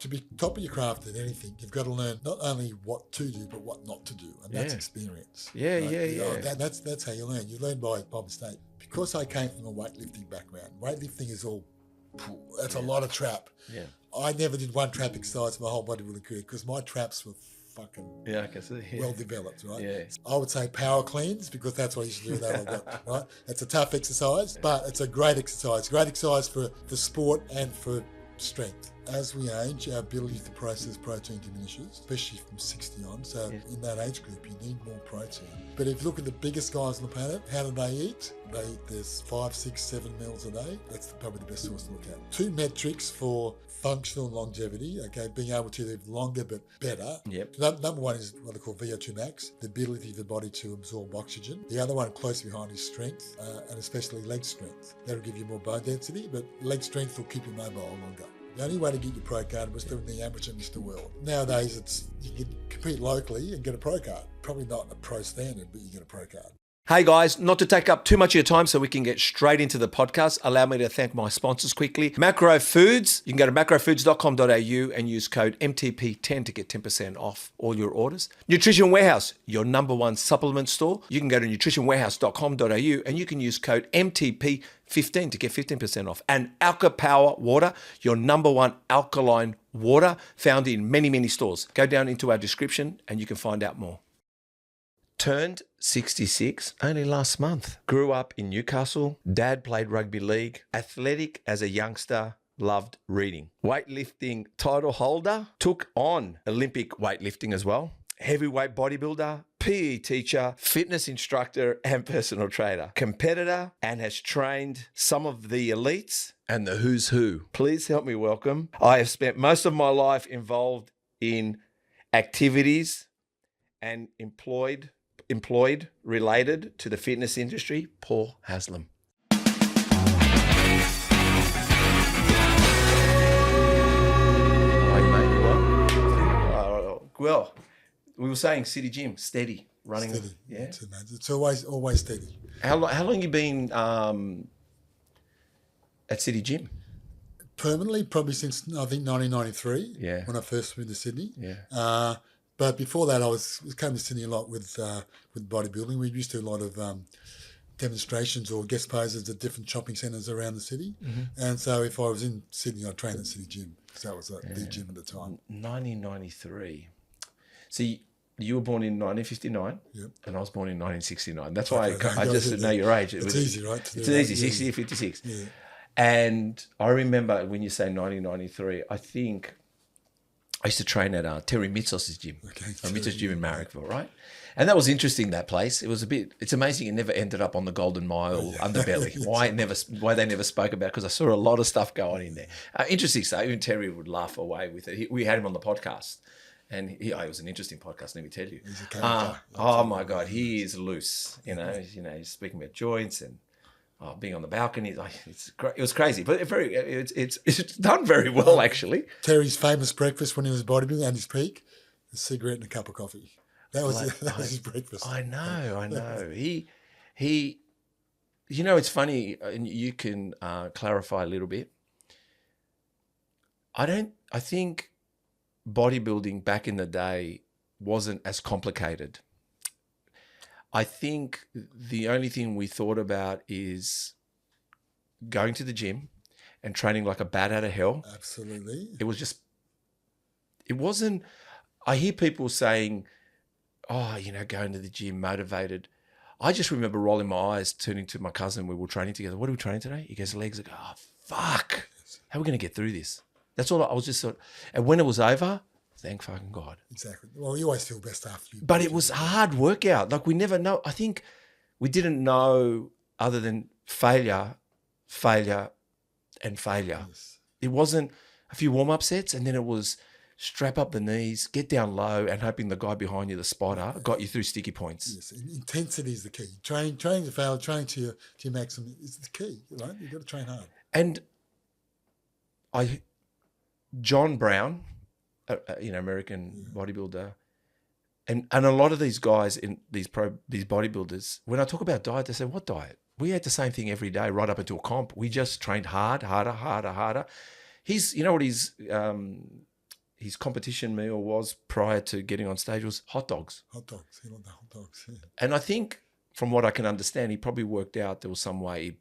to be top of your craft at anything, you've got to learn not only what to do, but what not to do. And that's experience. Yeah, right? yeah. That's how you learn. You learn by mistake. Because I came from a weightlifting background, weightlifting is all, that's a lot of trap. Yeah. I never did one trap exercise my whole bodybuilding career because my traps were fucking I can see. well developed, right? Yeah. I would say power cleans because that's what you should do that I got, right? It's a tough exercise, but it's a great exercise. Great exercise for sport and for strength. As we age, our ability to process protein diminishes, especially from 60 on. So in that age group, you need more protein. But if you look at the biggest guys on the planet, how do they eat? They eat this 5, 6, 7 meals a day. That's probably the best source to look at. 2 metrics for functional longevity, okay, being able to live longer but better. Yep. Number one is what they call VO2 max, the ability of the body to absorb oxygen. The other one close behind is strength, and especially leg strength. That'll give you more bone density, but leg strength will keep you mobile longer. The only way to get your pro card was doing the amateur Mr. World. Nowadays, you can compete locally and get a pro card. Probably not a pro standard, but you get a pro card. Hey guys, not to take up too much of your time so we can get straight into the podcast, allow me to thank my sponsors quickly. Macro Foods, you can go to macrofoods.com.au and use code MTP10 to get 10% off all your orders. Nutrition Warehouse, your number one supplement store. You can go to nutritionwarehouse.com.au and you can use code MTP15 to get 15% off. And Alka Power Water, your number one alkaline water, found in many, many stores. Go down into our description and you can find out more. Turned 66 only last month. Grew up in Newcastle. Dad played rugby league. Athletic as a youngster. Loved reading. Weightlifting title holder. Took on Olympic weightlifting as well. Heavyweight bodybuilder. PE teacher. Fitness instructor and personal trainer. Competitor and has trained some of the elites and the who's who. Please help me welcome. I have spent most of my life involved in activities and employed related to the fitness industry, Paul Haslam. Hi, mate. Well, we were saying City Gym, steady, running. Steady. Yeah. It's always steady. How long you been at City Gym? Permanently, probably since, I think, 1993, when I first moved to Sydney. Yeah. But before that, I was coming to Sydney a lot with bodybuilding. We used to do a lot of demonstrations or guest poses at different shopping centres around the city. Mm-hmm. And so if I was in Sydney, I'd train at City Gym. So that was the gym at the time. 1993. So you were born in 1959, and I was born in 1969. That's why I just know your age. It's easy, right? It's easy, 60 or 56. Yeah. And I remember when you say 1993, I think I used to train at Terry Mitzos's gym, Mitzos gym in Marrickville, right? And that was interesting, that place. It was it's amazing it never ended up on the Golden Mile underbelly. Why they never spoke about it, because I saw a lot of stuff going in there. Interesting stuff. Even Terry would laugh away with it. We had him on the podcast, and it was an interesting podcast, let me tell you. He's a character. Oh my God, he is loose. He's speaking about joints and being on the balcony. It was crazy, but it's done very well, actually. Terry's famous breakfast when he was bodybuilding at his peak, a cigarette and a cup of coffee. That was his breakfast. I know. He it's funny, and you can clarify a little bit. I think bodybuilding back in the day wasn't as complicated. I think the only thing we thought about is going to the gym and training like a bat out of hell. Absolutely. It wasn't, I hear people saying, going to the gym motivated. I just remember rolling my eyes, turning to my cousin. We were training together. What are we training today? He goes, legs. I go, oh, fuck. How are we going to get through this? That's all I was just sort of, and when it was over, thank fucking God. Exactly. Well, you always feel best after you. But it was a hard workout. Like, we never know. I think we didn't know other than failure, and failure. Yes. It wasn't a few warm-up sets, and then it was strap up the knees, get down low, and hoping the guy behind you, the spotter, got you through sticky points. Yes, intensity is the key. Train to fail, train to your maximum is the key, right? You've got to train hard. And John Brown, American bodybuilder, and a lot of these guys in these bodybuilders, when I talk about diet, they say, what diet? We ate the same thing every day right up until comp. We just trained harder. He's, you know what his his competition meal was prior to getting on stage was hot dogs. Hot dogs. He liked the hot dogs. Yeah. And I think from what I can understand, he probably worked out there was some way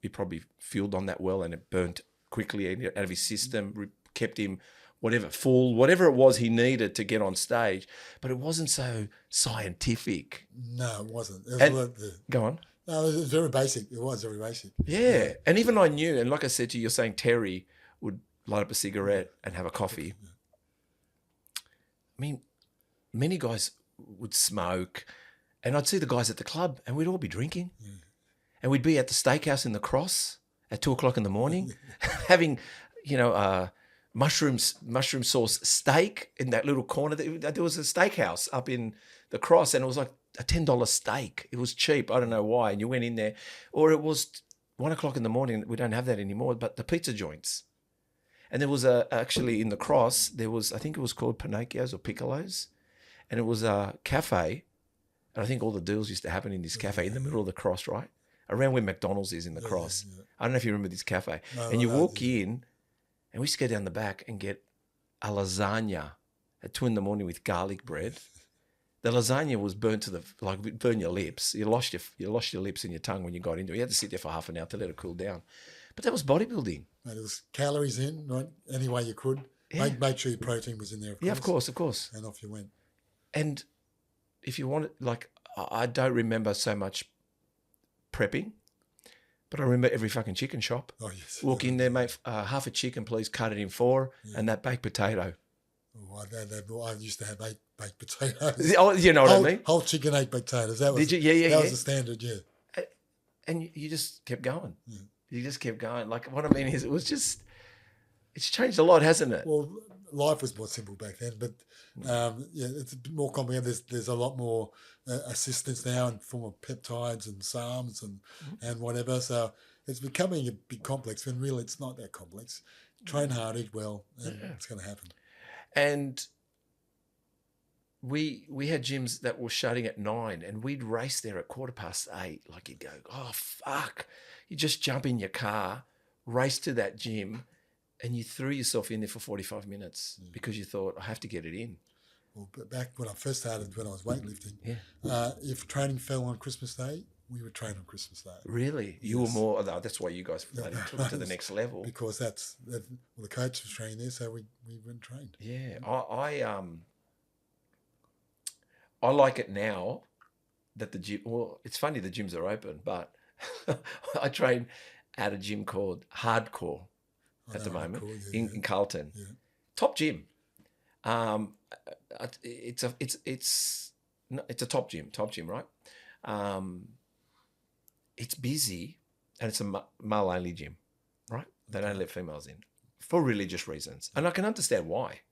he probably fueled on that well and it burnt quickly out of his system, kept him whatever it was he needed to get on stage. But it wasn't so scientific. No, it wasn't. It was Go on. No, it was very basic. It was very basic. Yeah. And even I knew, and like I said to you, you're saying Terry would light up a cigarette and have a coffee. Yeah. I mean, many guys would smoke, and I'd see the guys at the club and we'd all be drinking. Yeah. And we'd be at the steakhouse in the Cross at 2:00 in the morning, having, mushroom sauce steak in that little corner. There was a steakhouse up in the Cross, and it was like a $10 steak. It was cheap. I don't know why. And you went in there, or it was 1:00 in the morning. We don't have that anymore, but the pizza joints. And there was actually in the Cross, there was, I think it was called Pinocchio's or Piccolo's, and it was a cafe. And I think all the deals used to happen in this cafe in the middle of the Cross, right? Around where McDonald's is in the Cross. Yeah. I don't know if you remember this cafe. No, and you walk in, and we used to go down the back and get a lasagna at 2 a.m. with garlic bread. The lasagna was burnt to it burned your lips. You lost your lips and your tongue when you got into it. You had to sit there for half an hour to let it cool down. But that was bodybuilding. Mate, it was calories in, right? Any way you could. Yeah. Make sure your protein was in there, Yeah, of course. And off you went. And if you want it, I don't remember so much prepping, but I remember every fucking chicken shop. Oh, yes. Walk in there, mate, half a chicken, please, cut it in 4, and that baked potato. Oh, I used to have 8 baked potatoes. Oh, you know what I mean? Whole chicken, 8 baked potatoes. That was, Did you? Yeah. That was the standard, yeah. And you just kept going. Yeah. You just kept going. Like, what I mean is, it's changed a lot, hasn't it? Well, life was more simple back then, but it's a bit more complicated. There's a lot more assistance now in form of peptides and SARMs and whatever. So it's becoming a bit complex when really it's not that complex. Train hard, eat well, and it's going to happen. And we had gyms that were shutting at 9, and we'd race there at 8:15. Like, you'd go, oh fuck! You just jump in your car, race to that gym, and you threw yourself in there for 45 minutes because you thought, I have to get it in. Well, but back when I first started, when I was weightlifting, if training fell on Christmas Day, we would train on Christmas Day. Really? You were more. That's why you guys took it to the next level. Because the coach was training there, so we went and trained. Yeah, I like it now that the gym. Well, it's funny the gyms are open, but I train at a gym called Hardcore at the moment in Carlton. Yeah. Top gym. It's a top gym, right? It's busy, and it's a male only gym, right? They don't let females in for religious reasons, and I can understand why.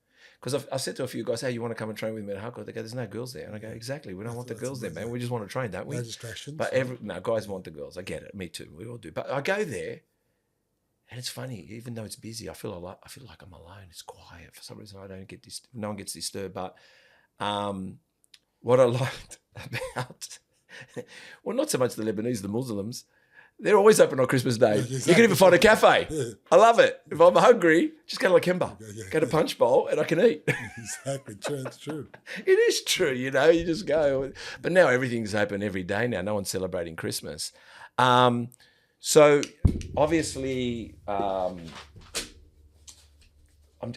Because I've said to a few guys, hey, you want to come and train with me at Hardcore? They go, there's no girls there. And I go, exactly. We don't want the girls there, man. We just want to train, don't we? No distractions. But guys want the girls. I get it. Me too. We all do. But I go there, and it's funny. Even though it's busy, I feel like I'm alone. It's quiet. For some reason, I don't get this. No one gets disturbed. But what I liked about, well, not so much the Lebanese, the Muslims. They're always open on Christmas Day. Yeah, exactly. You can even find a cafe. Yeah. I love it. If I'm hungry, just go to Lakemba. Go to Punch Bowl and I can eat. Exactly. True. It's true. It is true, you just go. But now everything's open every day now. No one's celebrating Christmas. So obviously I'm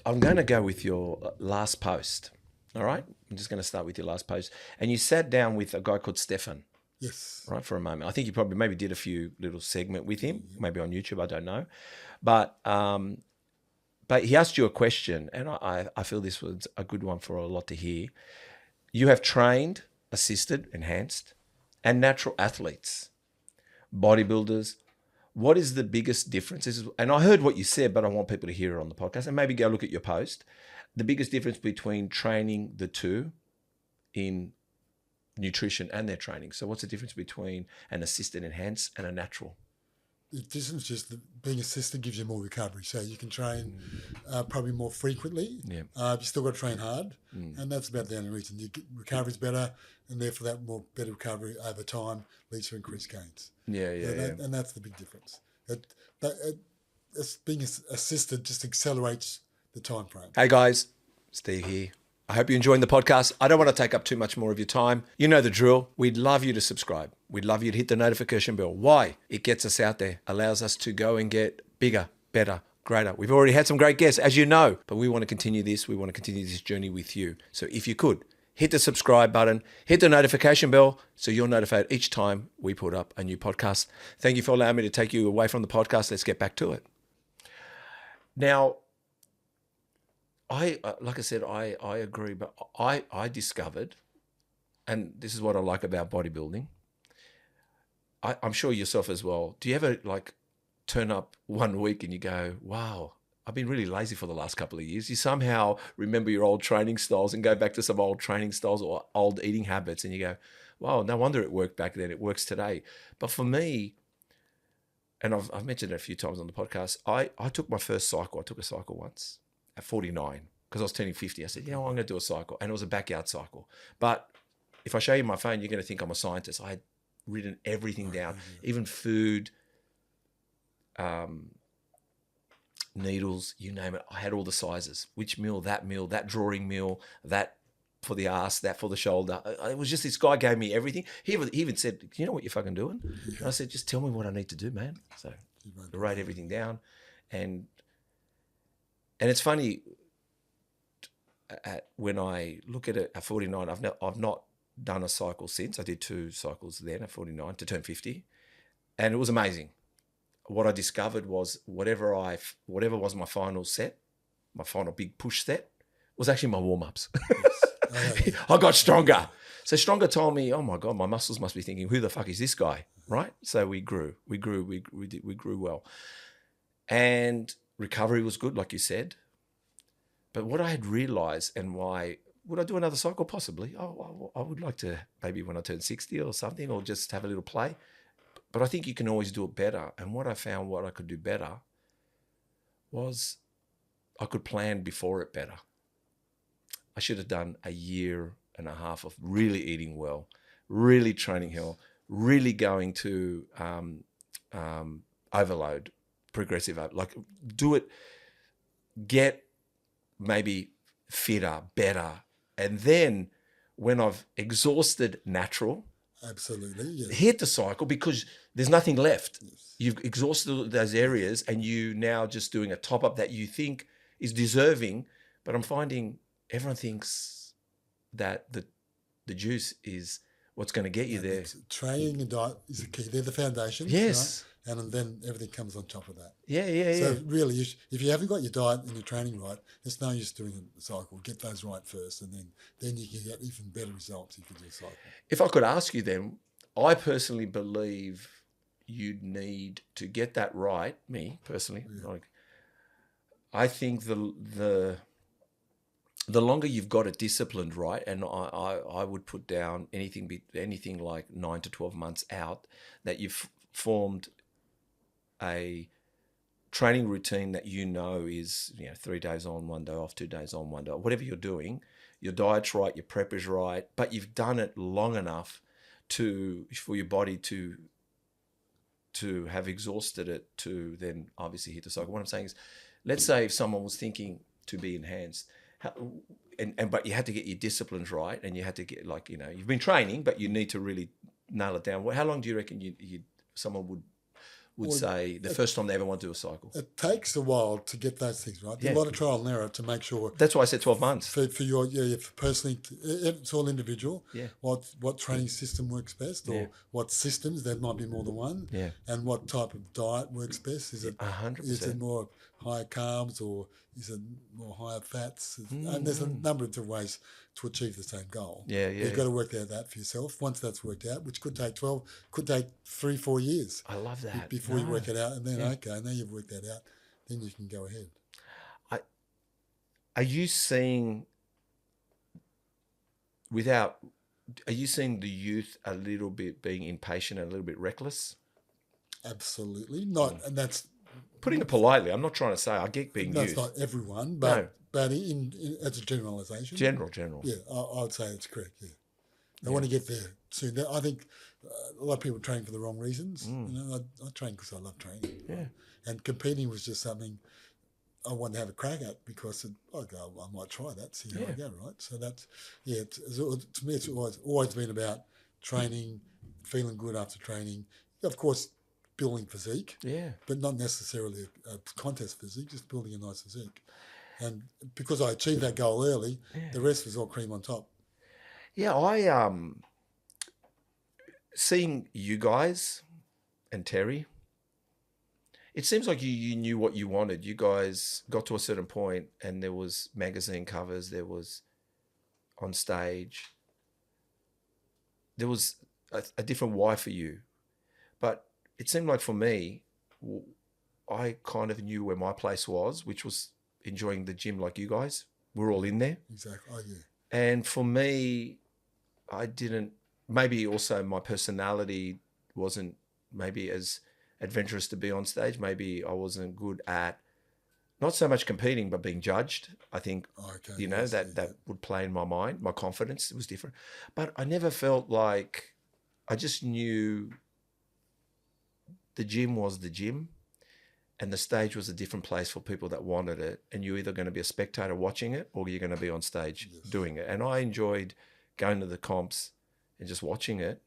going to go with your last post. All right? I'm just going to start with your last post. And you sat down with a guy called Stefan. Yes. Right, for a moment. I think you probably maybe did a few little segment with him, maybe on YouTube, I don't know. But he asked you a question, and I feel this was a good one for a lot to hear. You have trained, assisted, enhanced, and natural athletes, bodybuilders. What is the biggest difference? And I heard what you said, but I want people to hear it on the podcast, and maybe go look at your post. The biggest difference between training the two in nutrition and their training. So what's the difference between an assisted enhance and a natural? The difference is that being assisted gives you more recovery. So you can train probably more frequently. Yeah. You still got to train hard. And that's about the only reason. Recovery's better, and therefore that more better recovery over time leads to increased gains. Yeah. And that's the big difference. Being assisted just accelerates the time frame. Hey guys, Steve here. I hope you're enjoying the podcast. I don't want to take up too much more of your time. You know the drill. We'd love you to subscribe. We'd love you to hit the notification bell. Why? It gets us out there, allows us to go and get bigger, better, greater. We've already had some great guests, as you know, but we want to continue this. We want to continue this journey with you. So if you could, hit the subscribe button, hit the notification bell so you're notified each time we put up a new podcast. Thank you for allowing me to take you away from the podcast. Let's get back to it. Now, like I said, I agree, but I discovered, and this is what I like about bodybuilding. I'm sure yourself as well. Do you ever like turn up one week and you go, wow, I've been really lazy for the last couple of years. You somehow remember your old training styles and go back to some old training styles or old eating habits and you go, wow, no wonder it worked back then. It works today. But for me, and I've mentioned it a few times on the podcast, I took my first cycle. I took a cycle once at 49 because I was turning 50. I said, I'm going to do a cycle. And it was a backyard cycle. But if I show you my phone, you're going to think I'm a scientist. I had written everything down, even food, needles, you name it. I had all the sizes, which meal, that drawing meal, that for the ass, that for the shoulder. It was just this guy gave me everything. He even said, do you know what you're fucking doing? Yeah. And I said, just tell me what I need to do, man. So I write everything down. And it's funny, when I look at it at 49, I've not done a cycle since. I did 2 cycles then at 49 to turn 50. And it was amazing. What I discovered was whatever was my final set, my final big push set, was actually my warm-ups. Yes. I got stronger. So Stronger told me, oh my God, my muscles must be thinking, who the fuck is this guy? Right? So we grew well. And recovery was good, like you said. But what I had realized, and why would I do another cycle? Possibly. Oh, I would like to, maybe when I turn 60 or something, or just have a little play. But I think you can always do it better. And what I found, what I could do better was I could plan before it better. I should have done a year and a half of really eating well, really training hell, really going to overload, progressive, like do it, get maybe fitter, better. And then when I've exhausted natural, absolutely, yes, hit the cycle, because there's nothing left. Yes. You've exhausted those areas and you now just doing a top up that you think is deserving. But I'm finding everyone thinks that the juice is what's going to get you there. Training and diet is the key. They're the foundations. Yes. Right? And then everything comes on top of that. Yeah. So really, if you haven't got your diet and your training right, it's no use doing a cycle. Get those right first, and then you can get even better results if you do a cycle. If I could ask you then, I personally believe you'd need to get that right, me personally. Yeah. Like, I think the longer you've got it disciplined right, and I would put down anything like 9 to 12 months out, that you've formed a training routine that is 3 days on, 1 day off, 2 days on, 1 day off, whatever you're doing, your diet's right, your prep is right, but you've done it long enough for your body to have exhausted it to then obviously hit the cycle. What I'm saying is, let's say if someone was thinking to be enhanced, but you had to get your disciplines right, and you had to get you've been training, but you need to really nail it down. How long do you reckon someone would say the first time they ever want to do a cycle? It takes a while to get those things right. A lot of trial and error to make sure. That's why I said 12 months. For personally, it's all individual. Yeah. What training system works best, or what systems, there might be more than one. Yeah. And what type of diet works best? Is it 100%? Is it more higher carbs, or is it more higher fats? And there's a number of different ways to achieve the same goal. Yeah. You've got to work out that for yourself. Once that's worked out, which could take 3-4 years. I love that. Before you work it out, and then okay, now you've worked that out, then you can go ahead. Are you seeing the youth a little bit being impatient and a little bit reckless? Absolutely not, and that's putting it politely. I'm not trying to say I get being youth. That's not everyone, but in as a generalisation. General. Yeah, I would say it's correct. Yeah, they want to get there soon. I think a lot of people train for the wrong reasons. I train because I love training. Yeah, and competing was just something I wanted to have a crack at because I might try that, see how I go, right? So that's, to me, it's always been about training, feeling good after training. Of course, building physique, but not necessarily a contest physique, just building a nice physique. And because I achieved that goal early, the rest was all cream on top. Yeah, I seeing you guys and Terry, it seems like you knew what you wanted. You guys got to a certain point and there was magazine covers, there was on stage. There was a different why for you. But it seemed like for me, I kind of knew where my place was, which was enjoying the gym like you guys. We're all in there. Exactly. Oh, yeah. And for me, I didn't, maybe also my personality wasn't maybe as adventurous to be on stage. Maybe I wasn't good at not so much competing, but being judged. I think, that would play in my mind. My confidence was different. But I never felt like, I just knew the gym was the gym and the stage was a different place for people that wanted it. And you're either going to be a spectator watching it or you're going to be on stage doing it. And I enjoyed going to the comps and just watching it,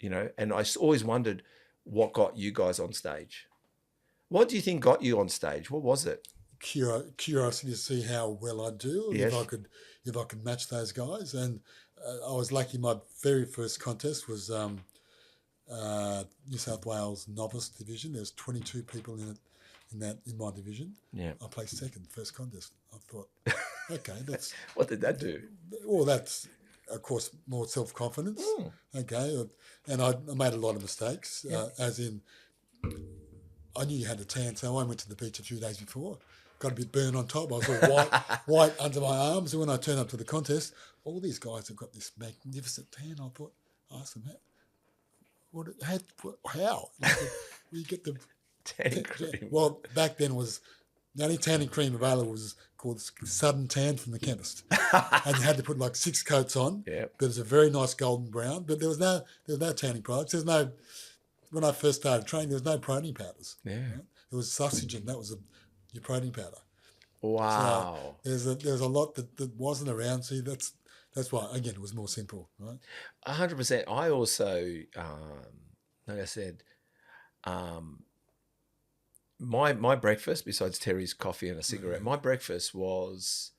and I always wondered what got you guys on stage. What do you think got you on stage? What was it? Curiosity to see how well I do, if I could match those guys. And I was lucky. My very first contest was New South Wales novice division. There's 22 people in my division. Yeah, I placed second first contest. I thought, okay, that's what did that do? Well, that's of course more self-confidence. Okay, and I made a lot of mistakes. As in, I knew you had a tan, so I went to the beach a few days before. Got a bit burnt on top. I was all white under my arms. And when I turned up to the contest, all these guys have got this magnificent tan. I thought, ask them, how? You get the tanning cream. Well, back then the only tanning cream available was called Sudden Tan from the chemist, and you had to put like 6 coats on. Yeah, but it's a very nice golden brown. But there was no tanning products. When I first started training, there was no protein powders. Yeah, right? It was sausage, and that was your protein powder. Wow. So there's a lot that wasn't around. See, that's why, again, it was more simple, right? 100%. I also, like I said, my breakfast, besides Terry's coffee and a cigarette, my breakfast was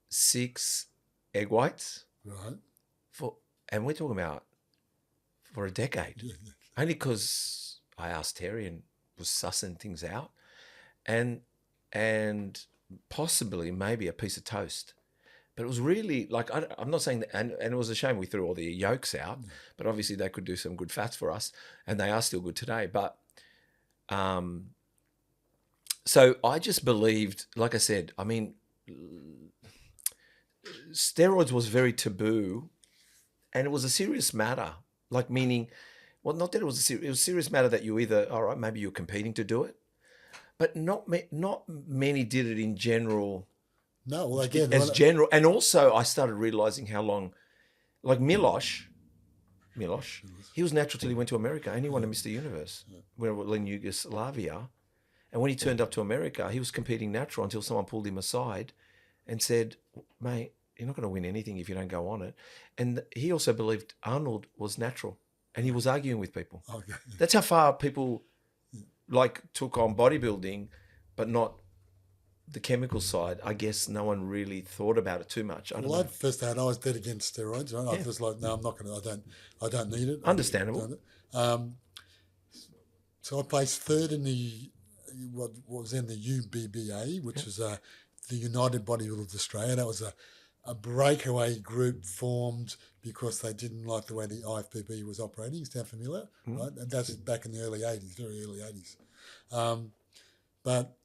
6 egg whites. Right. And we're talking about for a decade. Yeah. Only because I asked Terry and was sussing things out. And possibly maybe a piece of toast. But it was really like, I'm not saying that, and it was a shame we threw all the yolks out, but obviously they could do some good fats for us, and they are still good today. But so I just believed, like I said, I mean, steroids was very taboo, and it was a serious matter. Like meaning, well, not that it was a serious matter that you either, all right, maybe you're competing to do it, but not many did it in general. No, well, again, general, and also I started realizing how long, like Milosh, he was natural till he went to America, and he won a Mr. Universe in Yugoslavia, and when he turned up to America, he was competing natural until someone pulled him aside and said, "Mate, you're not going to win anything if you don't go on it." And he also believed Arnold was natural, and he was arguing with people. Okay. That's how far people took on bodybuilding, but not the chemical side. I guess no one really thought about it too much. I was dead against steroids. Right? I was like, no, I'm not going to. I don't need it. Understandable. So I placed third in what was then the UBBA, which was the United Bodybuilders Australia. That was a breakaway group formed because they didn't like the way the IFBB was operating. Sound familiar? Right? And that's back in the early 80s, very early 80s. But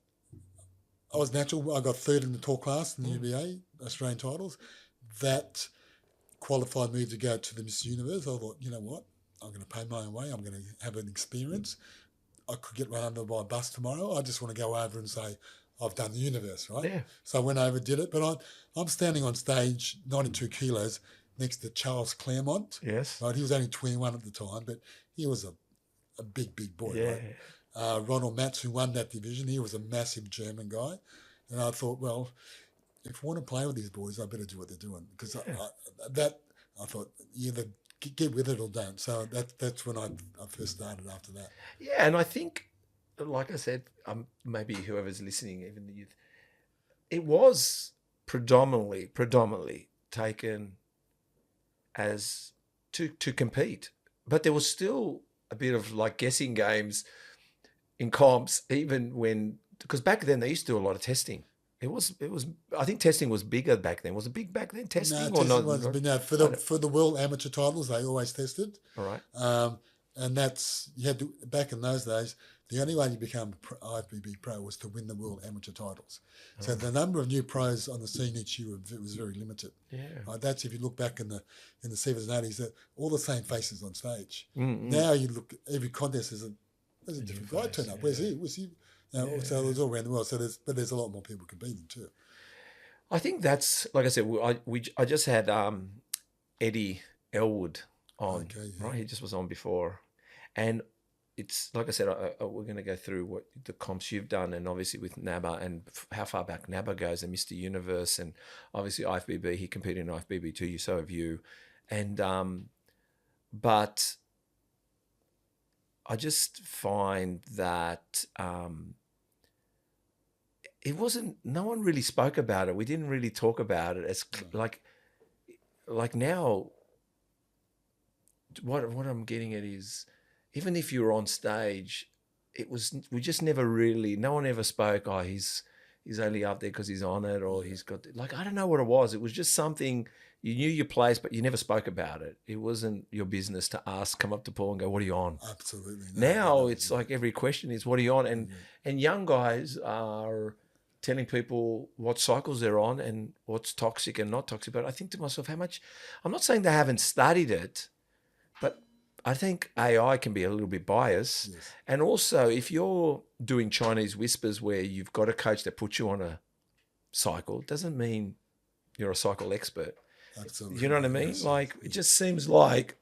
I was natural. I got third in the tall class in the UBA, Australian titles. That qualified me to go to the Miss Universe. I thought, you know what? I'm going to pay my own way. I'm going to have an experience. I could get run under by a bus tomorrow. I just want to go over and say, I've done the universe, right? Yeah. So I went over, did it. But I'm standing on stage, 92 kilos, next to Charles Claremont. Yes. Right. He was only 21 at the time, but he was a big boy. Yeah. Right? Ronald Matz, who won that division. He was a massive German guy. And I thought, well, if I want to play with these boys, I better do what they're doing. Because I thought, either get with it or don't. So that's when I first started after that. Yeah, and I think, like I said, maybe whoever's listening, even the youth, it was predominantly taken as to compete, but there was still a bit of like guessing games in comps, even when, because back then they used to do a lot of testing. It was. I think testing was bigger back then. Was it big back then? Testing No, or testing not? was, but no, for the world amateur titles, they always tested. All right. And that's, you had to, back in those days, the only way you become IFBB pro was to win the world amateur titles. So the number of new pros on the scene each year was very limited. Yeah. That's, if you look back in the 70s and 80s, all the same faces on stage. Mm-hmm. Now you look, every contest there's a different guy turn up. Where's he? Was he? So it's all around the world. So there's a lot more people competing too. I think that's, like I said, I just had Eddie Elwood on. Okay, yeah. Right? He just was on before. And it's, like I said, we're going to go through what the comps you've done, and obviously with NABA and how far back NABA goes, and Mr. Universe, and obviously IFBB. He competed in IFBB too, so have you. And but I just find that it wasn't, no one really spoke about it. We didn't really talk about it as like now. What I'm getting at is, even if you were on stage, we just never really, no one ever spoke, oh, he's only up there because he's on it, or he's got, like, I don't know what it was. It was just something, you knew your place, but you never spoke about it. It wasn't your business to ask, come up to Paul and go, what are you on? Absolutely. Now it's like every question is, what are you on? And young guys are telling people what cycles they're on and what's toxic and not toxic. But I think to myself, how much, I'm not saying they haven't studied it, but I think AI can be a little bit biased. Yes. And also, if you're doing Chinese whispers where you've got a coach that puts you on a cycle, doesn't mean you're a cycle expert. Absolutely. You know what I mean? Yes, like, yes. it just seems like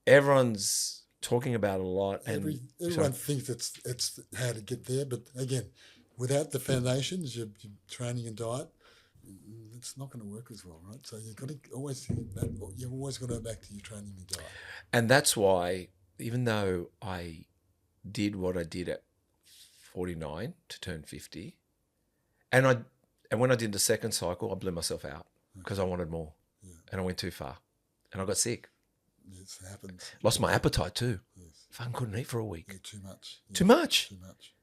everyone's talking about it a lot. And everyone thinks it's how to get there. But again, without the foundations, your training and diet, it's not going to work as well, right? So you've got to always think that you've always got to go back to your training and diet. And that's why, even though I did what I did at 49 to turn 50, and when I did the second cycle, I blew myself out because I wanted more, and I went too far, and I got sick. Yes, it happens. Lost my appetite too. Yes. Fucking couldn't eat for a week. Yeah, too much. Yeah. Too much. Too much.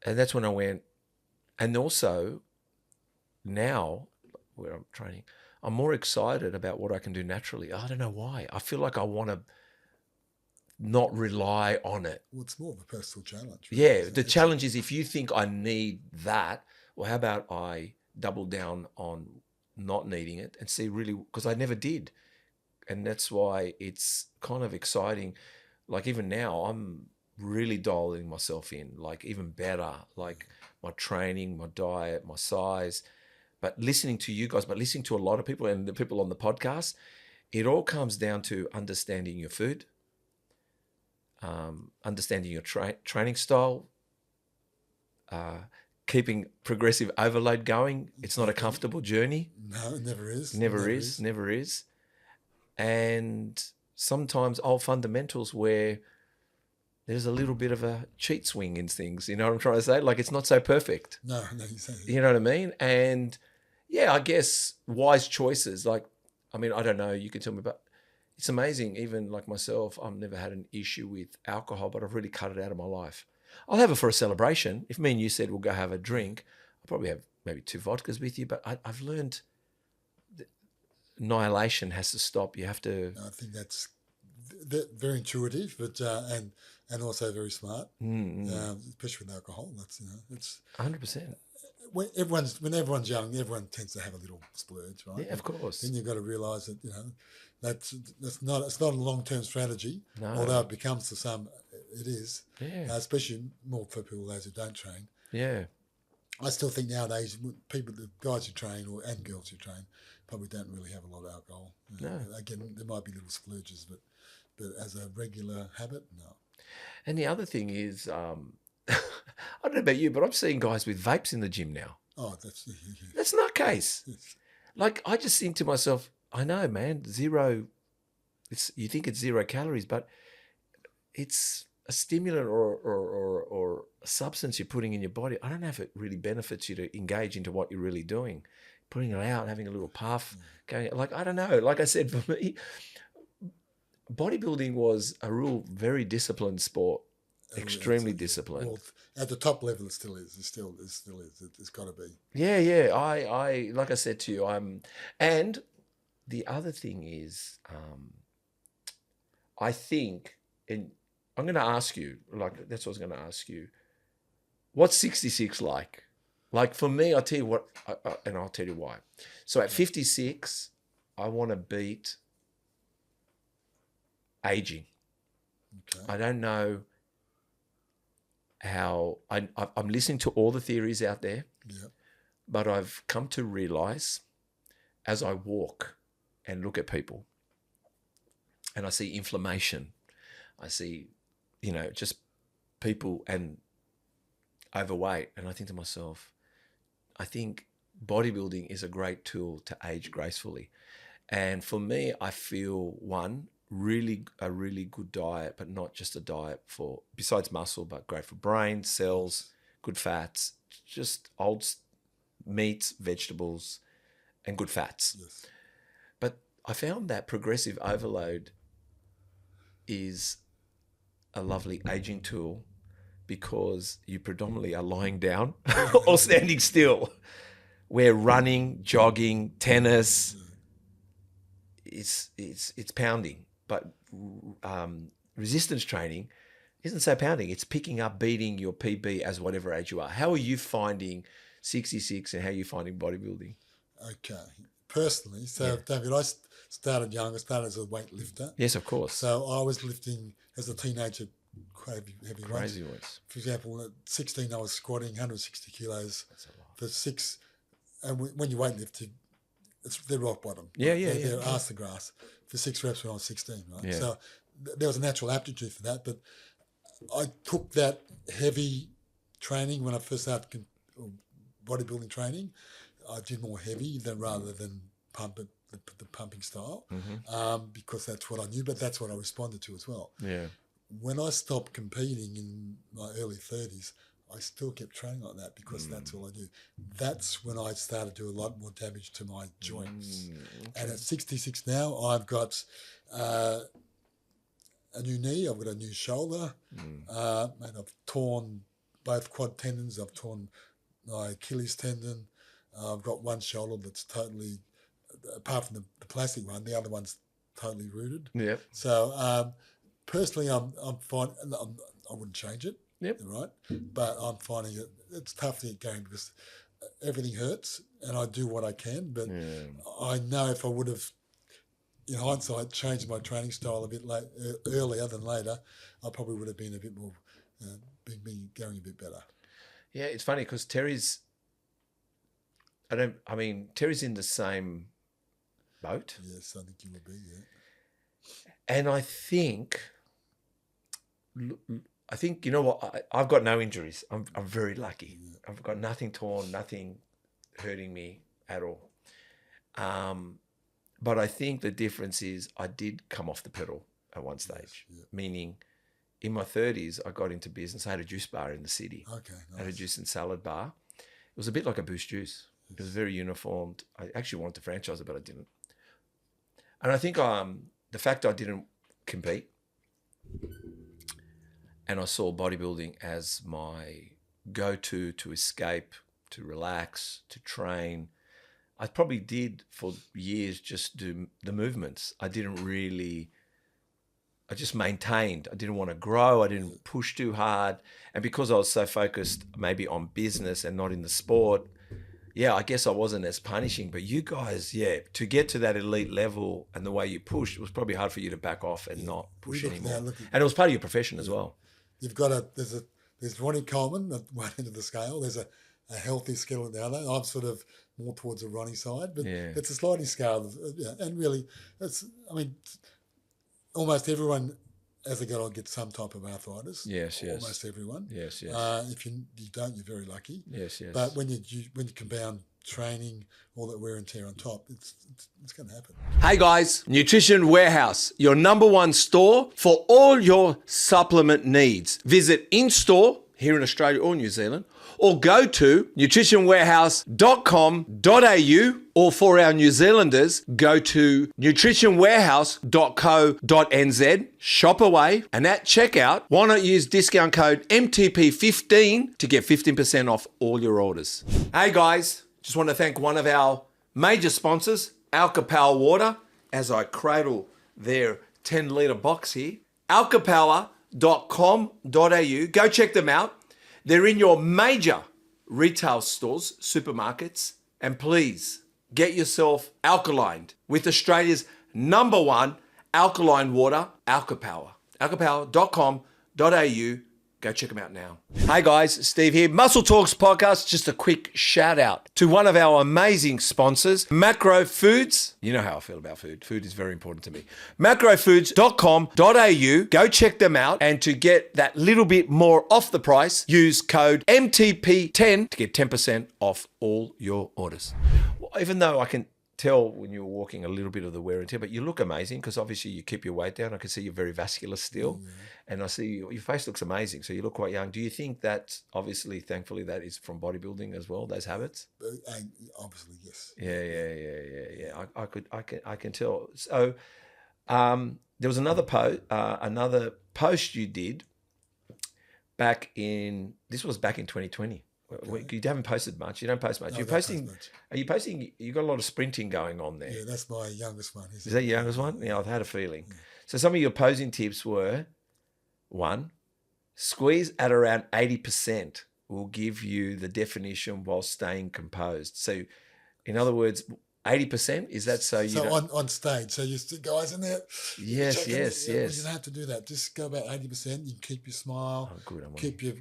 And that's when I went. And also, now where I'm training, I'm more excited about what I can do naturally. I don't know why. I feel like I want to not rely on it. Well, it's more of a personal challenge. Really, Yeah, the challenge is, if you think I need that, well, how about I double down on not needing it and see really, because I never did. And that's why it's kind of exciting. Like, even now, I'm really dialing myself in, like, even better, like my training, my diet, my size. But listening to you guys, but listening to a lot of people and the people on the podcast, it all comes down to understanding your food, understanding your training style, keeping progressive overload going. It's not a comfortable journey. No, it never is. Never is. And sometimes old fundamentals where there's a little bit of a cheat swing in things. You know what I'm trying to say? Like, it's not so perfect. No, you say it. You know what I mean? And yeah, I guess wise choices. Like, I mean, I don't know, you can tell me, but it's amazing. Even like myself, I've never had an issue with alcohol, but I've really cut it out of my life. I'll have it for a celebration. If me and you said we'll go have a drink, I'll probably have maybe 2 vodkas with you, but I've learned that annihilation has to stop. You have to. I think that's very intuitive, but and also very smart. Especially with alcohol. That's it's 100%. When everyone's young, everyone tends to have a little splurge, right? Yeah, of course. Then you've got to realise that that's not, it's not a long-term strategy. No. Although it becomes to some, it is. Yeah. Especially more for people those who don't train. Yeah. I still think nowadays people, the guys who train and girls who train, probably don't really have a lot of alcohol. No. Again, there might be little splurges, but as a regular habit, no. And the other thing is, I don't know about you, but I'm seeing guys with vapes in the gym now. Oh, That's not the case. Like, I just think to myself, I know, man, zero. You think it's 0 calories, but it's a stimulant or a substance you're putting in your body. I don't know if it really benefits you to engage into what you're really doing. Putting it out, having a little puff, going like, I don't know. Like I said, for me, bodybuilding was a real very disciplined sport, extremely disciplined. Well, at the top level, it still is. It still is. It's got to be. Yeah. I like I said to you, and the other thing is, I think, and I'm going to ask you, like, that's what I was going to ask you. What's 66 like? Like, for me, I'll tell you what, and I'll tell you why. So at 56, I want to beat aging. Okay. I don't know how, I'm listening to all the theories out there, but I've come to realize as I walk and look at people and I see inflammation, I see, just people and overweight, and I think to myself, I think bodybuilding is a great tool to age gracefully. And for me, I feel a really good diet, but not just a diet for, besides muscle, but great for brain, cells, good fats, just old meats, vegetables, and good fats. Yes. But I found that progressive overload is a lovely aging tool because you predominantly are lying down or standing still. Where running, jogging, tennis, it's pounding. But resistance training isn't so pounding. It's picking up, beating your PB as whatever age you are. How are you finding 66 and how are you finding bodybuilding? Okay. Personally, David, I started young. I started as a weightlifter. Yes, of course. So I was lifting as a teenager heavy weights. Crazy weights. For example, at 16, I was squatting 160 kilos. That's a lot. For 6. And when you weightlift, they're rock bottom. They're arse to grass for 6 reps when I was 16, right? Yeah. So there was a natural aptitude for that. But I took that heavy training when I first started bodybuilding training. I did more heavy rather than the pumping style, because that's what I knew, but that's what I responded to as well. Yeah. When I stopped competing in my early 30s, I still kept training like that because that's all I knew. That's when I started to do a lot more damage to my joints. Okay. And at 66 now, I've got a new knee, I've got a new shoulder, and I've torn both quad tendons, I've torn my Achilles tendon. I've got one shoulder that's totally, apart from the plastic one, the other one's totally rooted. Yep. So personally, I'm fine. I wouldn't change it. Yep. Right. But I'm finding it's tough to get going because everything hurts, and I do what I can. But I know if I would have, in hindsight, changed my training style a bit earlier than later, I probably would have been a bit more, been going a bit better. Yeah, it's funny because Terry's in the same boat. Yes, I think you would be, yeah. And I think, you know what, I've got no injuries. I'm very lucky. Yeah. I've got nothing torn, nothing hurting me at all. But I think the difference is I did come off the pedal at one stage, meaning in my 30s, I got into business. I had a juice bar in the city. Okay, nice. I had a juice and salad bar. It was a bit like a Boost Juice. Yes. It was very uniformed. I actually wanted to franchise it, but I didn't. And I think the fact I didn't compete and I saw bodybuilding as my go-to to escape, to relax, to train. I probably did for years just do the movements. I just maintained. I didn't want to grow. I didn't push too hard. And because I was so focused maybe on business and not in the sport, I guess I wasn't as punishing. But you guys, to get to that elite level and the way you pushed, it was probably hard for you to back off and not push anymore. And it was part of your profession as well. You've got there's Ronnie Coleman at one end of the scale. There's a healthy scale at the other. I'm sort of more towards the Ronnie side, but it's a sliding scale. And really, almost everyone as they get on, get some type of arthritis. Yes, yes. Almost everyone. Yes, yes. If you don't, you're very lucky. Yes, yes. But when you combine training, all that wear and tear on top, it's going to happen. Hey guys, Nutrition Warehouse, your .1 store for all your supplement needs. Visit in-store here in Australia or New Zealand, or go to nutritionwarehouse.com.au, or for our New Zealanders, go to nutritionwarehouse.co.nz, shop away, and at checkout, why not use discount code MTP15 to get 15% off all your orders. Hey guys, just want to thank one of our major sponsors, Alka-Power Water, as I cradle their 10-litre box here. alkapower.com.au. Go check them out. They're in your major retail stores, supermarkets, and please get yourself alkalined with Australia's #1 alkaline water, Alka-Power. alkapower.com.au. Go check them out now. Hey guys, Steve here. Muscle Talks podcast. Just a quick shout out to one of our amazing sponsors, Macro Foods. You know how I feel about food. Food is very important to me. Macrofoods.com.au. Go check them out. And to get that little bit more off the price, use code MTP10 to get 10% off all your orders. Well, even though I can tell when you're walking a little bit of the wear and tear, but you look amazing because obviously you keep your weight down. I can see you're very vascular still, and I see your face looks amazing. So you look quite young. Do you think that obviously, thankfully, that is from bodybuilding as well? Those habits? Obviously, yes. Yeah. I can tell. So there was another post you did back in 2020. Okay. You haven't posted much. You don't post much. No, You're posting. Are you posting? You got a lot of sprinting going on there. Yeah, that's my youngest one. Is that your youngest one? Yeah, I've had a feeling. Yeah. So some of your posing tips were: 1, squeeze at around 80% will give you the definition while staying composed. So, in other words, 80%, is that so you on stage, so you see guys in there. Yes. You don't have to do that. Just go about 80%. You can keep your smile, keep your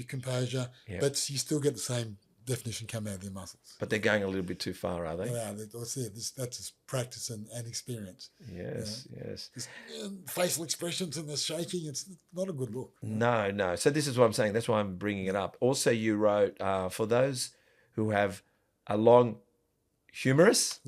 composure, but you still get the same definition come out of their muscles. But they're going a little bit too far, are they? Yeah, that's just practice and experience. Yes. Facial expressions and the shaking, it's not a good look. No. So this is what I'm saying. That's why I'm bringing it up. Also, you wrote, for those who have a long humerus,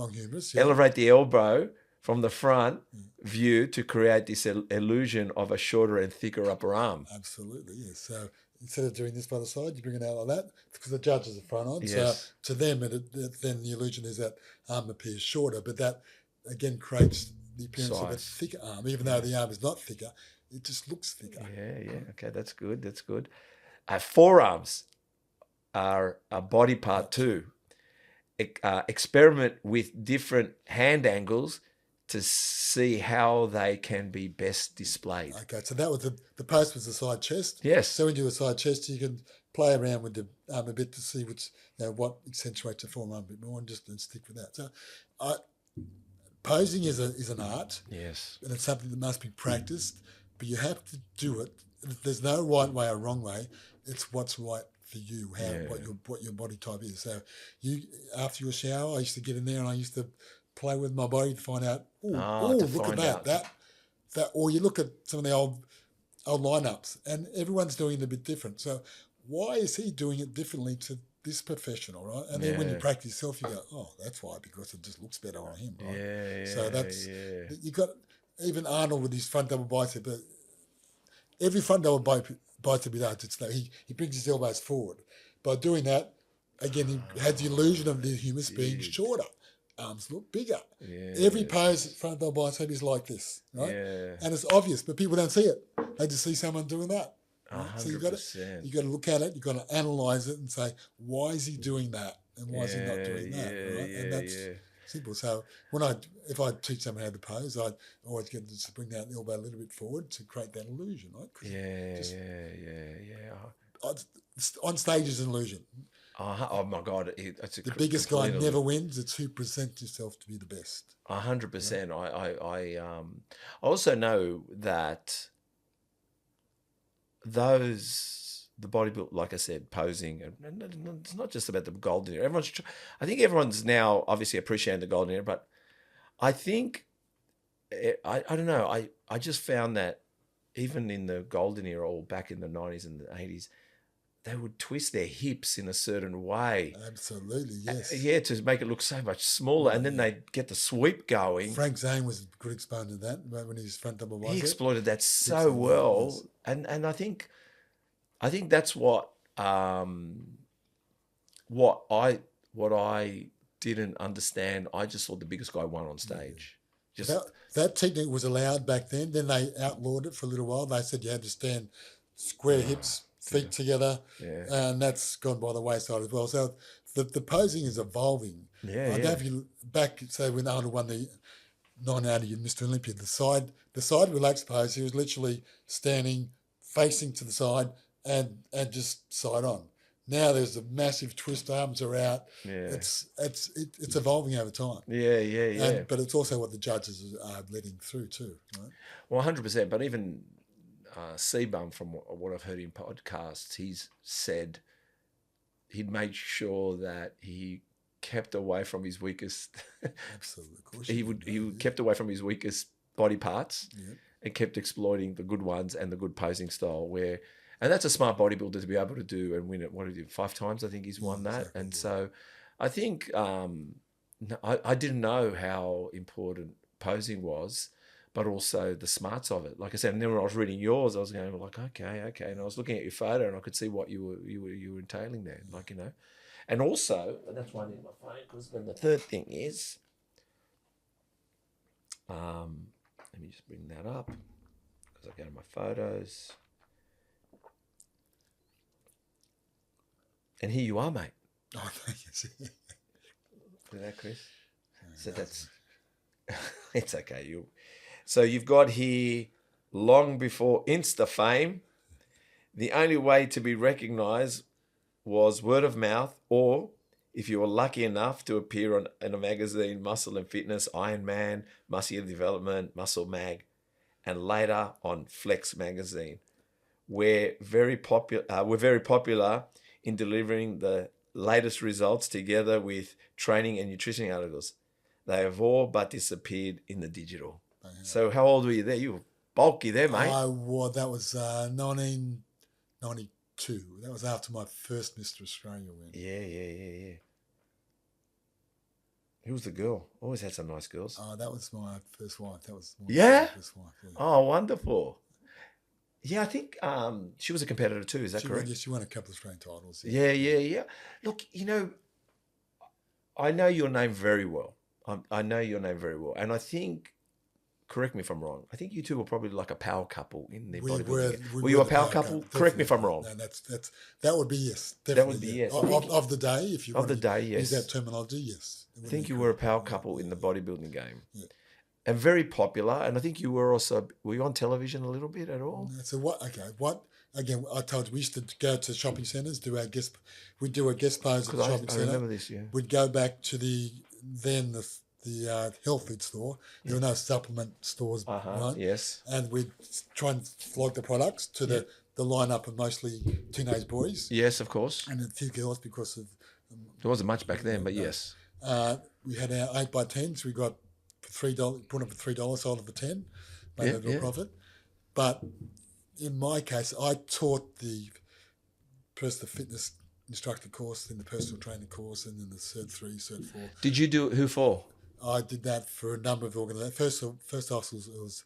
elevate the elbow from the front view to create this illusion of a shorter and thicker upper arm. Absolutely, yes. So instead of doing this by the side, you bring it out like that because the judge is the front on. Yes. So to them, then the illusion is that arm appears shorter, but that again creates the appearance of a thicker arm. Even though the arm is not thicker, it just looks thicker. Yeah. Okay, that's good. Forearms are a body part too. Experiment with different hand angles to see how they can be best displayed. Okay, so that was the post was the side chest. Yes. So when you do a side chest, you can play around with the arm a bit to see what accentuates the forearm a bit more, and just stick with that. So, posing is an art. Yes. And it's something that must be practiced, but you have to do it. There's no right way or wrong way. It's what's right for you, what your body type is. So after your shower, I used to get in there and I used to play with my body to find out. Look at that. Or you look at some of the old lineups, and everyone's doing it a bit different. So why is he doing it differently to this professional, right? And then when you practice yourself, you go, that's why, because it just looks better on him, right? So you got even Arnold with his front double bicep. Every front double bicep he does, he brings his elbows forward. By doing that, again, he has the illusion of the humerus being shorter. Arms look bigger. Every pose front double bicep is like this, right? And it's obvious, but people don't see it. They just see someone doing that. Right? So you got to look at it. You got to analyze it and say, why is he doing that, and why is he not doing that? Right? And that's simple. So if I teach someone how to pose, I always get them to bring that elbow a little bit forward to create that illusion, right? On stage is an illusion. Oh my God! It's the biggest guy never wins. It's who presents himself to be the best. 100%. I also know that the bodybuilding, like I said, posing, and it's not just about the golden era. I think everyone's now obviously appreciating the golden era, but I think I don't know. I just found that even in the golden era or back in the 90s and the 80s, they would twist their hips in a certain way. Absolutely, yes. Yeah, to make it look so much smaller. And then they'd get the sweep going. Frank Zane was a good exponent of that when he was front double bicep. He exploited that so well. Yes. And I think that's what I didn't understand. I just thought the biggest guy won on stage. That technique was allowed back then. Then they outlawed it for a little while. They said you had to stand square hips, feet together, and that's gone by the wayside as well. So the posing is evolving. I know if you back, say when Arnold won the 1980 Mr. Olympia, the side relaxed pose, he was literally standing, facing to the side, and just side on. Now there's a massive twist, arms are out. Yeah. It's evolving over time. Yeah. But it's also what the judges are letting through too, right? Well, 100%. But even C-Bum, from what I've heard in podcasts, he's said he'd made sure that he kept away from his weakest. Absolutely, of course. He kept away from his weakest body parts and kept exploiting the good ones and the good posing style. And that's a smart bodybuilder to be able to do and win it. What did he do? 5 times, I think he's won that. Exactly, and so I think I didn't know how important posing was, but also the smarts of it. Like I said, and then when I was reading yours, I was going like, okay. And I was looking at your photo and I could see what you were entailing there. Like, you know. And also, and that's why I need my phone, because then the third thing is, let me just bring that up, because I go to my photos. And here you are, mate. Oh, thank you. Look at that, Chris. So that's, it's okay. So you've got here, long before Insta fame, the only way to be recognised was word of mouth, or if you were lucky enough to appear in a magazine, Muscle and Fitness, Iron Man, Muscular Development, Muscle Mag, and later on Flex magazine. We're very popular in delivering the latest results together with training and nutrition articles. They have all but disappeared in the digital. So how old were you there? You were bulky there, mate. That was 1992. That was after my first Mr. Australia win. Yeah. Who was the girl? Always had some nice girls. That was my first wife. First wife, yeah. Oh, wonderful. Yeah, I think she was a competitor too. Is that correct? She won a couple of Australian titles. Yeah. Look, I know your name very well. I know your name very well. And I think, correct me if I'm wrong, I think you two were probably like a power couple in the bodybuilding. Were you a power couple? Correct me if I'm wrong. No, that would be yes. Definitely, that would be yes. Of the day, if you want to use yes. that terminology, yes. I think you were a power couple in the bodybuilding game. Yeah. And very popular. And I think you were you on television a little bit at all? So again, I told you, we used to go to shopping centres, we'd do a guest pose at the shopping centre. I remember this, yeah. We'd go back to the health food store. There were no supplement stores, right? Yes. And we'd try and flog the products to the lineup of mostly teenage boys. Yes, of course. And a few girls because of... there wasn't much back then, but yes. We had our 8x10s. We got $3, put them for $3, sold them for 10, made a little profit. But in my case, I taught the fitness instructor course, then the personal training course, and then the Cert 3, Cert 4. Did you do who for? I did that for a number of organisations. First off, it was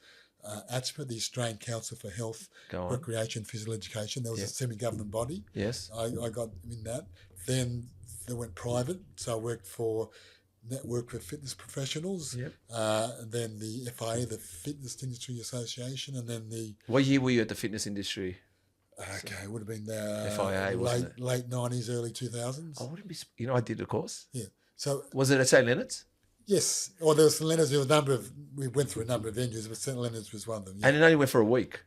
ACHPA, the Australian Council for Health, Recreation, Physical Education. There was a semi-government body. Yes. I got in that. Then they went private, so I worked for Network for Fitness Professionals, and then the FIA, the Fitness Industry Association, and then the... What year were you at the fitness industry? Okay, it would have been FIA, wasn't it? Late 90s, early 2000s. Oh, wouldn't be... I did a course. Yeah. So was it at St. Leonard's? Yes. Well, there was St. Leonard's. There were we went through a number of venues, but St. Leonard's was one of them. Yeah. And it only went for a week.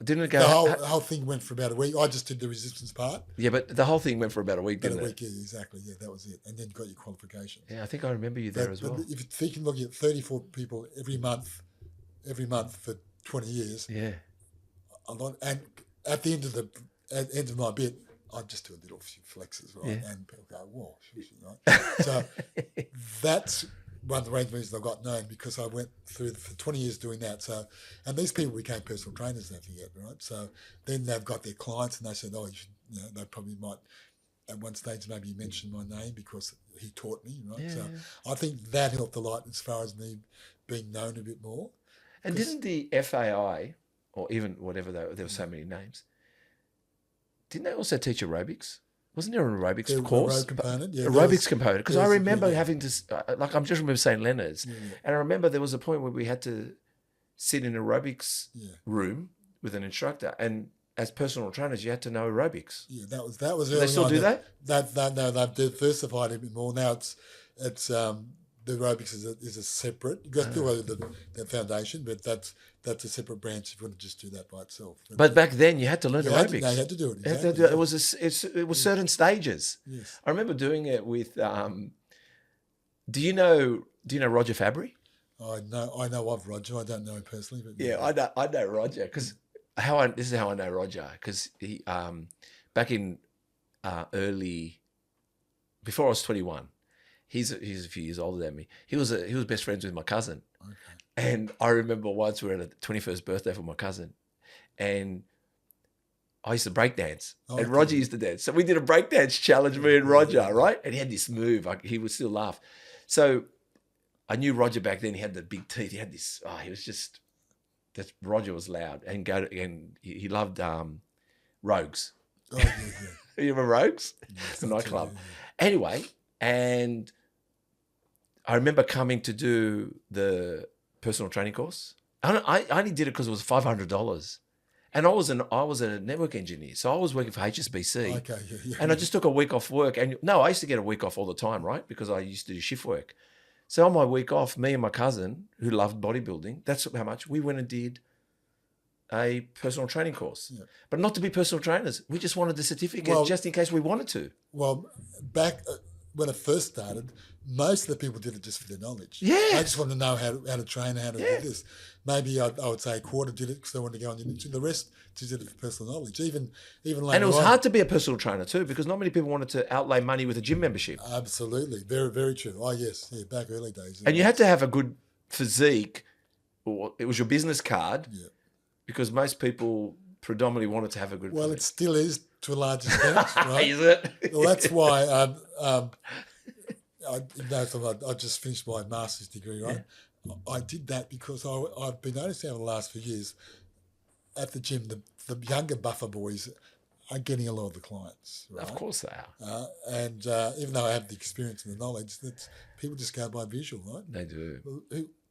Didn't it go... The whole thing went for about a week. I just did the resistance part. Yeah, but the whole thing went for about a week, didn't it? About a week, yeah, exactly. Yeah, that was it. And then got your qualification. Yeah, I think I remember you there as well. But if you can look at 34 people every month for 20 years. Yeah. And at the end of my bit, I just do a little few flexes, right? Yeah. And people go, whoa, right? So that's one of the main reasons I got known because I went through for 20 years doing that. So, and these people became personal trainers, don't forget, right? So then they've got their clients and they said, oh, you should, they probably might at one stage maybe mention my name because he taught me, right? Yeah, So yeah. I think that helped a lot as far as me being known a bit more. And didn't the FAI, or even whatever, there were so many names, didn't they also teach aerobics? Wasn't there an aerobics course? Aerobic component, yeah. Aerobics component. Because I remember yeah. having to, I'm just remember St. Leonard's. Yeah. And I remember there was a point where we had to sit in an aerobics Yeah. room with an instructor. And as personal trainers, you had to know aerobics. Yeah, that was Do early they still on. do that? No, they've diversified a bit more. Now it's the aerobics is a separate. You got still the foundation, but that's a separate branch if you want to just do that by itself. But back then you had to learn you aerobics. They had to do it. You had to Exactly. do it. It was certain stages. Yes. I remember doing it with. Do you know Roger Fabry? I know of Roger. I don't know him personally, but Yeah, I know Roger because this is how I know Roger because he back in early before I was 21. He's a few years older than me. He was best friends with my cousin. Okay. And I remember once we were at a 21st birthday for my cousin, and I used to break dance, and Roger used to dance. So we did a break dance challenge, me and Roger, right? And he had this move. He would still laugh. So I knew Roger back then. He had the big teeth. He had this. Oh, he was just. Roger was loud and he loved Rogues. Oh, yeah. You remember Rogues? Yes, The nightclub. Yeah. Anyway, and I remember coming to do the personal training course. I only did it because it was $500, and I was a network engineer, so I was working for HSBC. Okay, yeah. And I just took a week off work, and I used to get a week off all the time, right? Because I used to do shift work. So on my week off, me and my cousin, who loved bodybuilding, that's how much we went and did a personal training course. Yeah. But not to be personal trainers. We just wanted the certificate just in case we wanted to. Well, back when it first started, most of the people did it just for their knowledge. Yeah. They just wanted to know how to train, how to do this. Maybe I would say a quarter did it because they wanted to go on the YouTube. The rest just did it for personal knowledge. Even later and it was hard to be a personal trainer too because not many people wanted to outlay money with a gym membership. Absolutely. Very, very true. Oh, yes. Yeah, back early days. And you had to have a good physique, or it was your business card, because most people predominantly wanted to have a good physique. Well, it still is to a large extent, right? Is it? Well, that's why I just finished my master's degree, right? Yeah. I did that because I've been noticing over the last few years at the gym, the younger buffer boys are getting a lot of the clients, right? Of course they are. And even though I have the experience and the knowledge, people just go by visual, right? They do.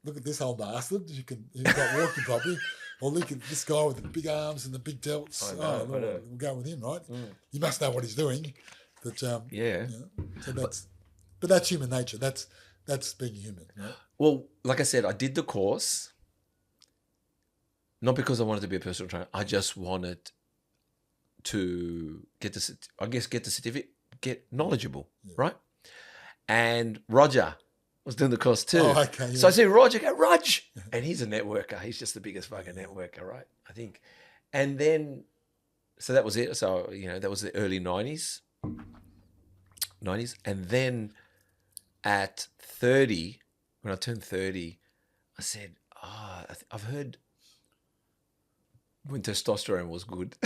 Look at this old bastard who's got walking properly. Or look at this guy with the big arms and the big delts. We'll go with him, right? Mm. He must know what he's doing. But so that's human nature. That's being human, right? Well, like I said, I did the course not because I wanted to be a personal trainer. I just wanted to get the certificate, get knowledgeable, right? And Roger was doing the course too. Oh, okay. Yeah. So I said, Roger, go, Rog. And he's a networker. He's just the biggest fucking networker, right? I think. And then, so that was it. So, that was the early 90s. And then at 30, when I turned 30, I said, I've heard when testosterone was good.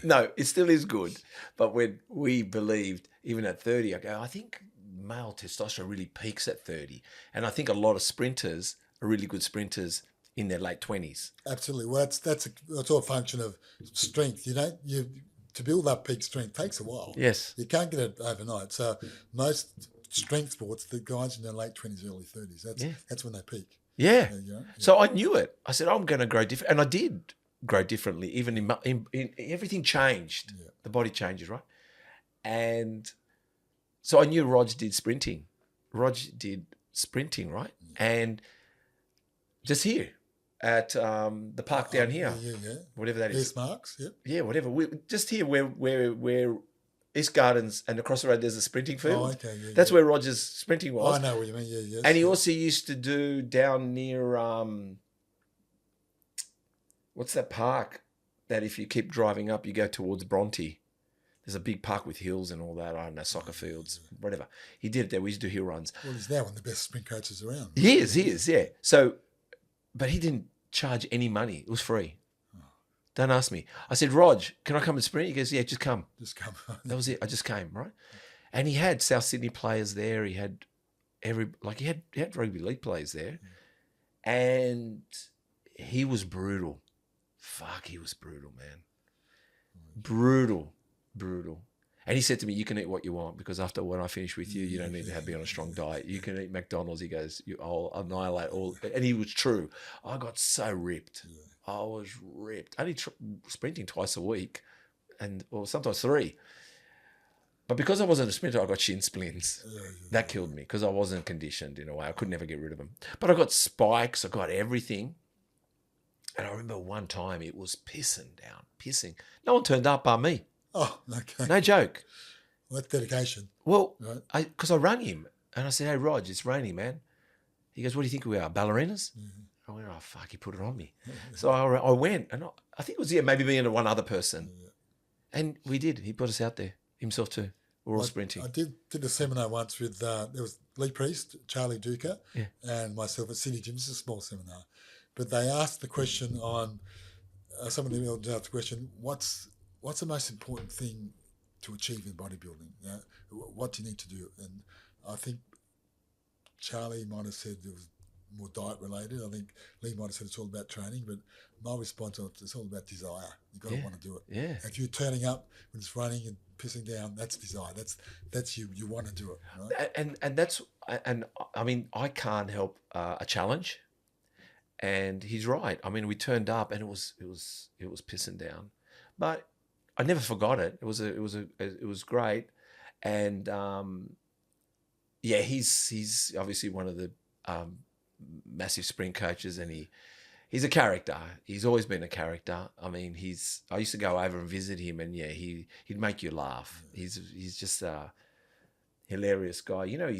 No, it still is good. But when we believed, even at 30, I go, I think male testosterone really peaks at 30. And I think a lot of sprinters are really good sprinters in their late 20s. Absolutely. Well, that's all a function of strength. To build up peak strength takes a while. Yes. You can't get it overnight. So most strength sports, the guys in their late 20s, early 30s, that's when they peak. Yeah. So I knew it. I said, I'm going to grow different. And I did grow differently. Even in everything changed. Yeah. The body changes, right? And so I knew Rog did sprinting. Right? And just here at the park down here. Yeah. Whatever that is. East Marks, yeah. Yeah, whatever. Just here where East Gardens and across the road there's a sprinting field. Oh, okay. Yeah, That's where Roger's sprinting was. Oh, I know what you mean. Yeah, yes. And he also used to do down near what's that park that if you keep driving up you go towards Bronte? There's a big park with hills and all that. I don't know, soccer fields, whatever. He did it there. We used to do hill runs. Well, he's now one of the best sprint coaches around. He is, yeah. So, but he didn't charge any money. It was free. Don't ask me. I said, Rog, can I come and sprint? He goes, yeah, just come. Just come. That was it. I just came, right? And he had South Sydney players there. He had he had rugby league players there. And he was brutal. Fuck, he was brutal, man. Brutal. And he said to me, you can eat what you want because after when I finish with you, you don't need to be on a strong diet. You can eat McDonald's. He goes, I'll annihilate all. And he was true. I got so ripped. Yeah. I was ripped. Only sprinting twice a week or sometimes 3. But because I wasn't a sprinter, I got shin splints. That killed me because I wasn't conditioned in a way. I could never get rid of them. But I got spikes. I got everything. And I remember one time it was pissing. No one turned up but me. Oh, okay. No joke. Well, that's dedication. Well, because I rang him and I said, hey, Rog, it's raining, man. He goes, what do you think we are, ballerinas? Mm-hmm. I went, oh, fuck, he put it on me. So I went and I think it was maybe me and one other person. Yeah. And we did. He put us out there, himself too. We're all sprinting. I did a seminar once with, there was Lee Priest, Charlie Duca, and myself at City Gym. It's a small seminar. But they asked the question on, someone emailed out the question, what's the most important thing to achieve in bodybuilding? You know, what do you need to do? And I think Charlie might have said it was more diet related. I think Lee might have said it's all about training, but my response was it's all about desire. You've got to want to do it. Yeah. If you're turning up when it's raining and pissing down, that's desire. That's you. You want to do it. Right? And I mean, I can't help a challenge. And he's right. I mean, we turned up and it was pissing down, but I never forgot it. It was great. And he's obviously one of the massive sprint coaches, and he's a character. He's always been a character. I mean, I used to go over and visit him, and he'd make you laugh. He's just a hilarious guy. You know,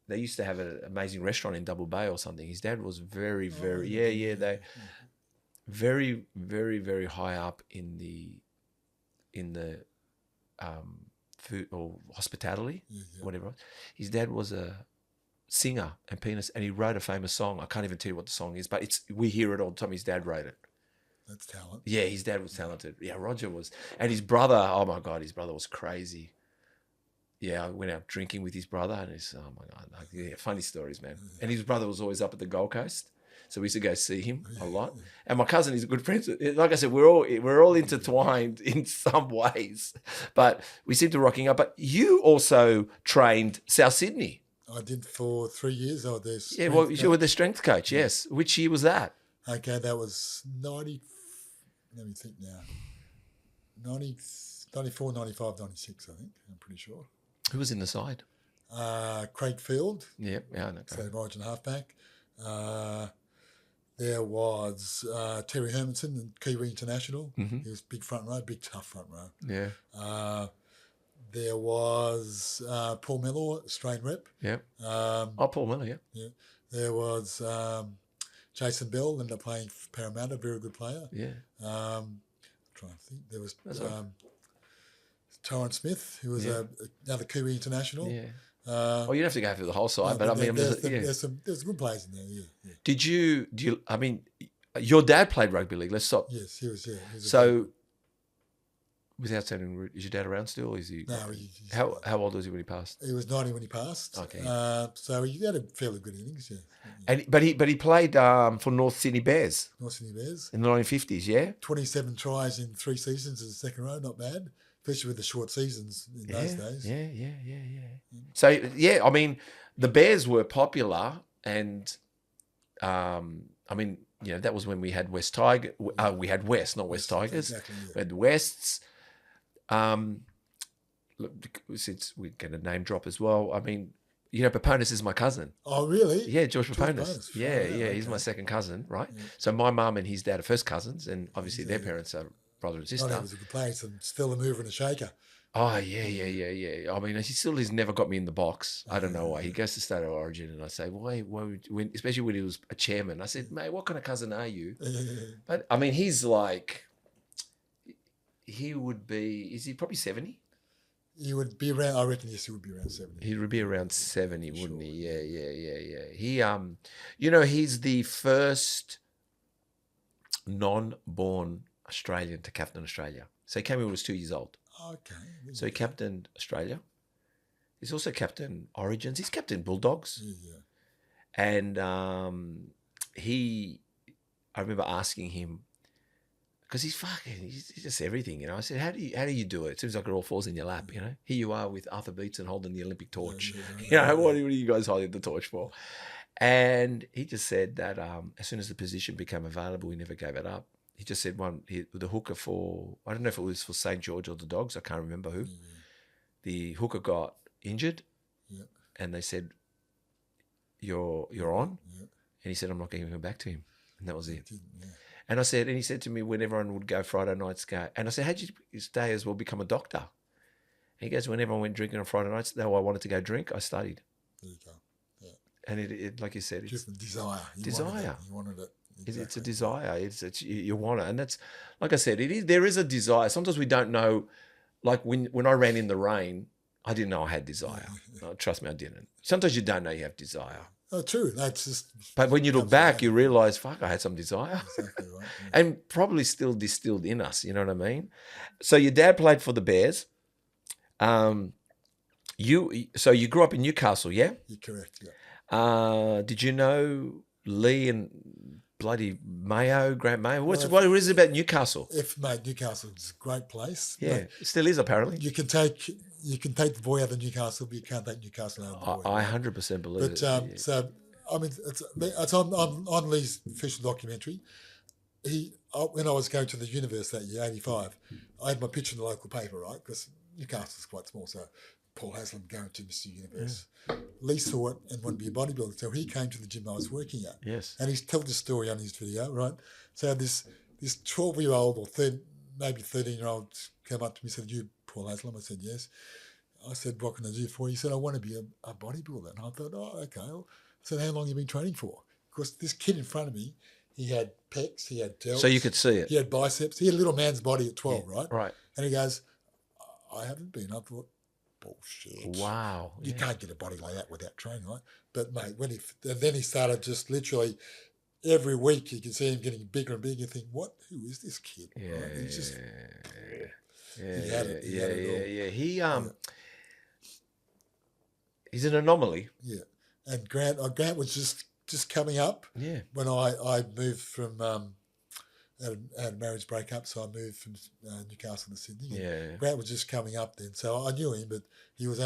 they used to have an amazing restaurant in Double Bay or something. His dad was very they very, very, very high up in the food or hospitality, whatever. His dad was a singer and pianist, and he wrote a famous song. I can't even tell you what the song is, but we hear it all the time. His dad wrote it. That's talent. Yeah, his dad was talented. Yeah, Roger was. And his brother, oh my God, his brother was crazy. Yeah, I went out drinking with his brother, and oh my God, funny stories, man. And his brother was always up at the Gold Coast, so we used to go see him a lot. And my cousin is a good friend. Like I said, we're all intertwined in some ways, but we seem to rocking up. But you also trained South Sydney. I did for 3 years. I was their strength coach. You were the strength coach, yes. Which year was that? Okay, that was 90. Let me think now. 94, 95, 96, I think. I'm pretty sure. Who was in the side? Craig Field. Yep, yeah, I know. State of Origin halfback. There was Terry Hermanson, Kiwi International. Mm-hmm. He was big front row, big tough front row. Yeah. There was Paul Miller, Australian rep. Yep. Paul Miller, yeah. Yeah. There was Jason Bell, ended up playing for Parramatta, very good player. Yeah. I'm trying to think. There was Torrance Smith, who was another Kiwi International. Yeah. You don't have to go through the whole side, but I mean, there's good players in there. Yeah. Did you? I mean, your dad played rugby league. Let's stop. Yes, he was. Yeah. So, without sounding rude, is your dad around still? Or is he? No. How old was he when he passed? He was 90 when he passed. Okay. So he had a fairly good innings. Yeah. And but he played for North Sydney Bears. North Sydney Bears in the 1950s. Yeah. 27 tries in 3 seasons as a second row, not bad. Especially with the short seasons in those days. Yeah. So, I mean, the Bears were popular, and, I mean, that was when we had West Tiger. We had West, not West Tigers. Exactly, yeah. We had Wests. Look, since we're going to name drop as well, I mean, Peponis is my cousin. Oh, really? Yeah, George Peponis. Yeah, he's my second cousin, right? Yeah. So my mum and his dad are first cousins, and obviously their parents are brother and sister. He was a good player, so still a mover and a shaker. Oh, yeah. I mean, he still has never got me in the box. I don't know why. He goes to State of Origin, and I say, why especially when he was a chairman, I said, mate, what kind of cousin are you? But, I mean, he's like, he would be. Is he probably 70? He would be around. I reckon yes, he would be around 70. He would be around 70, wouldn't Sure. he? Yeah. He he's the first non-born Australian to captain Australia. So he came in when he was 2 years old. Okay. So he captained Australia. He's also captained Origins. He's captained Bulldogs. Yeah. And I remember asking him, because he's just everything, you know. I said, how do you do it? It seems like it all falls in your lap, you know. Here you are with Arthur Beetson holding the Olympic torch. What are you guys holding the torch for? And he just said that as soon as the position became available, he never gave it up. He just said the hooker for, I don't know if it was for St. George or the Dogs, I can't remember who. Yeah. The hooker got injured, and they said, you're on. Yeah. And he said, I'm not giving him back to him. And that was it. Yeah. And he said to me when everyone would go Friday nights, and I said, how'd you stay as well become a doctor? And he goes, when everyone went drinking on Friday nights, though I wanted to go drink, I studied. There you go. Yeah. And it like you said, it's just a desire. You wanted it. Exactly. It's a desire. It's you want it. And that's, like I said, there is a desire. Sometimes we don't know, like when I ran in the rain, I didn't know I had desire. Trust me, I didn't. Sometimes you don't know you have desire. Oh, true. That's just. But when you look back, you realise, fuck, I had some desire. Exactly right. Yeah. And probably still distilled in us, you know what I mean? So your dad played for the Bears. You grew up in Newcastle, yeah? You're correct, yeah. Did you know Lee and bloody Mayo, Grant Mayo? What is it about Newcastle? Newcastle is a great place. Yeah, it still is apparently. You can take the boy out of Newcastle, but you can't take Newcastle out of the boy. I 100% believe but, it. So, I mean, it's on Lee's official documentary. When I was going to the university that year, 85, I had my picture in the local paper, right? Because Newcastle's quite small, so Paul Haslam going to Mr. Universe. Yeah. Lee saw it and wanted to be a bodybuilder, so he came to the gym I was working at. Yes. And he told the story on his video, right? So this 12-year-old or maybe 13-year-old came up to me and said, "You Paul Haslam?" I said, "Yes." I said, "What can I do for you?" He said, "I want to be a bodybuilder." And I thought, "Oh, okay." I said, "How long have you been training for?" Because this kid in front of me, he had pecs, he had delts. So you could see it. He had biceps. He had a little man's body at 12, right? Right. And he goes, "I haven't been." I thought, bullshit. Wow. You can't get a body like that without training, right? But, mate, then he started just literally every week you can see him getting bigger and bigger. You think, who is this kid? Yeah. Right? He's just... He he's an anomaly. Yeah. And Grant was just coming up. Yeah. When I moved from had a marriage breakup, so I moved from Newcastle to Sydney. Yeah. Grant was just coming up then, so I knew him, but he was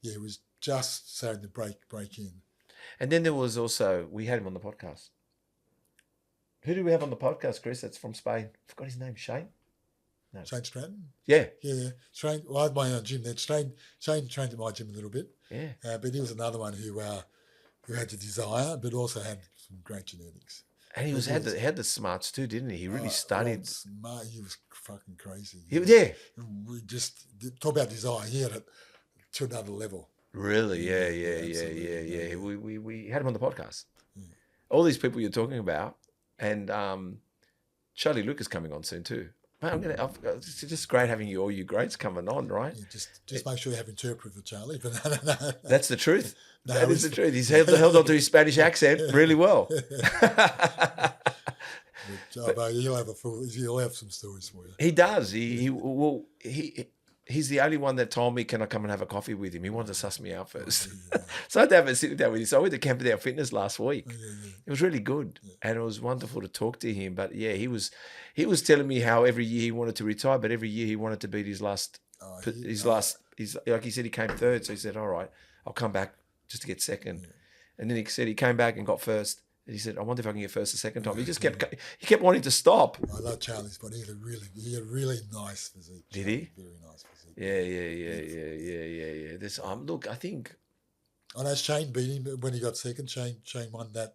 he was just starting to break in. And then there was also, we had him on the podcast. Who did we have on the podcast, Chris? That's from Spain. I forgot his name. Shane? No. Shane Stratton? Yeah. Yeah. Shane, well, I had my own gym then. Shane trained at my gym a little bit. Yeah. But he was another one who had the desire, but also had some great genetics. And he had the smarts too, didn't he? He really studied. Smart. He was fucking crazy. Yeah. We just talk about desire. He had it to another level. Really? Yeah. We had him on the podcast. Yeah. All these people you're talking about, and Charlie Lucas coming on soon too. Man, it's just great having all you greats coming on, right? Yeah, just make sure you have interpreter for Charlie. But no. That's the truth. That is the truth. He's held on to his Spanish accent really well. But he'll have some stories for you. He does. He's the only one that told me, can I come and have a coffee with him? He wanted to suss me out first. So I had to have a sit down with him. So I went to Camp Without Fitness last week. It was really good. And it was wonderful to talk to him. But yeah, he was telling me how every year he wanted to retire, but every year he wanted to beat his last, like he said, he came third. So he said, all right, I'll come back just to get second. Yeah. And then he said he came back and got first. And he said, I wonder if I can get first the second time. He just kept wanting to stop. I love Charlie's body. He had a really nice physique. Did he? Very nice physique. Yeah. This look, I think. I know Shane beat him when he got second. Shane won that.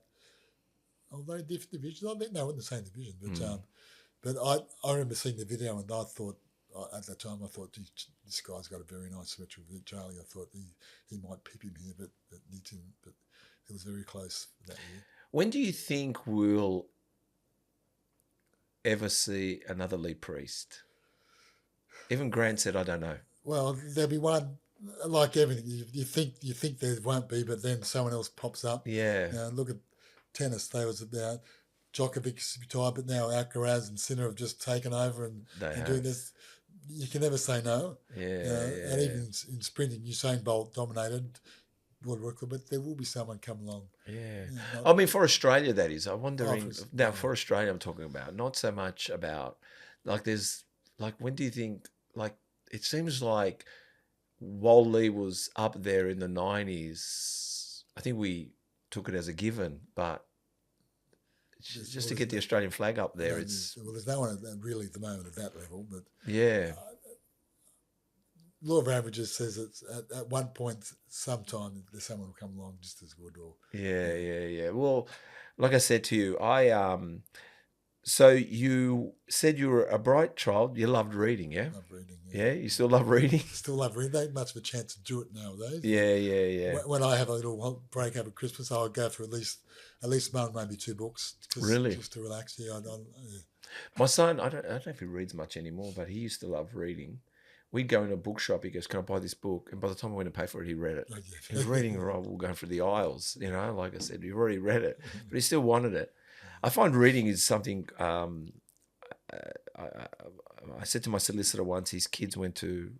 Although different divisions, I think they were in the same division. But I remember seeing the video and I thought at that time this guy's got a very nice symmetry with Charlie. I thought he might pip him here, but he didn't. But it was very close that year. When do you think we'll ever see another Lee Priest? Even Grant said, I don't know. Well, there'll be one, like everything. You think there won't be, but then someone else pops up. Yeah. Look at tennis. They was about Djokovic's retired, but now Alcaraz and Sinner have just taken over and doing this. You can never say no. Yeah. And even in sprinting, Usain Bolt dominated world record, but there will be someone come along. Yeah. I mean, for Australia, that is. I'm wondering, for Australia, I'm talking about, not so much about, like, there's, like, when do you think, like, it seems like Wally was up there in the 90s. I think we took it as a given, but just to get the Australian flag up there, it's... Well, there's no one really at the moment at that level, but... Yeah. Law of averages says it's at one point, sometime, there's someone will come along just as good. Or Yeah. Well, like I said to you, so you said you were a bright child. You loved reading, yeah? Love reading, yeah. You still love reading? Still love reading. There ain't much of a chance to do it nowadays. Yeah. When I have a little break over Christmas, I'll go for at least one, maybe 2 books. Really? Just to relax. Yeah. My son, I don't know if he reads much anymore, but he used to love reading. We'd go in a bookshop. He goes, "Can I buy this book?" And by the time I went to pay for it, he read it. Oh, yeah. He was reading, or we'll go through the aisles. Like I said, you've already read it, but he still wanted it. I find reading is something. I said to my solicitor once, his kids went to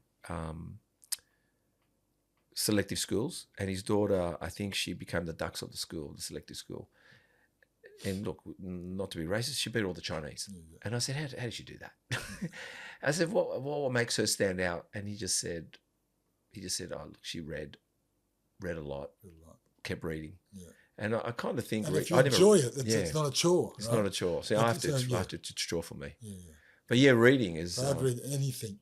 selective schools, and his daughter, I think she became the dux of the school, the selective school. And look, not to be racist, she beat all the Chinese. Yeah. And I said, how did she do that? I said, what makes her stand out? And he just said, oh, look, she read a lot, kept reading. Yeah. And I kind of think... And if you enjoy it, it's not a chore. It's not a chore. See, I have to, it's a chore for me. Yeah. But yeah, reading is... I'd read anything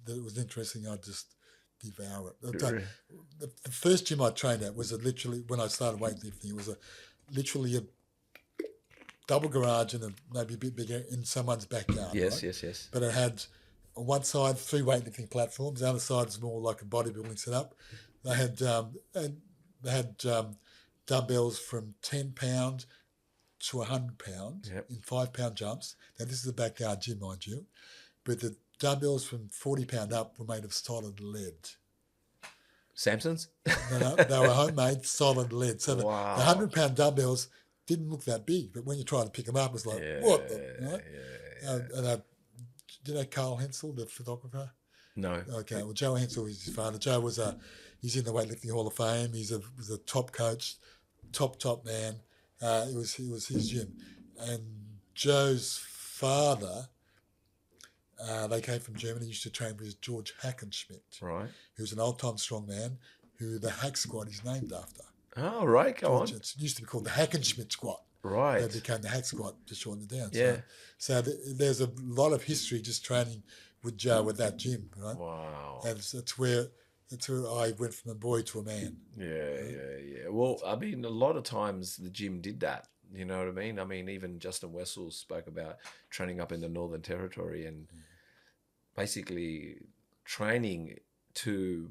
that was interesting, I'd just devour it. The first gym I trained at was literally, when I started weightlifting, it was literally a double garage and maybe a bit bigger in someone's backyard. Yes. But it had on one side 3 weightlifting platforms. The other side is more like a bodybuilding setup. They had dumbbells from 10 pounds to 100 pounds in 5 pound jumps. Now this is a backyard gym, mind you, but the dumbbells from 40 pound up were made of solid lead. Samson's? No, they were homemade solid lead. So the 100 pound dumbbells didn't look that big, but when you try to pick them up, it was like, what? And do you know Carl Hensel, the photographer? No. Okay, well, Joe Hensel is his father. Joe he's in the Weightlifting Hall of Fame. He was a top coach, top man. It was his gym. And Joe's father, they came from Germany, used to train with George Hackenschmidt. Right. Who's an old-time strongman who the Hack Squad is named after. Oh, right, go on. It used to be called the Hackenschmidt Squad. Right. They became the Hack Squad to shorten it down. Yeah. So there's a lot of history just training with Joe with that gym, right? Wow. And it's where I went from a boy to a man. Yeah. Well, I mean, a lot of times the gym did that. You know what I mean? I mean, even Justin Wessel spoke about training up in the Northern Territory and basically training you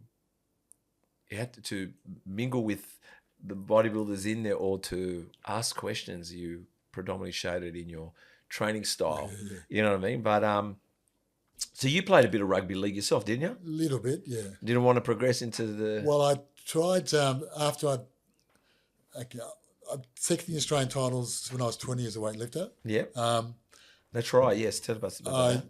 had to mingle with the bodybuilders in there or to ask questions. You predominantly showed it in your training style. Yeah. You know what I mean? But so you played a bit of rugby league yourself, didn't you? A little bit, yeah. Didn't want to progress into the... Well, I tried after I second Australian titles when I was 20 as a weightlifter. Yep. That's right, yes. Tell us about that.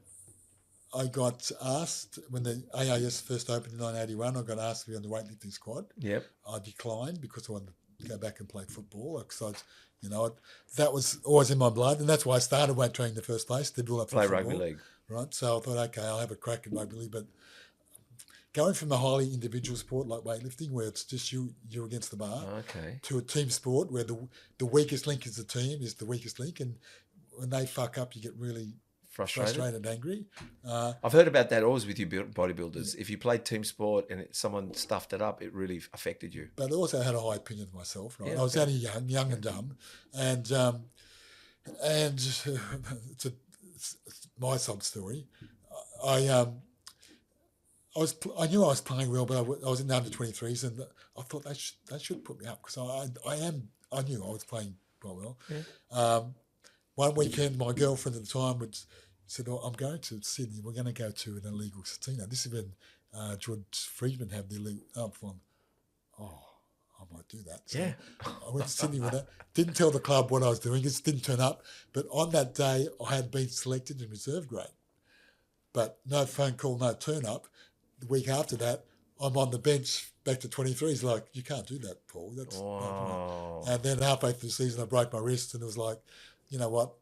I got asked, when the AIS first opened in 1981, I got asked to be on the weightlifting squad. Yep. I declined because I wanted to go back and play football. Because that was always in my blood, and that's why I started weight training in the first place, to build up play football, rugby league. Right, so I thought, okay, I'll have a crack at rugby league, but going from a highly individual sport like weightlifting, where it's just you against the bar, to a team sport where the weakest link is the team, is the weakest link, and when they fuck up, you get really frustrated and angry. I've heard about that always with you bodybuilders. Yeah. If you played team sport and someone stuffed it up, it really affected you. But I also had a high opinion of myself. Right? Yeah, I was only young and dumb, and it's my sob story. I knew I was playing well, but I was in the under-23s, and I thought they should put me up because I knew I was playing quite well. Yeah. One weekend, my girlfriend at the time said, oh, I'm going to Sydney. We're going to go to an illegal casino. This is when George Friedman had the illegal. I might do that. So Yeah. I went to Sydney with that. Didn't tell the club what I was doing. Just didn't turn up. But on that day, I had been selected in reserve grade. But no phone call, no turn up. The week after that, I'm on the bench back to 23. He's like, you can't do that, Paul. That's Wow. And then halfway through the season, I broke my wrist, and it was like, you know what?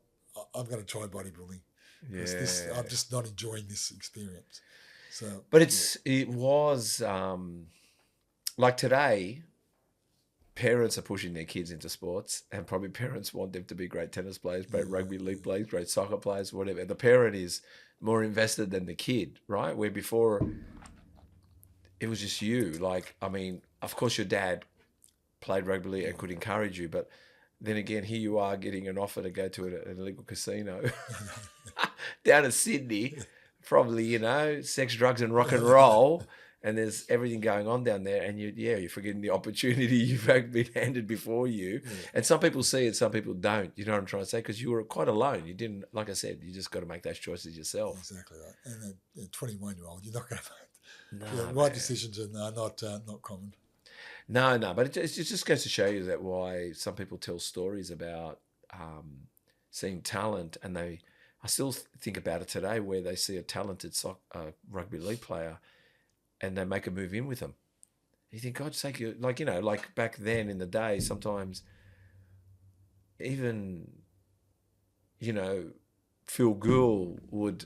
I'm going to try bodybuilding because I'm just not enjoying this experience. So, But it was like today, parents are pushing their kids into sports, and probably parents want them to be great tennis players, great rugby league players, great soccer players, whatever. The parent is more invested than the kid, right? Where before it was just you. Like, I mean, of course your dad played rugby league and could encourage you, but then again, here you are getting an offer to go to an illegal casino down in Sydney, probably, you know, sex, drugs and rock and roll. And there's everything going on down there, and you're forgetting the opportunity you've been handed before you. Yeah. And some people see it, some people don't. You know what I'm trying to say? Because you were quite alone. You didn't, like I said, you just got to make those choices yourself. Exactly right. And a 21-year-old, you're not going to make right man. Decisions are not common. No, but it just goes to show you that why some people tell stories about seeing talent, and I still think about it today, where they see a talented rugby league player, and they make a move in with them. You think, God's sake, like back then in the day, sometimes even, Phil Gould would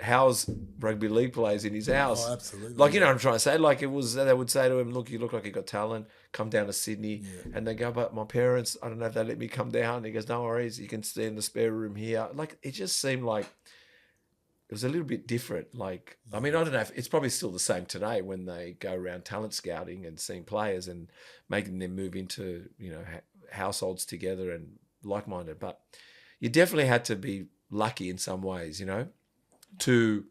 house rugby league players in his house. Oh, absolutely. Like, you know what I'm trying to say? Like, it was, they would say to him, look, you look like you got talent, come down to Sydney. Yeah. And they go, but my parents, I don't know if they let me come down. And he goes, no worries, you can stay in the spare room here. Like, it just seemed like it was a little bit different. Like, I mean, I don't know if it's probably still the same today when they go around talent scouting and seeing players and making them move into, households together and like-minded. But you definitely had to be lucky in some ways, to,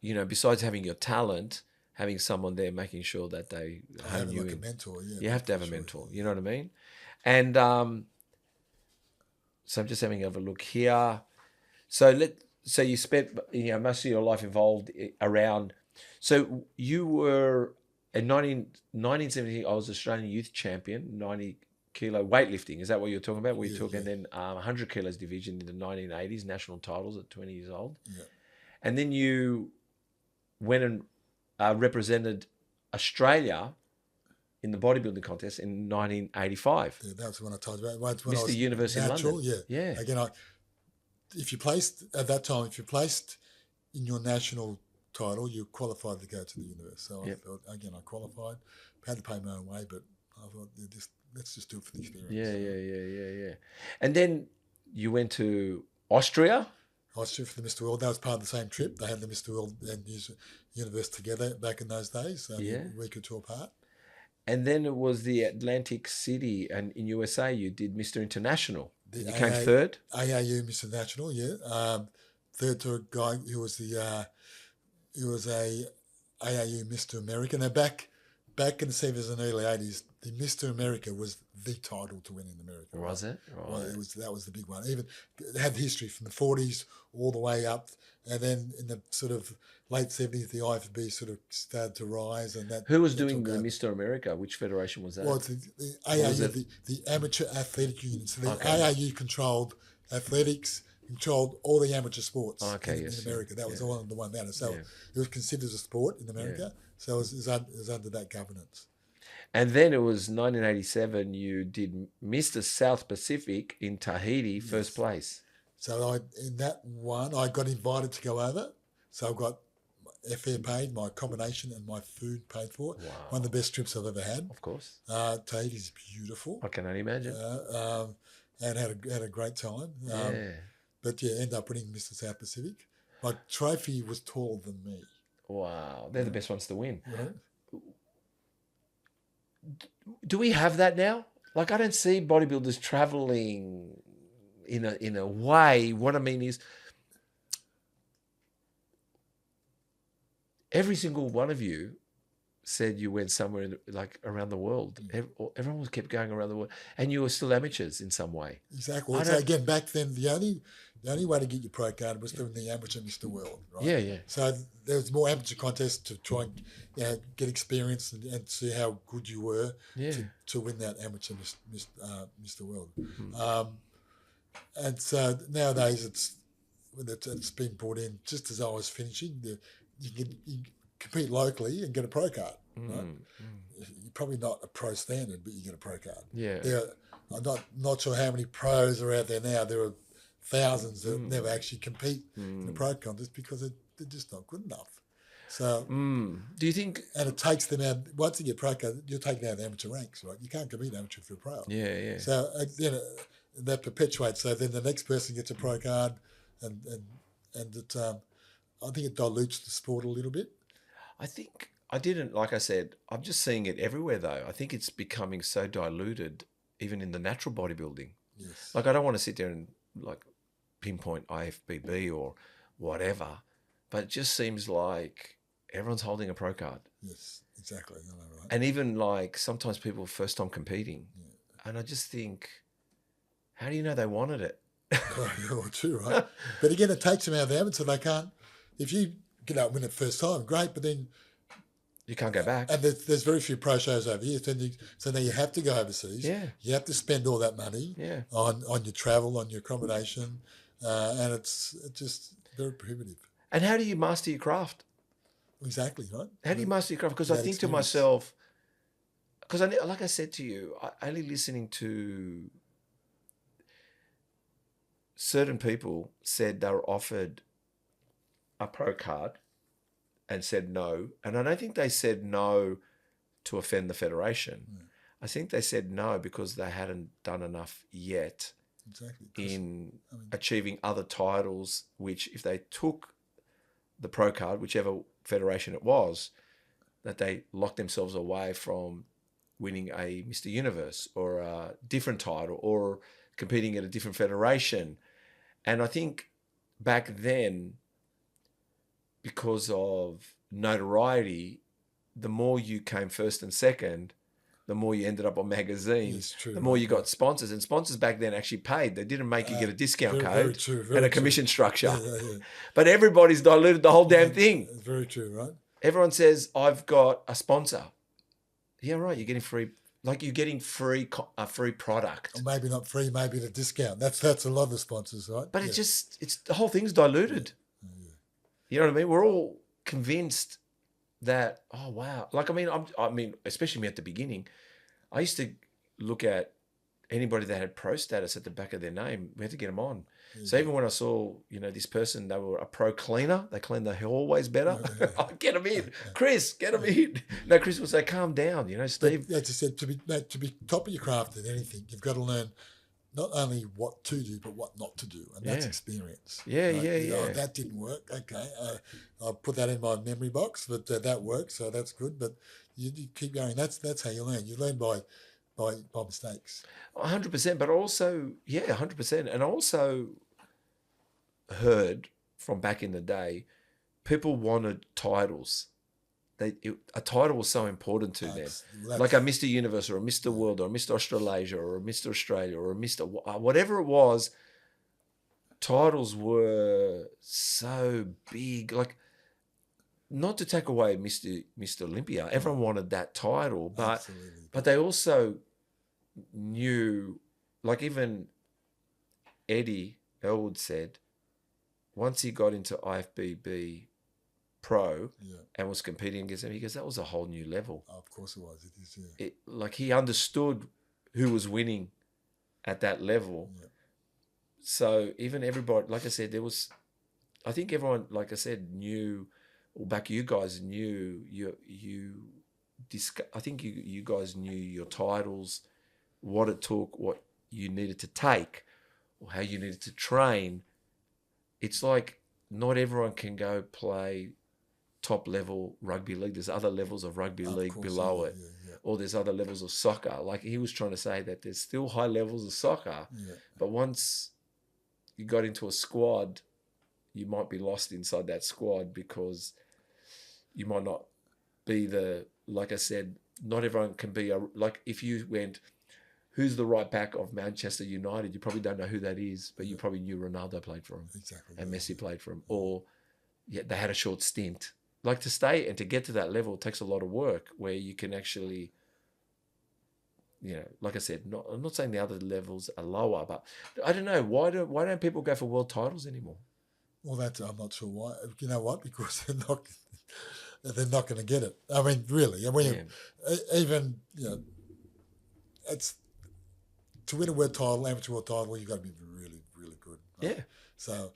besides having your talent, having someone there making sure that they hone you in. A mentor, yeah. You have to have a mentor, you know what I mean? And so I'm just having a look here. So you spent, most of your life involved around. So you were in 1970. I was Australian youth champion, 90 kilo weightlifting. Is that what you're talking about? Were you talking? And then 100 kilos division in the 1980s, national titles at 20 years old. Yeah. And then you went and represented Australia in the bodybuilding contest in 1985. Yeah, that's when I told you about. Mr. Universe in London. Yeah. Again, if you placed in your national title, you qualified to go to the universe. So I thought, again, I qualified, had to pay my own way, but I thought, let's just do it for the experience. Yeah. And then you went to Austria for the Mr. World. That was part of the same trip. They had the Mr. World and universe together back in those days, a week or two apart. And then it was the Atlantic City, and in USA you did Mr. International. You came third? AAU Mr. National, third to a guy who was a AAU Mr. America. Now back in the 70s and early 80s, the Mr. America was the title to win in America. Was it? Right. Well, that was the big one. Even it had history from the 40s all the way up, and then in the sort of late 70s, the IFB sort of started to rise. And that. Who was doing the Mr. America? Which federation was that? Well, the AAU, the Amateur Athletic Union. So the AAU controlled athletics, controlled all the amateur sports in America. That was all under one banner. So it was considered a sport in America. So it was under that governance. And then it was 1987, you did Mr. South Pacific in Tahiti, first place. So in that one, I got invited to go over. So I got airfare paid, my accommodation and my food paid for. Wow. One of the best trips I've ever had. Of course. Tahiti's beautiful. I can only imagine. And had a great time. But ended up winning Mr. South Pacific. My trophy was taller than me. Wow. They're the best ones to win. Right. Do we have that now? Like, I don't see bodybuilders traveling in a way. What I mean is, every single one of you said you went somewhere like around the world. Everyone was kept going around the world, and you were still amateurs in some way. Exactly. So again, back then, the only way to get your pro card was through the amateur Mr. World, right? Yeah, yeah. So there was more amateur contests to try and get experience and see how good you were to win that amateur Mr. World. And so nowadays it's been brought in just as I was finishing. You compete locally and get a pro card, right? You're probably not a pro standard, but you get a pro card. Yeah. I'm not sure how many pros are out there now. There are thousands that never actually compete in a pro contest because they're just not good enough. So, do you think? And it takes them out. Once you get pro card, you're taken out of the amateur ranks, right? You can't compete amateur for a pro. Yeah, yeah. So that perpetuates. So then the next person gets a pro card, and it. I think it dilutes the sport a little bit. I think I didn't, like I said, I'm just seeing it everywhere though. I think it's becoming so diluted, even in the natural bodybuilding. Yes. Like I don't want to sit there and like pinpoint IFBB or whatever, but it just seems like everyone's holding a pro card. Yes, exactly. I know, right? And even like sometimes people first time competing, and I just think, how do you know they wanted it? Well, true, right? But again, it takes them out of the amateur. They can't. If you get out and win it first time, great, but then you can't go back. And there's very few pro shows over here, so now you have to go overseas. Yeah. You have to spend all that money on your travel, on your accommodation, and it's just very prohibitive. And how do you master your craft? Exactly, right? How do you master your craft? Because I think to myself, because like I said to you, only listening to certain people said they were offered a pro card and said no. And I don't think they said no to offend the federation. I think they said no because they hadn't done enough yet in achieving other titles, which if they took the pro card, whichever federation it was, that they locked themselves away from winning a Mr. Universe or a different title or competing at a different federation. And I think back then, because of notoriety, the more you came first and second, the more you ended up on magazines, the more you got sponsors. And sponsors back then actually paid. They didn't make you get a discount code and a commission structure. But everybody's diluted the whole damn thing. It's very true, right? Everyone says, I've got a sponsor. Yeah, right. You're getting free, like you're getting a free product. Or maybe not free, maybe at a discount. That's a lot of the sponsors, right? But it's the whole thing's diluted. You know what I mean? We're all convinced that, oh, wow. Like, I mean, especially me at the beginning, I used to look at anybody that had pro status at the back of their name. We had to get them on. So even when I saw, this person, they were a pro cleaner. They cleaned the hallways better. Get them in. Chris, get them in. No, Chris would say, calm down, Steve. As I said, to be top of your craft in anything, you've got to learn not only what to do, but what not to do. And that's experience. Yeah, right? yeah. That didn't work. Okay. I'll put that in my memory box, but that worked, so that's good. But you keep going. That's how you learn. You learn by mistakes. 100%, but also, 100%. And I also heard from back in the day, people wanted titles. A title was so important to them. Like a Mr. Universe or a Mr. World or a Mr. Australasia or a Mr. Australia or a Mr. Whatever it was, titles were so big. Like, not to take away Mr. Olympia, everyone wanted that title, but they also knew, like even Eddie Elwood said, once he got into IFBB Pro and was competing against him, he goes, that was a whole new level. Oh, of course it was. It is, like he understood who was winning at that level. Yeah. So even everybody, like I said, I think everyone, like I said, knew, or back you guys knew, I think you guys knew your titles, what it took, what you needed to take, or how you needed to train. It's like not everyone can go play top level rugby league. There's other levels of rugby league below it. Or there's other levels of soccer. Like he was trying to say that there's still high levels of soccer, but once you got into a squad, you might be lost inside that squad because you might not be the like I said, not everyone can be like if you went, who's the right back of Manchester United? You probably don't know who that is, but you probably knew Ronaldo played for him. Exactly. And Messi played for him. Or they had a short stint. Like to stay and to get to that level takes a lot of work where you can actually, like I said, I'm not saying the other levels are lower, but I don't know, why don't people go for world titles anymore? Well, I'm not sure why. You know what? Because they're not going to get it. I mean, really. I mean, even it's to win a world title, amateur world title, you've got to be really, really good. Right? Yeah. So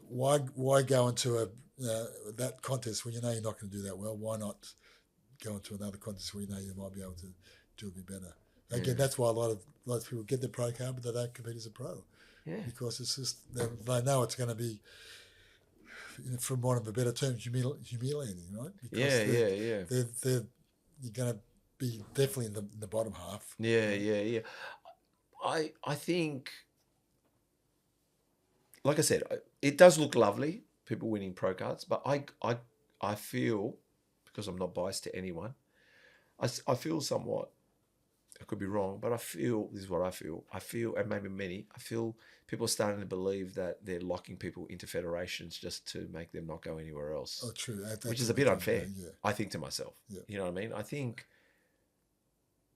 why go into that contest when you know you're not going to do that well? Why not go into another contest where you know you might be able to do a bit better? Again, that's why a lot of people get the pro card, but they don't compete as a pro. Yeah. Because it's just they know it's going to be, from one of a better term, humiliating, right? Because you're going to be definitely in the bottom half. Yeah. I think, like I said, it does look lovely, people winning pro cards, but I feel, because I'm not biased to anyone, I feel somewhat, I could be wrong, but I feel, this is what I feel, and maybe many, I feel people are starting to believe that they're locking people into federations just to make them not go anywhere else. Oh, true. Which is a bit unfair, I think, to myself. Yeah. You know what I mean? I think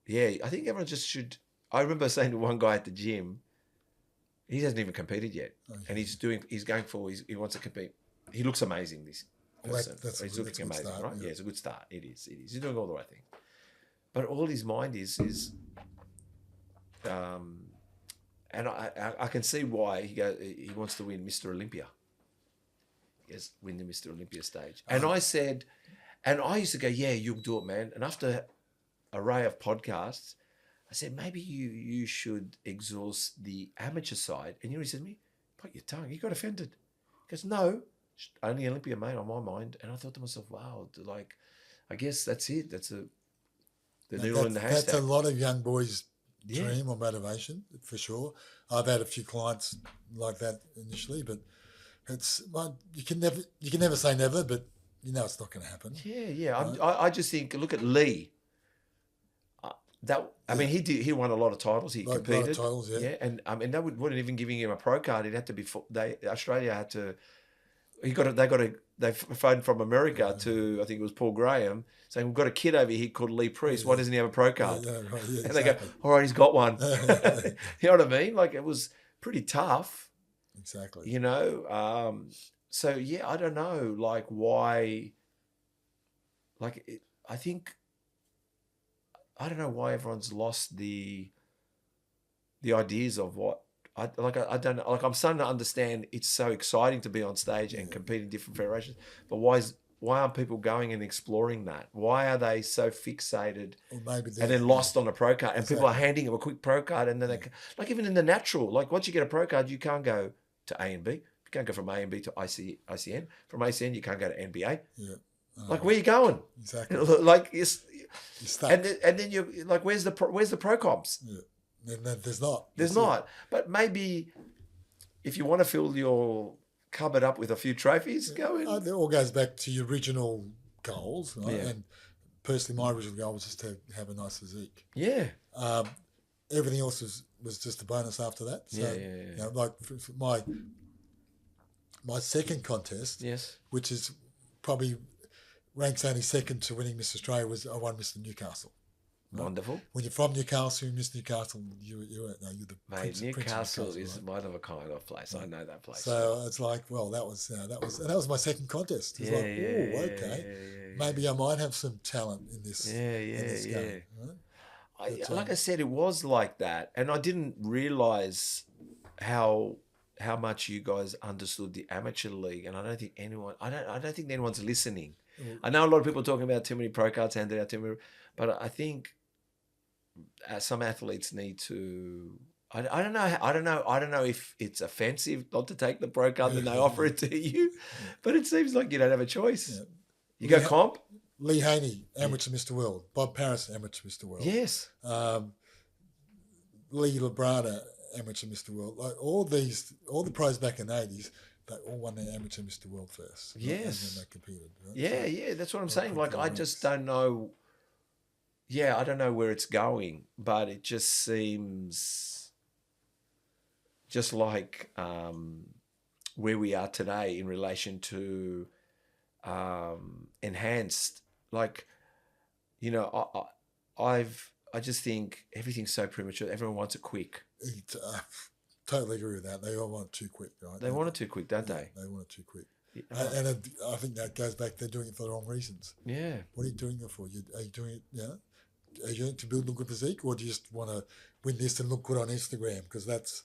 everyone just should. I remember saying to one guy at the gym, he hasn't even competed yet, and he wants to compete. He looks amazing, this person. He's looking amazing, start, right? Yeah, it's a good start. It is. He's doing all the right things. But all his mind is and I can see why he wants to win Mr. Olympia. Yes, win the Mr. Olympia stage. And I said, and I used to go, yeah, you'll do it, man. And after an array of podcasts, I said, maybe you should exhaust the amateur side. And he said to me, bite your tongue. He got offended. He goes, no, only Olympia, mate, on my mind. And I thought to myself, wow, like, I guess that's it. That's the needle in the haystack. That's a lot of young boys' dream or motivation, for sure. I've had a few clients like that initially, but you can never say never, but it's not going to happen. Yeah. Right? I just think, look at Lee. I mean, he won a lot of titles. He competed. A lot of titles, yeah. And I mean, they wouldn't even giving him a pro card. It had to be. Australia had to. They phoned from America to, I think it was Paul Graham, saying, we've got a kid over here called Lee Priest. Why doesn't he have a pro card? Yeah, right, yeah, and they go, all right, he's got one. You know what I mean? Like, it was pretty tough. Exactly. So, yeah, I don't know, like, why. Like, I think, I don't know why everyone's lost the ideas of what. I don't know. Like, I'm starting to understand it's so exciting to be on stage and compete in different federations. But why aren't people going and exploring that? Why are they so fixated and then lost on a pro card? And people are handing them a quick pro card, and then they, like, even in the natural, like, once you get a pro card, you can't go to A and B. You can't go from A and B to ICN. From ICN, you can't go to NBA. Yeah. Like, where are you going? Exactly. Like, you're stuck. And then you're like, where's the pro comps? Yeah. There's not. There's not. But maybe if you want to fill your cupboard up with a few trophies, go in. It all goes back to your original goals, right? Yeah. And personally, my original goal was just to have a nice physique. Yeah. Everything else was just a bonus after that. So, like for my second contest, which is probably ranks only second to winning Miss Australia, was I won Mr. Newcastle. Right? Wonderful. When you're from Newcastle, Miss Newcastle, you're the Mate, Newcastle is right? One of a kind of place. I know that place. So it's like, well, that was my second contest. It's okay. Maybe I might have some talent in this. Game, right? Like I said, it was like that, and I didn't realize how much you guys understood the amateur league, and I don't think anyone's listening. I know a lot of people are talking about too many pro cards handed out, but I think some athletes need to. I don't know if it's offensive not to take the pro card and they offer it to you, but it seems like you don't have a choice. Yeah. You go comp. Lee Haney, amateur Mr. World. Bob Paris, amateur Mr. World. Yes. Lee Labrada, amateur Mr. World. Like all the pros back in the 80s, they all won their amateur Mr. World first. Yes. And then they competed. Right? Yeah, that's what I'm saying. Like, I just don't know yeah, I don't know where it's going, but it just seems just like where we are today in relation to enhanced, like, you know, I just think everything's so premature. Everyone wants it quick. Totally agree with that. They all want it too quick, right? They want it too quick, don't they? They want it too quick. Yeah. And I think that goes back, they're doing it for the wrong reasons. Yeah. What are you doing it for? Are you doing it, are you doing it to build a good physique, or do you just want to win this and look good on Instagram? Because that's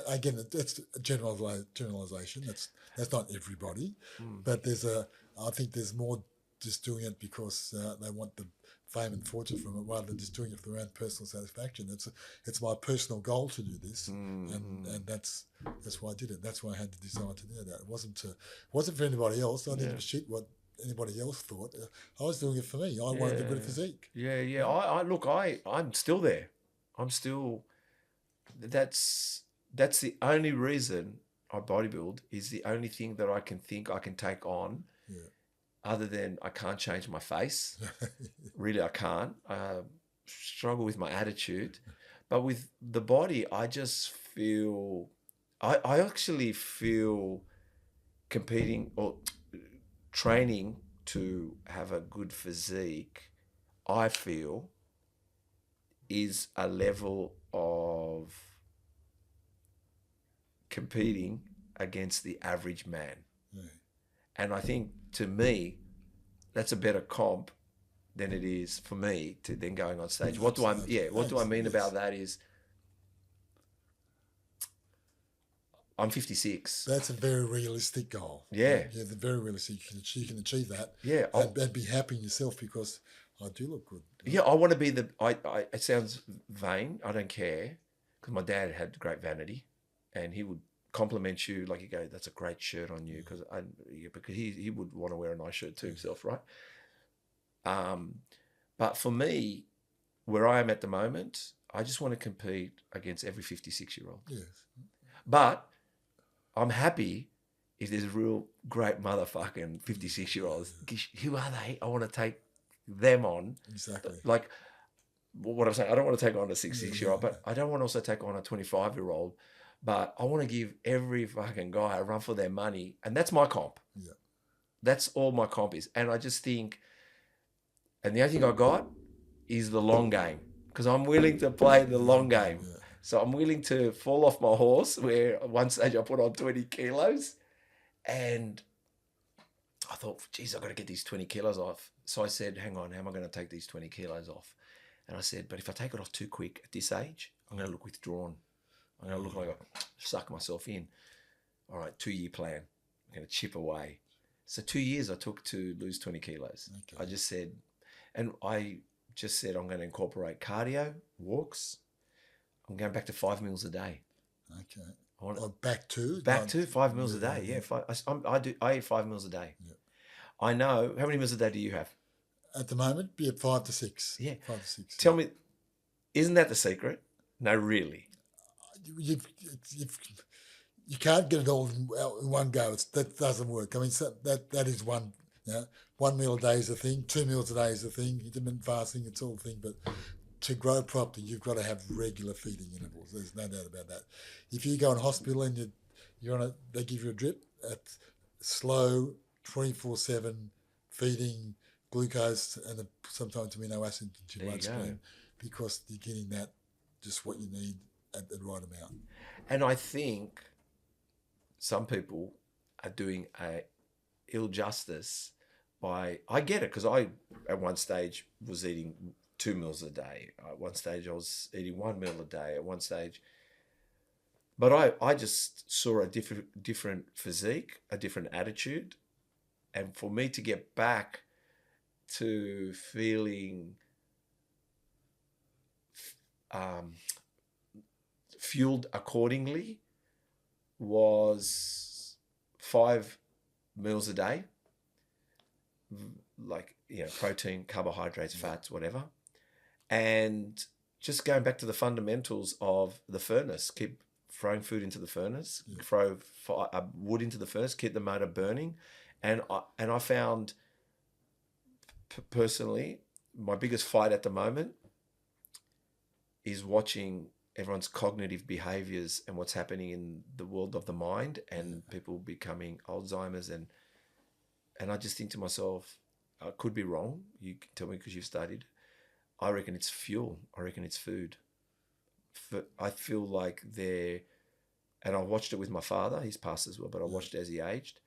again, that's a generalization. That's not everybody, but I think there's more just doing it because they want the fame and fortune from it, rather than just doing it for their own personal satisfaction. It's my personal goal to do this, and that's why I did it. That's why I had the desire to do that. It wasn't for anybody else. I didn't give a shit what anybody else thought. I was doing it for me. I wanted a good physique. Yeah. I'm still there. I'm still. That's the only reason I bodybuild, is the only thing that I can think I can take on. Yeah. Other than I can't change my face. Really, I can't. I struggle with my attitude. But with the body, I just feel... I actually feel competing or training to have a good physique, I feel, is a level of competing against the average man. Yeah. And I think, to me, that's a better comp than it is for me to then going on stage. What do I mean about that is, I'm 56. That's a very realistic goal. Yeah. Yeah, very realistic. You can achieve that. Yeah. And be happy in yourself, because I do look good. Yeah, I want to be it sounds vain. I don't care, because my dad had great vanity, and he would compliment you, like, you go, that's a great shirt on you, because he would want to wear a nice shirt too himself, right? But for me, where I am at the moment, I just want to compete against every 56-year-old. Yes. But I'm happy if there's a real great motherfucking 56-year-olds. Who are they? I want to take them on. Exactly. Like what I'm saying, I don't want to take on a 66-year-old, but I don't want to also take on a 25-year-old. But I want to give every fucking guy a run for their money. And that's my comp. Yeah. That's all my comp is. And I just think, and the only thing I got is the long game, because I'm willing to play the long game. Yeah. So I'm willing to fall off my horse, where at one stage I put on 20 kilos, and I thought, geez, I've got to get these 20 kilos off. So I said, hang on, how am I going to take these 20 kilos off? And I said, but if I take it off too quick at this age, I'm going to look withdrawn. I'm going to look like I suck myself in. All right, 2-year plan. I'm going to chip away. So 2 years I took to lose 20 kilos. Okay. I just said I'm going to incorporate cardio, walks. I'm going back to 5 meals a day. Okay. Back to 5 meals a day. Yeah, I eat 5 meals a day. Yeah. I know. How many meals a day do you have? At the moment, be at 5 to 6. Yeah. 5 to 6. Tell me, isn't that the secret? No, really. You can't get it all in one go. That doesn't work. I mean, that is one. 1 meal a day is a thing. 2 meals a day is a thing. Intermittent fasting, it's all a thing. But to grow properly, you've got to have regular feeding intervals. There's no doubt about that. If you go in hospital and they give you a drip at slow 24/7 feeding glucose and sometimes amino acids into your bloodstream, because you're getting that just what you need at the right amount. And I think some people are doing a ill justice by, I get it, because I at one stage was eating 2 meals a day. At one stage I was eating 1 meal a day at one stage. But I just saw a different physique, a different attitude. And for me to get back to feeling fueled accordingly was 5 meals a day, like, protein, carbohydrates, fats, whatever. And just going back to the fundamentals of the furnace, keep throwing food into the furnace, throw wood into the furnace, keep the motor burning. And I found personally, my biggest fight at the moment is watching everyone's cognitive behaviors and what's happening in the world of the mind and people becoming Alzheimer's. And I just think to myself, I could be wrong. You can tell me because you've studied. I reckon it's fuel. I reckon it's food. I feel like and I watched it with my father. He's passed as well, but I watched it as he aged.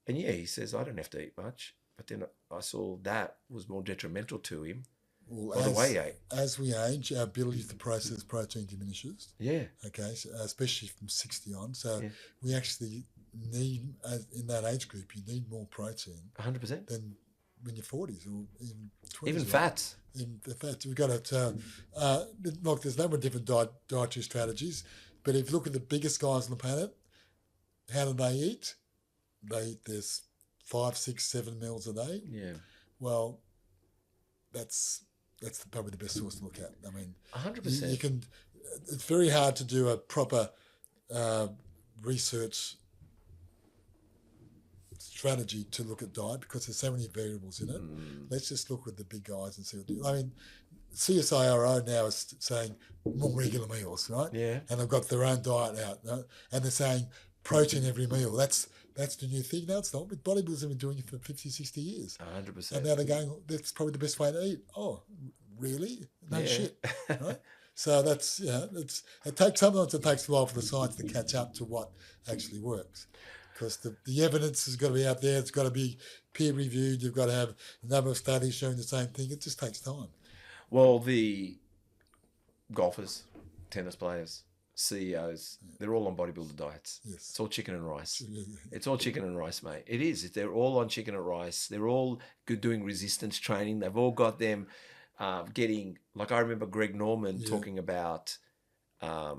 And yeah, he says, I don't have to eat much. But then I saw that was more detrimental to him. Well, the way he ate. As we age, our ability to process protein diminishes. Yeah. Okay, so especially from 60 on. So we actually need, in that age group, you need more protein. 100%. Than when you're 40s or even 20s. Even fats. In the fats. We've got to, look, there's a number of different dietary strategies, but if you look at the biggest guys on the planet, how do they eat? They eat this 5, 6, 7 meals a day. Yeah. Well, that's probably the best source to look at. I mean, 100%. You can. It's very hard to do a proper research strategy to look at diet because there's so many variables in it. Let's just look at the big guys and see what they do. I mean, CSIRO now is saying more regular meals, right? Yeah. And they've got their own diet out, right? And they're saying protein every meal. That's the new thing. No, it's not. But bodybuilders have been doing it for 50, 60 years. 100%. And now they're going, that's probably the best way to eat. Oh, really? No shit. Right? So that's, sometimes it takes a while for the science to catch up to what actually works. Because the evidence has got to be out there. It's got to be peer reviewed. You've got to have a number of studies showing the same thing. It just takes time. Well, the golfers, tennis players, CEOs, they're all on bodybuilder diets. Yes. It's all chicken and rice. Yeah. It's all chicken and rice, mate. It is. They're all on chicken and rice. They're all good doing resistance training. They've all got them getting, like I remember Greg Norman talking about, how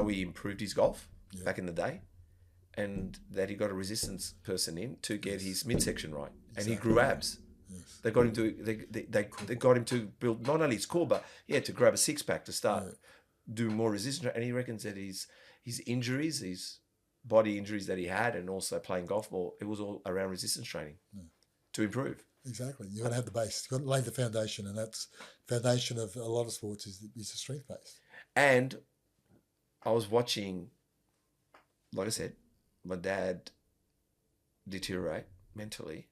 he improved his golf back in the day, and that he got a resistance person in to get his midsection right, and he grew abs. Yes. They got him to they got him to build not only his core but to grab a six pack to start doing more resistance. And he reckons that his injuries, his body injuries that he had, and also playing golf more, it was all around resistance training to improve. Exactly. You've got to have the base. You've got to lay the foundation, and that's foundation of a lot of sports is the strength base. And I was watching, like I said, my dad deteriorate mentally.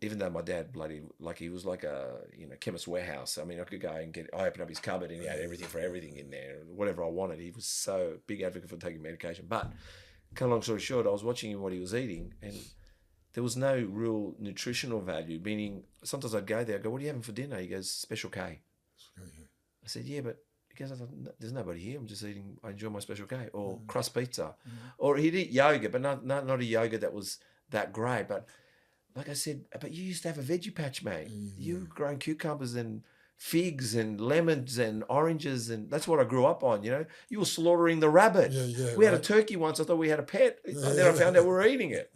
Even though my dad he was like a chemist warehouse. I mean, I could go and I opened up his cupboard and he had everything in there, whatever I wanted. He was so big advocate for taking medication. But, cut a long story short, I was watching him what he was eating, and there was no real nutritional value. Meaning, sometimes I'd go there, I go, "What are you having for dinner?" He goes, "Special K." I said, "Yeah, but." He goes, "There's nobody here. I'm just eating. I enjoy my Special K or crust pizza, or he'd eat yogurt, but not a yogurt that was that great." But like I said, but you used to have a veggie patch, mate. You were growing cucumbers and figs and lemons and oranges, and that's what I grew up on. You were slaughtering the rabbit. We had a turkey once. I thought we had a pet. Then I found out we were eating it.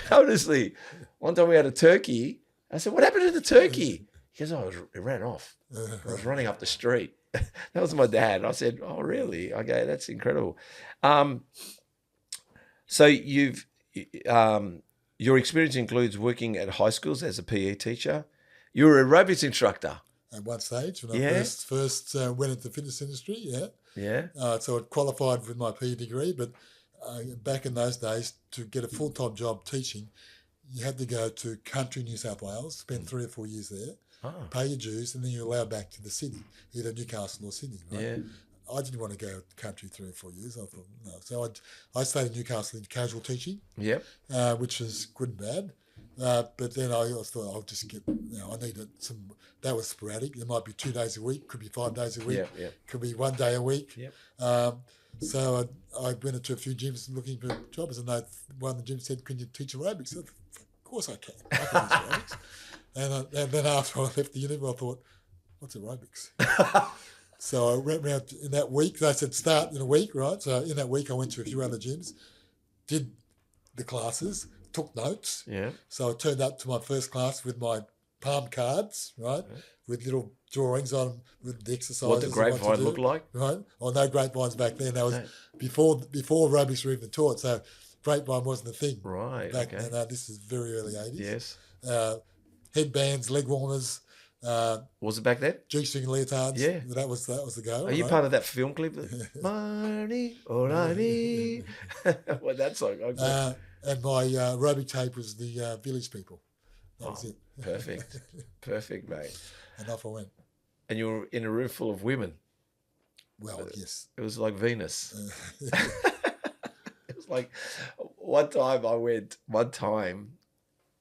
Honestly, one time we had a turkey. I said, "What happened to the turkey?" He goes, "Oh, it ran off. I was running up the street." That was my dad. I said, "Oh, really? Okay, that's incredible." So your experience includes working at high schools as a PE teacher. You were an aerobics instructor. At one stage, when I first went into the fitness industry, so I qualified with my PE degree, but back in those days, to get a full-time job teaching, you had to go to country New South Wales, spend 3 or 4 years there, pay your dues, and then you're allowed back to the city, either Newcastle or Sydney, right? Yeah. I didn't want to go country 3 or 4 years. I thought, no. So I stayed in Newcastle in casual teaching, which was good and bad. But then I thought I'll just get, I needed some, that was sporadic. It might be 2 days a week, could be 5 days a week, could be 1 day a week. So I went into a few gyms looking for jobs, and one of the gyms said, "Can you teach aerobics?" I said, "Of course I can. I can teach aerobics." And then after I left the uni, I thought, "What's aerobics?" So I went around in that week. They said start in a week, right? So in that week, I went to a few other gyms, did the classes, took notes. Yeah. So I turned up to my first class with my palm cards, right, with little drawings on 'em with the exercises. What the and grapevine to do, looked like? right? Oh, no grapevines back then. That was No. before aerobics were even taught, so grapevine wasn't a thing. Right, Back okay. then. This is very early 80s. Yes. Headbands, leg warmers, Was it back then? G-string leotards. Yeah. That was the go. Are you right? part of that film clip? Money, all I need. Well, that song. Okay. And my aerobic tape was the Village People. That was it. Perfect. Perfect, mate. And off I went. And you were in a room full of women. Well, yes. It was like Venus. It was like one time,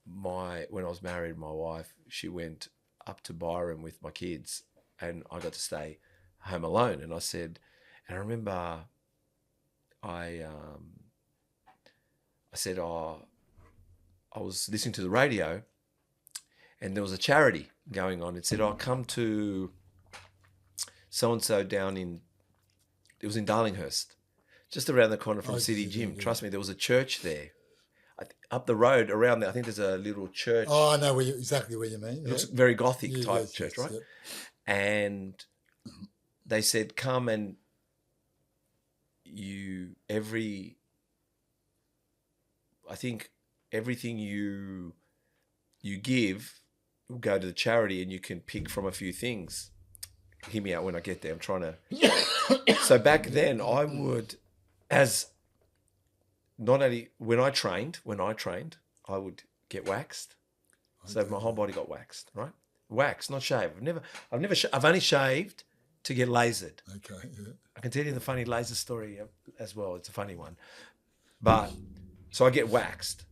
when I was married, my wife, she went up to Byron with my kids and I got to stay home alone. And I remember I said, I was listening to the radio and there was a charity going on. It said, come to so-and-so it was in Darlinghurst, just around the corner from City Gym. Yeah. Trust me, there was a church there. Up the road around there, I think there's a little church. Oh, I know exactly what you mean. It looks very Gothic type yes, church, yes, right? Yep. And they said, come and I think everything you give will go to the charity and you can pick from a few things. Hear me out when I get there. I'm trying to. So back then I would, not only when I trained, I would get waxed. So my whole body got waxed, right? Waxed, not shaved. I've only shaved to get lasered. Okay. Yeah. I can tell you the funny laser story as well. It's a funny one. But so I get waxed.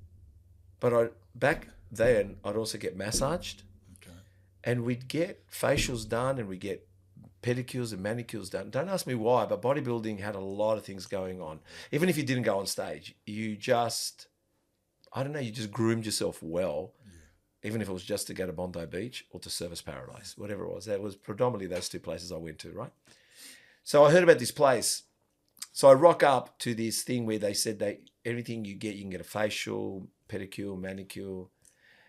But back then I'd also get massaged. Okay. And we'd get facials done and we'd get pedicures and manicures done. Don't ask me why, but bodybuilding had a lot of things going on. Even if you didn't go on stage, you just groomed yourself well, even if it was just to go to Bondi Beach or to Service Paradise, whatever it was. That was predominantly those two places I went to, right? So I heard about this place. So I rock up to this thing where they said everything you can get a facial, pedicure, manicure.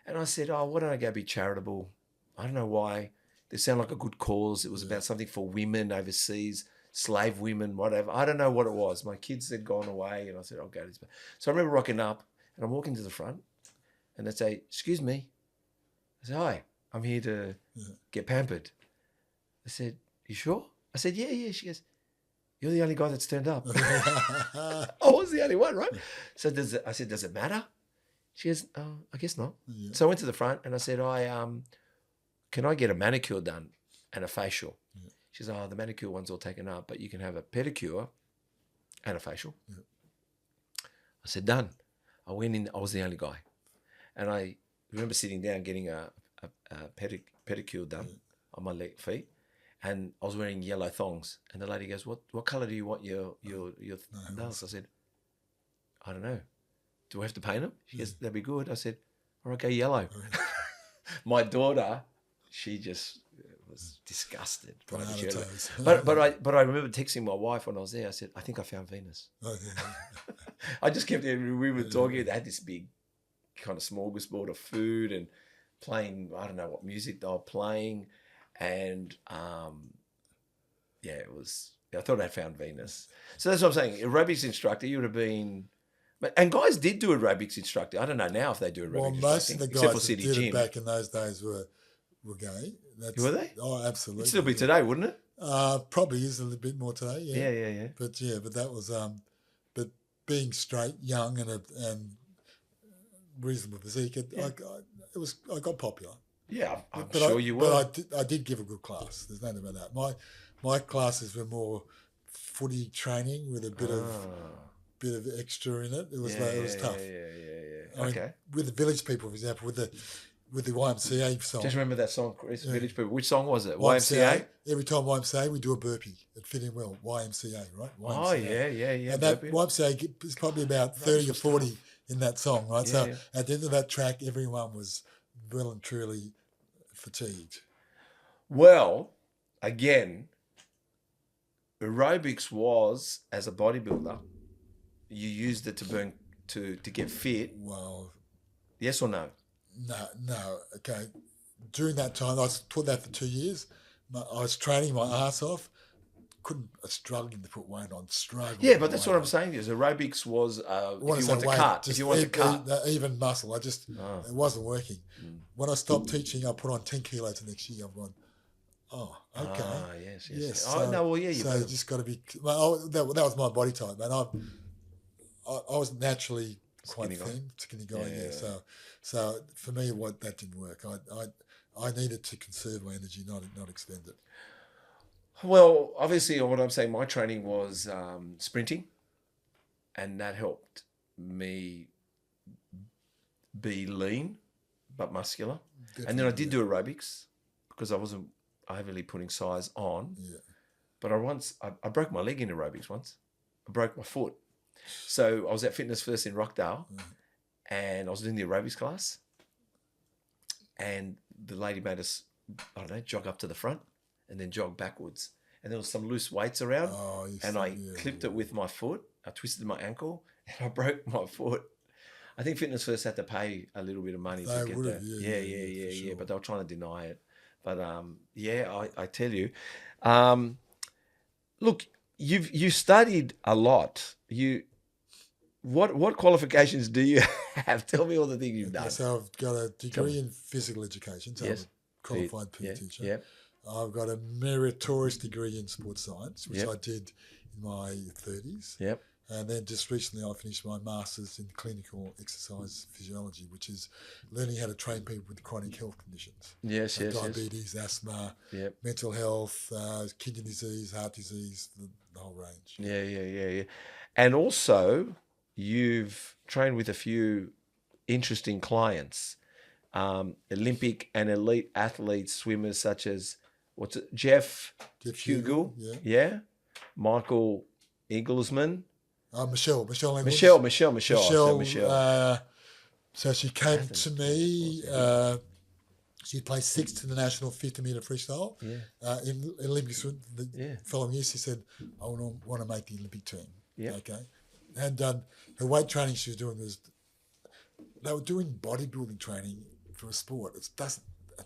And I said, why don't I go be charitable? I don't know why. They sound like a good cause. It was about something for women overseas, slave women, whatever. I don't know what it was. My kids had gone away and I said, I'll go to this. So I remember rocking up and I'm walking to the front and they say, excuse me. I said, hi, I'm here to get pampered. I said, you sure? I said, yeah. She goes, you're the only guy that's turned up. I was the only one, right? So I said, does it matter? She goes, I guess not. Yeah. So I went to the front and I said, can I get a manicure done and a facial? Yeah. She says, the manicure one's all taken up, but you can have a pedicure and a facial. Yeah. I said, done. I went in, I was the only guy. And I remember sitting down getting a pedicure done on my feet. And I was wearing yellow thongs. And the lady goes, what colour do you want your nails? I said, I don't know. Do I have to paint them? She goes, that'd be good. I said, all right, go yellow. My daughter, she just was disgusted. But I remember texting my wife when I was there. I said, I think I found Venus. I just kept it. We were talking. They had this big kind of smorgasbord of food and playing, I don't know what music they were playing. And it was, I thought I'd found Venus. So that's what I'm saying. Aerobics instructor, you would have been, and guys did do aerobics instructor. I don't know now if they do aerobics Well, most of the guys that did it back in those days were gay. Were they? Oh, absolutely. It'd still be today, wouldn't it? Probably is a little bit more today. Yeah. Yeah. But that was but being straight, young, and reasonable physique, I got popular. Yeah, I'm sure you were. But I did give a good class. There's no doubt about that. My classes were more footy training with a bit of extra in it. It was it was tough. Yeah. I mean, with the Village People, for example, with the YMCA song. Just remember that song, Chris. Village People. Which song was it? YMCA. Every time YMCA, we do a burpee. It fit in well. YMCA, right? YMCA. Oh yeah. And that YMCA is probably about 30 or 40 in that song, right? So at the end of that track, everyone was well and truly fatigued. Well, again, aerobics was, as a bodybuilder, you used it to burn, to get fit. Well, yes or no? No. Okay. during that time, I taught that for 2 years. I was training my ass off. I was struggling to put weight on. Struggling. Yeah, but that's what I'm saying is aerobics was if you want to cut. If you want to cut. Even muscle. It wasn't working. When I stopped teaching, I put on 10 kilos the next year. I've gone, oh, okay. Yes. So, no, well, yeah. You just got to be. Well, that was my body type, man. I was naturally quite skinny guy. Yeah. So for me, that didn't work. I needed to conserve my energy, not expend it. Well, obviously, what I'm saying, my training was sprinting, and that helped me be lean but muscular. Definitely, and then I did do aerobics because I wasn't heavily putting size on. Yeah. But I broke my leg in aerobics once. I broke my foot. So I was at Fitness First in Rockdale, and I was doing the aerobics class, and the lady made us, jog up to the front and then jog backwards. And there was some loose weights around, and I clipped it with my foot. I twisted my ankle, and I broke my foot. I think Fitness First had to pay a little bit of money to get that. Yeah. Sure. But they were trying to deny it. But I tell you, look, you studied a lot. What qualifications do you have? Tell me all the things you've done. So I've got a degree in physical education. So I'm a qualified PE teacher. Yep. I've got a meritorious degree in sports science, which I did in my 30s. Yep. And then just recently I finished my master's in clinical exercise physiology, which is learning how to train people with chronic health conditions. Yes. Diabetes, asthma, mental health, kidney disease, heart disease, the whole range. Yeah. And also, you've trained with a few interesting clients, Olympic and elite athletes, swimmers such as Jeff Hugel, Michael Eaglesman, Michelle. So she came to me. She placed sixth in the national 50-meter freestyle in Olympics. The following year, she said, "I want to make the Olympic team." Yeah. Okay. And her weight training she was doing they were doing bodybuilding training for a sport.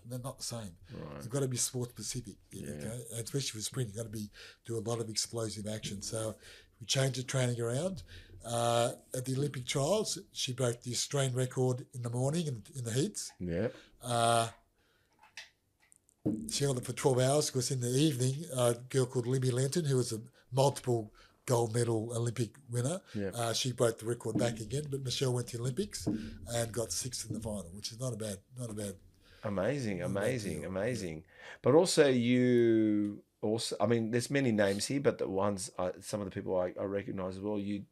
They're not the same. Right. You've got to be sport specific. Okay, and especially with sprint, you've got to do a lot of explosive action. So we changed the training around. At the Olympic trials, she broke the Australian record in the morning in the heats. Yeah. She held it for 12 hours because in the evening, a girl called Libby Lenton, who was a multiple gold medal Olympic winner, she broke the record back again. But Michelle went to the Olympics and got sixth in the final, which is not a bad. Amazing. But also there's many names here, but the ones, some of the people I recognise as well, you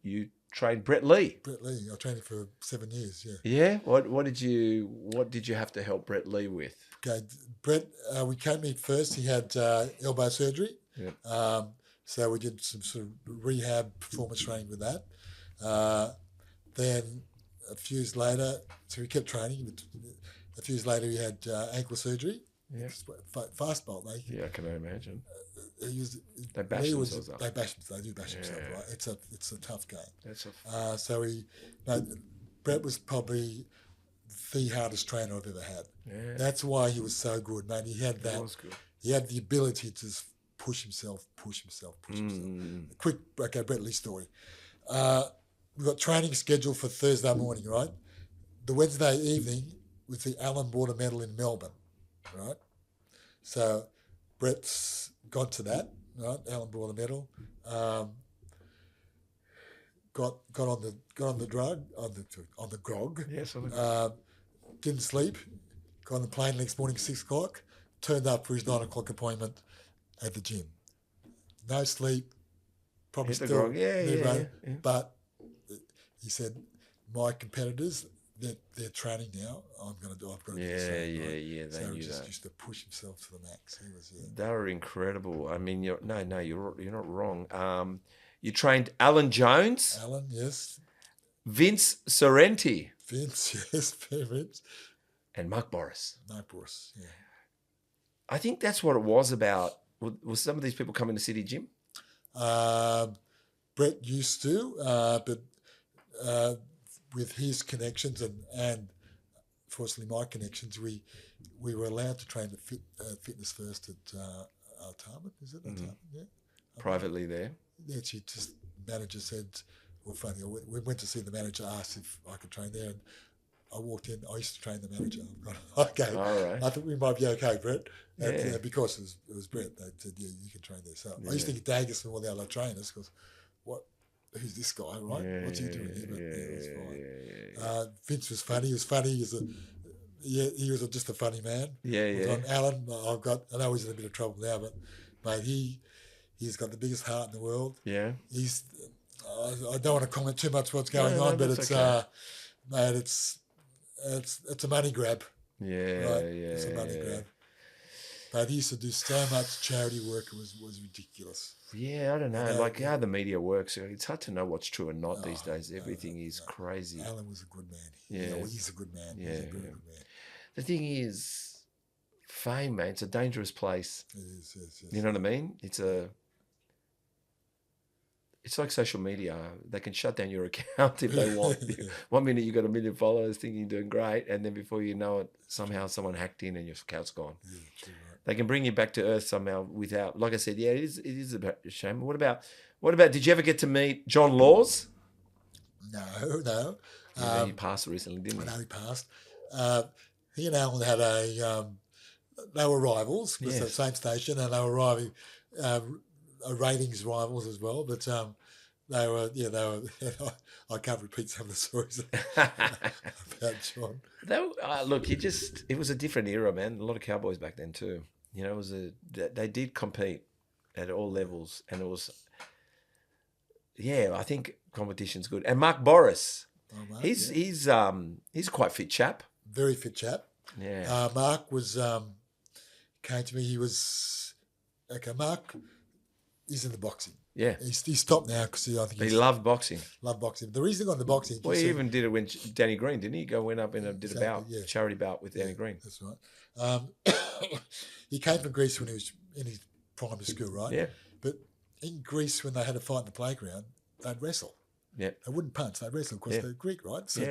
trained Brett Lee. I trained him for 7 years, Yeah? What did you have to help Brett Lee with? Okay, Brett, we came meet first. He had elbow surgery. Yeah. So we did some sort of rehab performance training with that. Then a few years later, so we kept training. A few years later, he had ankle surgery. Yeah. Fast bolt, mate. Yeah, I can imagine. They bash themselves up. They do bash themselves, right? It's a tough game. That's Brett was probably the hardest trainer I've ever had. Yeah. That's why he was so good, man. He had that. Was good. He had the ability to just push himself. Quick, Brett Lee story. We've got training scheduled for Thursday morning, right? The Wednesday evening was the Allen Border Medal in Melbourne, right? So Brett's gone to that, right? Allen Border Medal. Got on the drug, on the grog. Yes, didn't sleep. Got on the plane next morning 6 o'clock. Turned up for his 9 o'clock appointment at the gym. No sleep. Probably hit the still grog. Yeah. But he said, my competitors, they're training now. I've got to do the same. They so knew he just that. used to push himself to the max. He was, They were incredible. I mean, you're not wrong. You trained Alan Jones. Alan, yes. Vince Sorrenti. Vince, yes, Vince. And Mark Boris. Mark Boris, yeah. I think that's what it was about. Was some of these people coming to City Gym? Brett used to, but with his connections and fortunately, my connections, we were allowed to train at Fitness First at Tarman. Is it Tarman? Yeah. Privately there. Yeah, manager said, well, funny, we went to see the manager, asked if I could train there, and I walked in. I used to train the manager. Okay, All right. I think we might be okay, Brett. And, Yeah. because it was Brett, they said, yeah, you can train there. So I used to get daggers from all the other trainers because, who's this guy, right? What's he doing here? But it was fine. Vince was funny. He was funny. He was just a funny man. Yeah. Alan, I know he's in a bit of trouble now, but mate, he's got the biggest heart in the world. Yeah. I don't want to comment too much what's going on, but it's okay. Mate, it's a money grab. Yeah, right? yeah. It's a money grab. But he used to do so much charity work; it was ridiculous. Yeah, I don't know. Like how the media works, it's hard to know what's true and not these days. Everything is crazy. Alan was a good man. Yeah, he's a good man. Yeah, he's a very good man. The thing is, fame, man. It's a dangerous place. It is. Yes. You know what I mean? It's like social media. They can shut down your account if they want. 1 minute you got 1 million followers thinking you're doing great, and then before you know it, somehow someone hacked in and your account's gone. Yeah, true, right. They can bring you back to earth somehow without, like I said, yeah, it is a shame. What about, did you ever get to meet John Laws? No. He passed recently, didn't he? I know he passed. He and Alan had they were rivals with the same station, and they were ratings rivals as well. But they were. I can't repeat some of the stories about John. Look, it was a different era, man. A lot of cowboys back then too. You know, they did compete at all levels, and it was. Yeah, I think competition's good. And Mark Boris, he's quite fit chap. Very fit chap. Yeah. Mark was came to me. He was Mark is in the boxing. Yeah. He's stopped now because I think he loved boxing. Loved boxing. The reason he got in the boxing. Well, he even did it when Danny Green, didn't he? Went up and did a charity bout with Danny Green. That's right. He came from Greece when he was in his primary school, right? Yeah. But in Greece, when they had a fight in the playground, they'd wrestle. Yeah. They wouldn't punch, they'd wrestle because they're Greek, right? So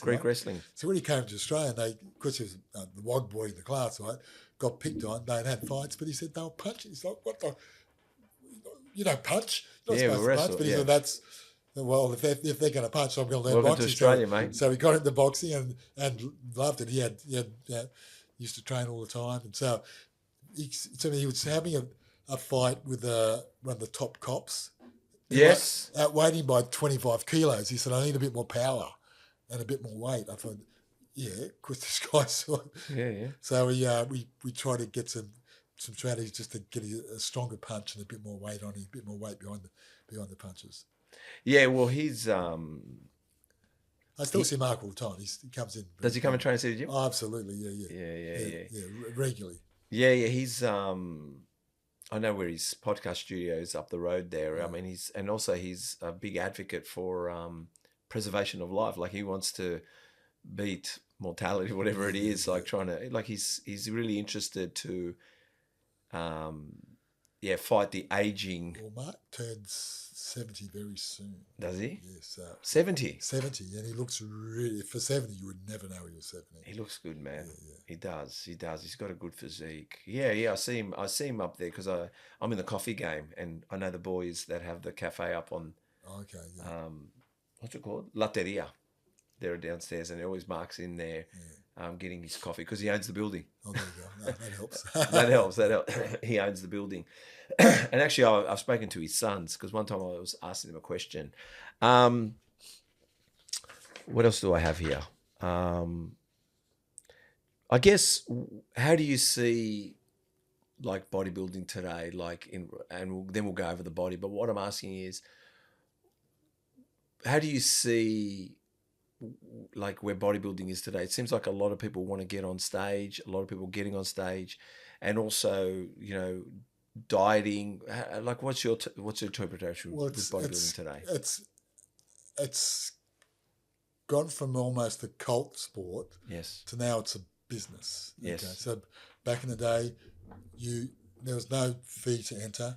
Greek wrestling. So when he came to Australia, because he was the wog boy in the class, right, got picked on, they'd had fights, but he said they were punching. He's like, what the... You don't punch. You're not supposed to punch. But he said, if they're going to punch, I'm going to learn Welcome boxing. To Australia, mate. So he got into boxing and loved it. He used to train all the time. And so he was having a fight with one of the top cops. Yes. Outweighed him by 25 kilos. He said, I need a bit more power and a bit more weight. I thought, because this guy's... Yeah. So we tried to get some strategies just to get a stronger punch and a bit more weight on him, a bit more weight behind the punches. Yeah, well, he's... I still see Mark all the time. He comes in. Does he come and train at the gym? Oh, absolutely, Yeah, regularly. Yeah, he's... I know where his podcast studio is up the road there. Yeah. I mean, he's a big advocate for preservation of life. Like he wants to beat mortality, whatever it is. Like he's really interested to... fight the aging. Well, Mark turns 70 very soon. Does he? Yes. 70? 70, and he looks really... For 70, you would never know he was 70. He looks good, man. Yeah. He does. He's got a good physique. Yeah, I see him up there because I'm in the coffee game, and I know the boys that have the cafe up on... Okay, yeah. What's it called? Latteria. They're downstairs, and he always Mark's in there getting his coffee because he owns the building. Oh, there you go. That helps. That helps. He owns the building. And actually, I've spoken to his sons because one time I was asking him a question. What else do I have here? I guess, how do you see like bodybuilding today? Then we'll go over the body. But what I'm asking is, how do you see like where bodybuilding is today? It seems like a lot of people want to get on stage, a lot of people getting on stage, and also, dieting. Like, what's your interpretation with bodybuilding today? It's gone from almost a cult sport, to now it's a business. Yes. Okay? So back in the day, there was no fee to enter.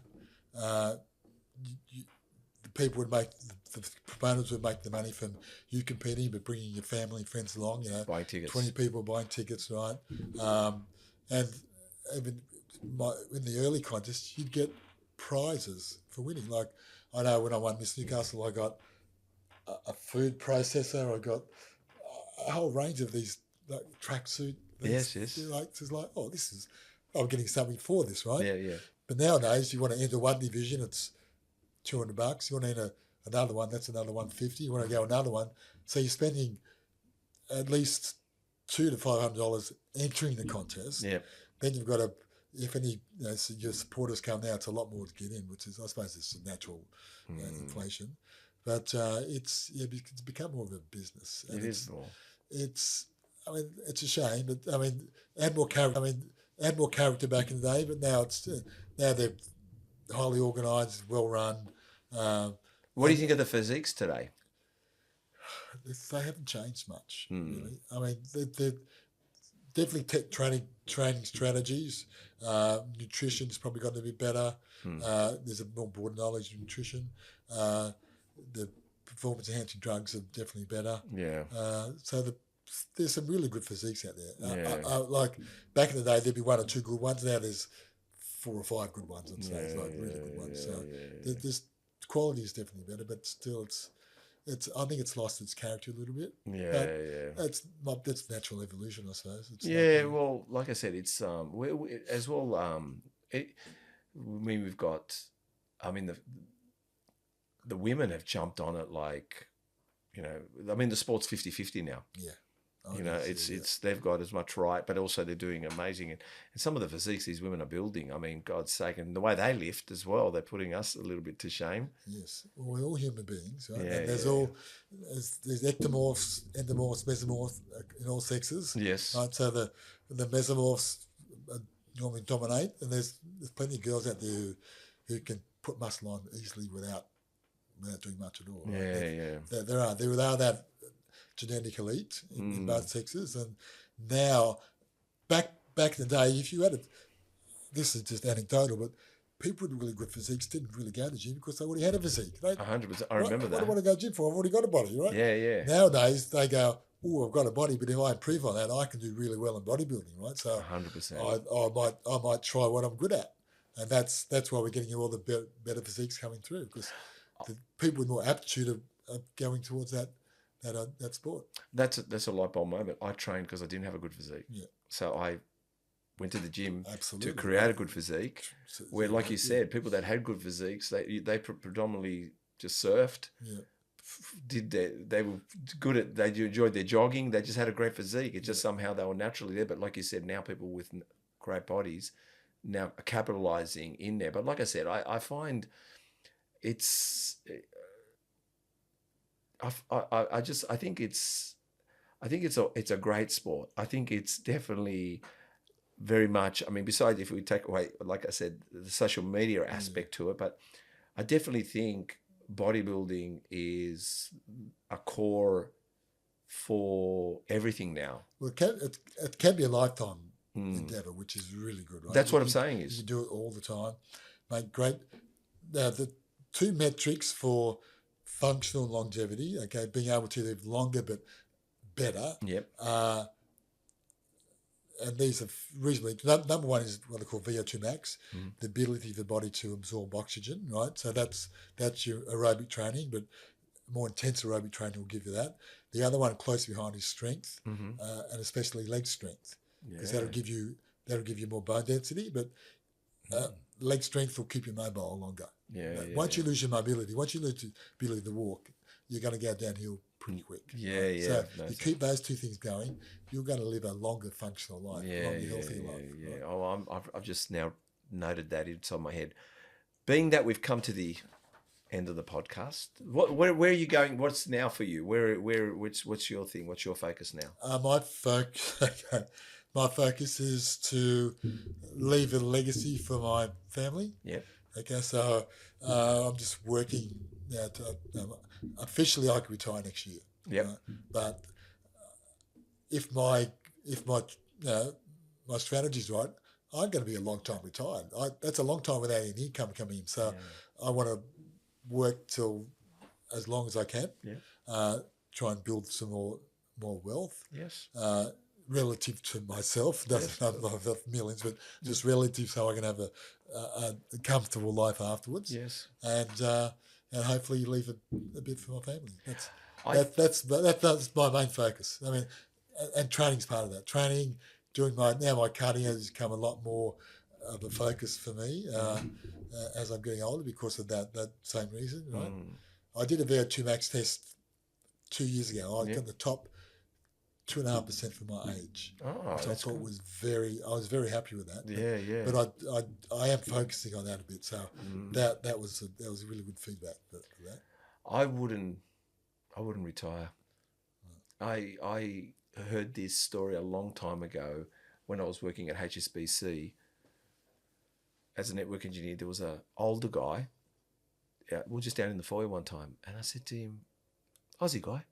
The people would make the promoters would make the money from you competing, but bringing your family and friends along. Buying tickets. 20 people buying tickets, right? And even in the early contests, you'd get prizes for winning. Like I know when I won Miss Newcastle, I got a food processor. I got a whole range of these tracksuit. Yes. It's like, oh, I'm getting something for this, right? Yeah. But nowadays, you want to enter one division, it's $200. You want to enter another one, that's another $150. You want to go another one, so you're spending at least $200 to $500 entering the contest. Yeah. Then you've got to, if any your supporters come now, it's a lot more to get in, which is, I suppose, it's a natural inflation. But it's become more of a business. And it is more. It's a shame, but add more character back in the day, but now they're highly organised, well run. What do you think of the physiques today? They haven't changed much, really. They're definitely training strategies. Nutrition's probably gotten a bit better. There's a more broad knowledge of nutrition. The performance enhancing drugs are definitely better. Yeah. So there's some really good physiques out there. Yeah. Like back in the day, there'd be one or two good ones. Now there's 4 or 5 good ones on stage, really good ones. This quality is definitely better, but still, I think it's lost its character a little bit. That's natural evolution, I suppose. Well, like I said, it's we as well. We've got. The women have jumped on it like, the sport's 50-50 now. Yeah. It's they've got as much right, but also they're doing amazing. And some of the physiques these women are building, God's sake, and the way they lift as well, they're putting us a little bit to shame. Yes. Well, we're all human beings, right? Yeah, and there's ectomorphs, endomorphs, mesomorphs in all sexes. Yes. Right. So the mesomorphs normally dominate, and there's plenty of girls out there who can put muscle on easily without doing much at all. Right? There are that genetic elite in both sexes, and now back in the day, if you had this is just anecdotal, but people with really good physiques didn't really go to the gym because they already had a physique. 100%. I remember that. What do I want to go to the gym for? I've already got a body, right? Yeah. Nowadays they go, oh, I've got a body, but if I improve on that, I can do really well in bodybuilding, right? So 100%. I might try what I'm good at, and that's why we're getting all the better physiques coming through, because the people with more aptitude are going towards that sport. That's a light bulb moment. I trained because I didn't have a good physique. Yeah. So I went to the gym Absolutely. to create a good physique. Where, like you said, people that had good physiques, they predominantly just surfed. Yeah. They were good at, they enjoyed their jogging. They just had a great physique. It's just somehow they were naturally there. But like you said, now people with great bodies now are capitalizing in there. But like I said, I find it's. I think it's a great sport. I think it's definitely very much. Besides if we take away, like I said, the social media aspect to it, but I definitely think bodybuilding is a core for everything now. Well, it can be a lifetime endeavor, which is really good, right? That's what I'm saying is you do it all the time, mate. Great. Now the 2 metrics for functional longevity, okay, being able to live longer but better. Yep. And these are reasonably. Number one is what they call VO2 max, the ability of the body to absorb oxygen, right? So that's your aerobic training, but more intense aerobic training will give you that. The other one close behind is strength, and especially leg strength, because that'll give you more bone density, but leg strength will keep you mobile longer. Once you lose your mobility, once you lose the ability to walk, you're going to go downhill pretty quick. So you keep those 2 things going, you're going to live a longer functional life, healthier life. Right? Oh, I've just now noted that inside my head. Being that we've come to the end of the podcast, where are you going? What's now for you? What's your thing? What's your focus now? My focus is to leave a legacy for my family. Yeah. Okay, so I'm just working now to officially I could retire next year. Yeah. But if my my strategy's right, I'm going to be a long time retired. That's a long time without any income coming in. So I want to work till as long as I can. Yeah. Try and build some more wealth. Yes. Relative to myself, doesn't have millions, but just relative, so I can have a comfortable life afterwards. Yes. And hopefully leave a bit for my family. That's my main focus. I mean, and training's part of that. Training, doing my cardio has become a lot more of a focus for me as I'm getting older because of that same reason. Right. I did a VO2 max test 2 years ago. I got the top 2.5% for my age, which I thought was I was very happy with that. Yeah. But I am focusing on that a bit. So that was really good feedback for that. I wouldn't retire. I heard this story a long time ago when I was working at HSBC as a network engineer. There was an older guy. We were just down in the foyer one time, and I said to him, Aussie guy,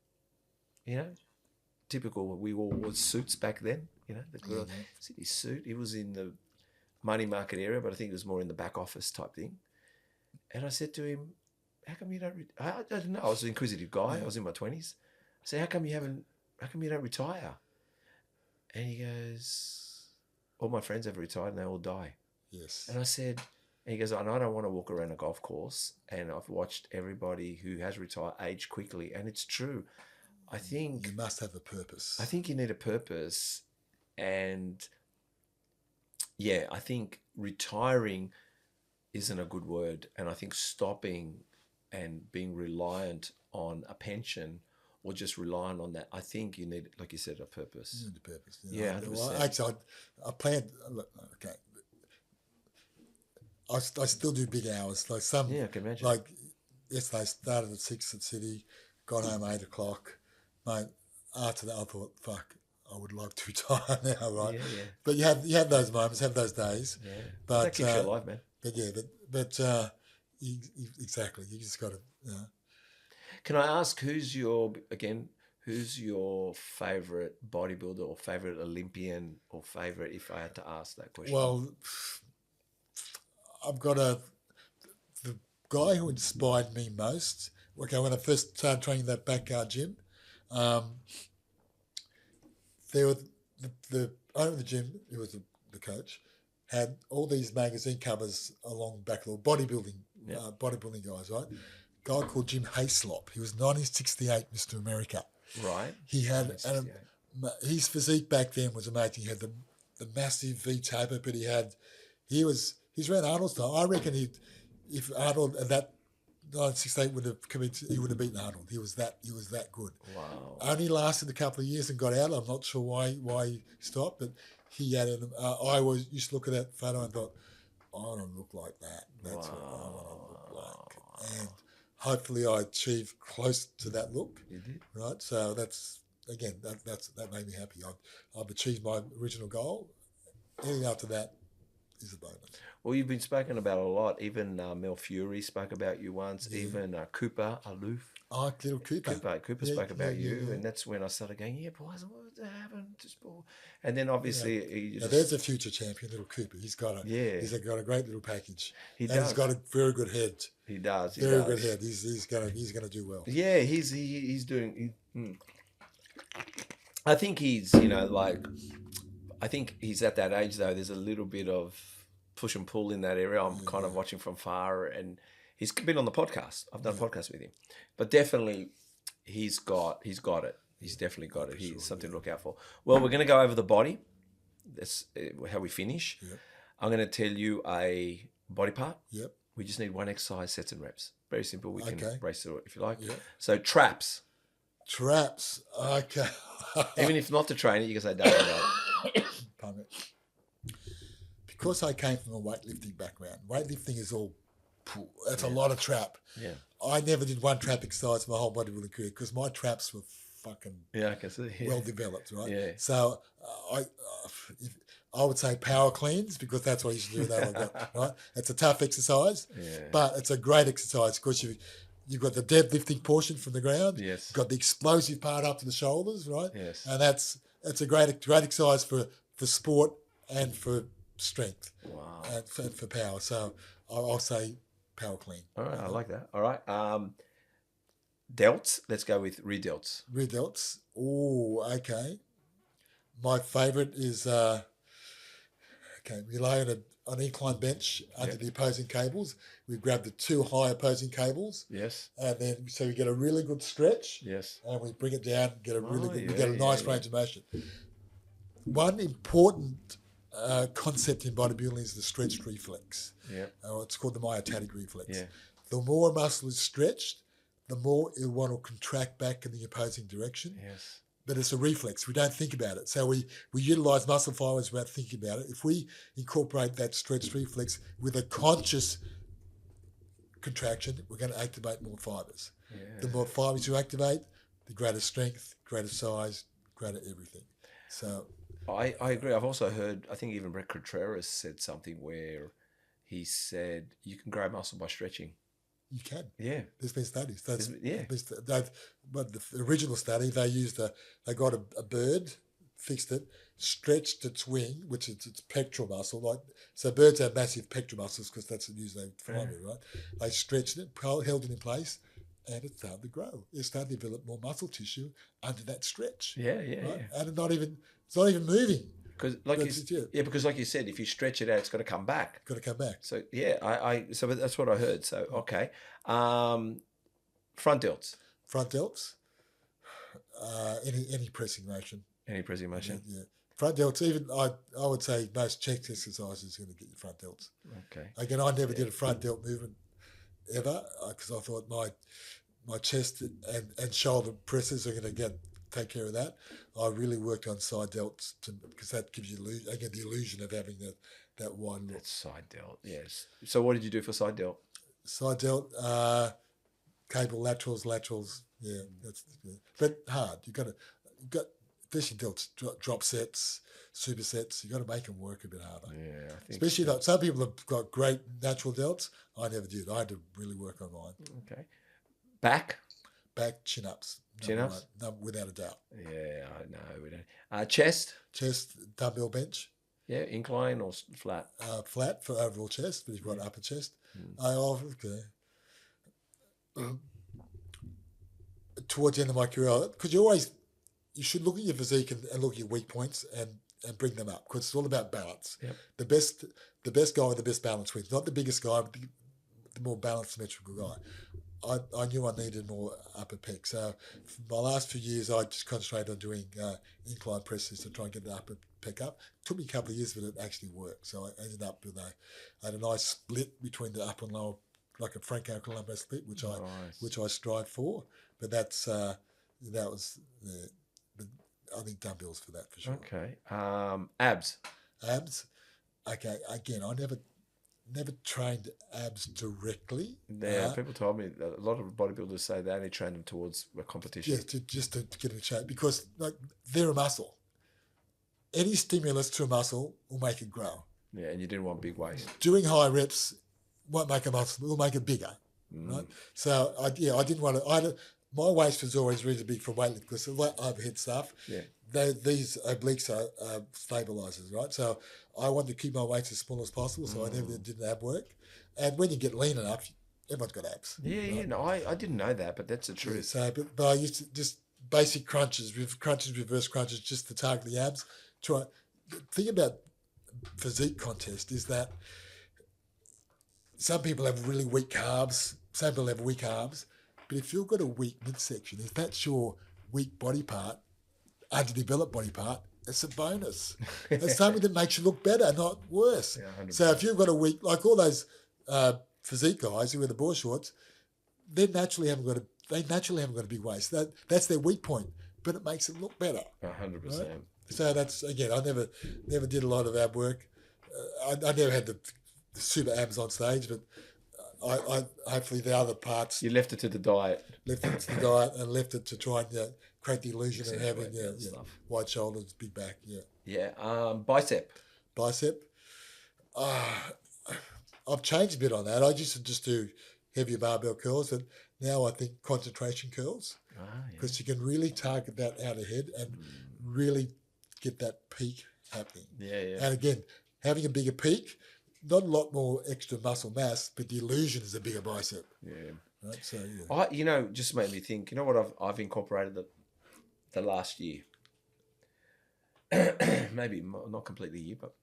typical, we all wore suits back then, see his suit. He was in the money market area, but I think it was more in the back office type thing. And I said to him, how come you don't, I don't know, I was an inquisitive guy, I was in my 20s. I said, how come you don't retire? And he goes, all my friends have retired and they all die. Yes. And I said, and he goes, and I don't want to walk around a golf course, and I've watched everybody who has retired age quickly, and it's true. I think you must have a purpose. I think you need a purpose, and I think retiring isn't a good word, and I think stopping and being reliant on a pension or just relying on that, I think you need, like you said, a purpose. You need a purpose. Yeah, 100%. Well, actually, I planned. Okay, I still do big hours. Like some. Yeah, I can imagine. Like yesterday, I started at 6 at City, got home 8 o'clock. Mate, after that, I thought, fuck, I would like to retire now, right? Yeah. But you have those moments, have those days. Yeah. But that keeps you alive, man. But exactly, you just got to. Can I ask who's your favourite bodybuilder or favourite Olympian or favourite, if I had to ask that question? Well, I've got the guy who inspired me most. Okay, when I first started training that backyard gym, there were the owner of the gym, who was the coach, had all these magazine covers along the back of the bodybuilding guys, right? Guy called Jim Hayslop. He was 1968 Mr. America. Right. He had his physique back then was amazing. He had the massive V taper, but he's around Arnold's time. I reckon if Arnold at that 1968 would have committed, he would have beaten Arnold. He was that good. Wow. Only lasted a couple of years and got out. I'm not sure why he stopped, but he had an. I used to look at that photo and thought, I don't look like that. That's what I want to look like. And hopefully I achieved close to that look. You did. Right. So that's again that made me happy. I've achieved my original goal. Anything after that is a bonus. Well, you've been spoken about a lot. Even Mel Fury spoke about you once. Yeah. Even Cooper Aloof. Oh, little Cooper. Cooper spoke about you, and that's when I started going, boys, what happened to sport? And then obviously, there's a future champion, little Cooper. He's got a great little package. He's got a very good head. He does. Very good head. He's gonna do well. Yeah, he's doing. I think he's I think he's at that age though. There's a little bit of push and pull in that area. I'm kind of watching from far, and he's been on the podcast. I've done a podcast with him, but definitely he's got it. He's definitely got it. He's something to look out for. Well, we're going to go over the body. That's how we finish. Yep. I'm going to tell you a body part. Yep. We just need one exercise, sets and reps. Very simple. We can brace through it if you like. Yep. So traps. Traps. Okay. Even if not to train it, you can say don't. Pardon me. Because I came from a weightlifting background, weightlifting is all, that's a lot of trap. Yeah. I never did one trap exercise my whole bodybuilding career because my traps were fucking I can see. well developed, right? Yeah. So I would say power cleans because that's what I used to do that, right? It's a tough exercise, but it's a great exercise because you've got the deadlifting portion from the ground. Yes. You've got the explosive part up to the shoulders, right? Yes. And it's a great exercise for sport and for strength. Wow. And for power. So I'll say power clean. All right, I like that. All right. Delts. Let's go with rear delts. Rear delts. Oh, okay. My favourite is we lay on an incline bench under the opposing cables. We grab the two high opposing cables. Yes. And then so we get a really good stretch. Yes. And we bring it down and get a really good. We get a yeah, nice range of motion. One important concept in bodybuilding is the stretched reflex. Yeah. It's called the myotatic reflex. Yeah. The more muscle is stretched, the more it will contract back in the opposing direction. Yes. But it's a reflex. We don't think about it. So we utilize muscle fibers without thinking about it. If we incorporate that stretched reflex with a conscious contraction, we're going to activate more fibers. Yeah. The more fibers you activate, the greater strength, greater size, greater everything. So I agree. I've also heard, I think even Brett Contreras said something where he said you can grow muscle by stretching. you can. Yeah. There's been studies. But the original study, they got a bird, fixed it, stretched its wing, which is its pectoral muscle. So birds have massive pectoral muscles because that's the news they find it, right? They stretched it, held it in place, and it started to grow. It started to develop more muscle tissue under that stretch. Yeah, right? yeah. And it's not even moving. Because because like you said, if you stretch it out, it's got to come back. Got to come back. So yeah, so that's what I heard. So okay, front delts. Front delts. Any pressing motion. Any pressing motion. Yeah. Front delts. Even I would say most chest exercises is going to get your front delts. Okay. Again, I never did a front delt movement ever because I thought my chest and shoulder presses are going to take care of that. I really worked on side delts because that gives you the illusion of having that wide look. That's side delt, yes. So what did you do for side delt? Side delt, cable laterals. Yeah, but hard. You got especially delts, drop sets, supersets. You got to make them work a bit harder. Yeah, I think especially some people have got great natural delts. I never did. I had to really work on mine. Okay. Back, chin ups. Chin ups? No, without a doubt. Yeah, I know. We don't. Chest, dumbbell bench. Yeah, incline or flat? Flat for overall chest, but you've got upper chest. Towards the end of my career, because you should look at your physique and look at your weak points and bring them up, because it's all about balance. Yep. The best guy with the best balance wins, not the biggest guy, but the more balanced, symmetrical guy. I knew I needed more upper pec. So for my last few years, I just concentrated on doing incline presses to try and get the upper pec up. It took me a couple of years, but it actually worked. So I ended up with I had a nice split between the upper and lower, like a Franco Colombo split, which I strive for. But but I think dumbbells for that for sure. Okay. Abs. Okay. Again, I never trained abs directly. Yeah, people told me that a lot of bodybuilders say they only train them towards a competition. Yeah, just to get in shape, because they're a muscle. Any stimulus to a muscle will make it grow. Yeah, and you didn't want big waist. Doing high reps won't make a muscle; it will make it bigger. Right? So I didn't want to. My waist was always really big for weightlifting because of overhead stuff. Yeah. These obliques are stabilizers, right? So I wanted to keep my weights as small as possible, so I never did ab work. And when you get lean enough, everyone's got abs. Yeah, right? Yeah. No, I didn't know that, but that's the truth. Yeah, so, but I used to just basic crunches, reverse crunches, just to target the abs. The thing about physique contest is that some people have really weak calves, some people have weak arms, but if you've got a weak midsection, if that's your weak body part, underdeveloped body part, it's a bonus. It's something that makes you look better, not worse. Yeah, so if you've got a weak, like all those physique guys who wear the board shorts, they naturally haven't got a big waist. That's their weak point, but it makes it look better. 100%. Right? So that's, again, I never did a lot of ab work. I never had the super abs on stage, but I hopefully the other parts. You left it to the diet. Left it to the diet and left it to try and create the illusion of having wide shoulders, big back. Yeah. Yeah. Bicep. I've changed a bit on that. I used to just do heavier barbell curls, but now I think concentration curls, because you can really target that outer head and really get that peak happening. Yeah. And again, having a bigger peak not a lot more extra muscle mass, but the illusion is a bigger bicep. Yeah. Right. So yeah. Just made me think. You know what I've incorporated the last year, maybe not completely a year, but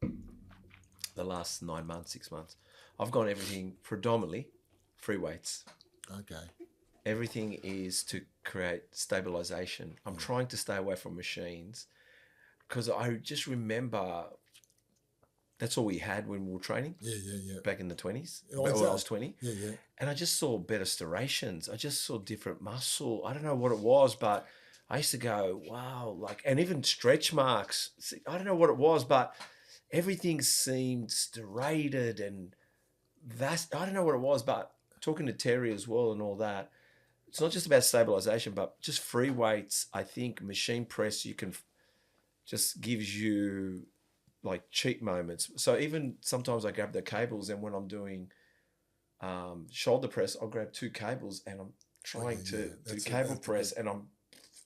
the last 9 months, 6 months, I've gone everything predominantly free weights. Okay. Everything is to create stabilization. I'm trying to stay away from machines because I just remember that's all we had when we were training. Yeah. Back in the 20s, Oh, when I exactly. was 20. Yeah. And I just saw better striations. I just saw different muscle. I don't know what it was, but I used to go, wow, like, and even stretch marks. I don't know what it was, but everything seemed striated and vast. I don't know what it was, but talking to Terry as well and all that, it's not just about stabilization, but just free weights. I think machine press, you can just gives you like cheat moments. So even sometimes I grab the cables, and when I'm doing shoulder press, I'll grab 2 cables and I'm trying to do cable press, and I'm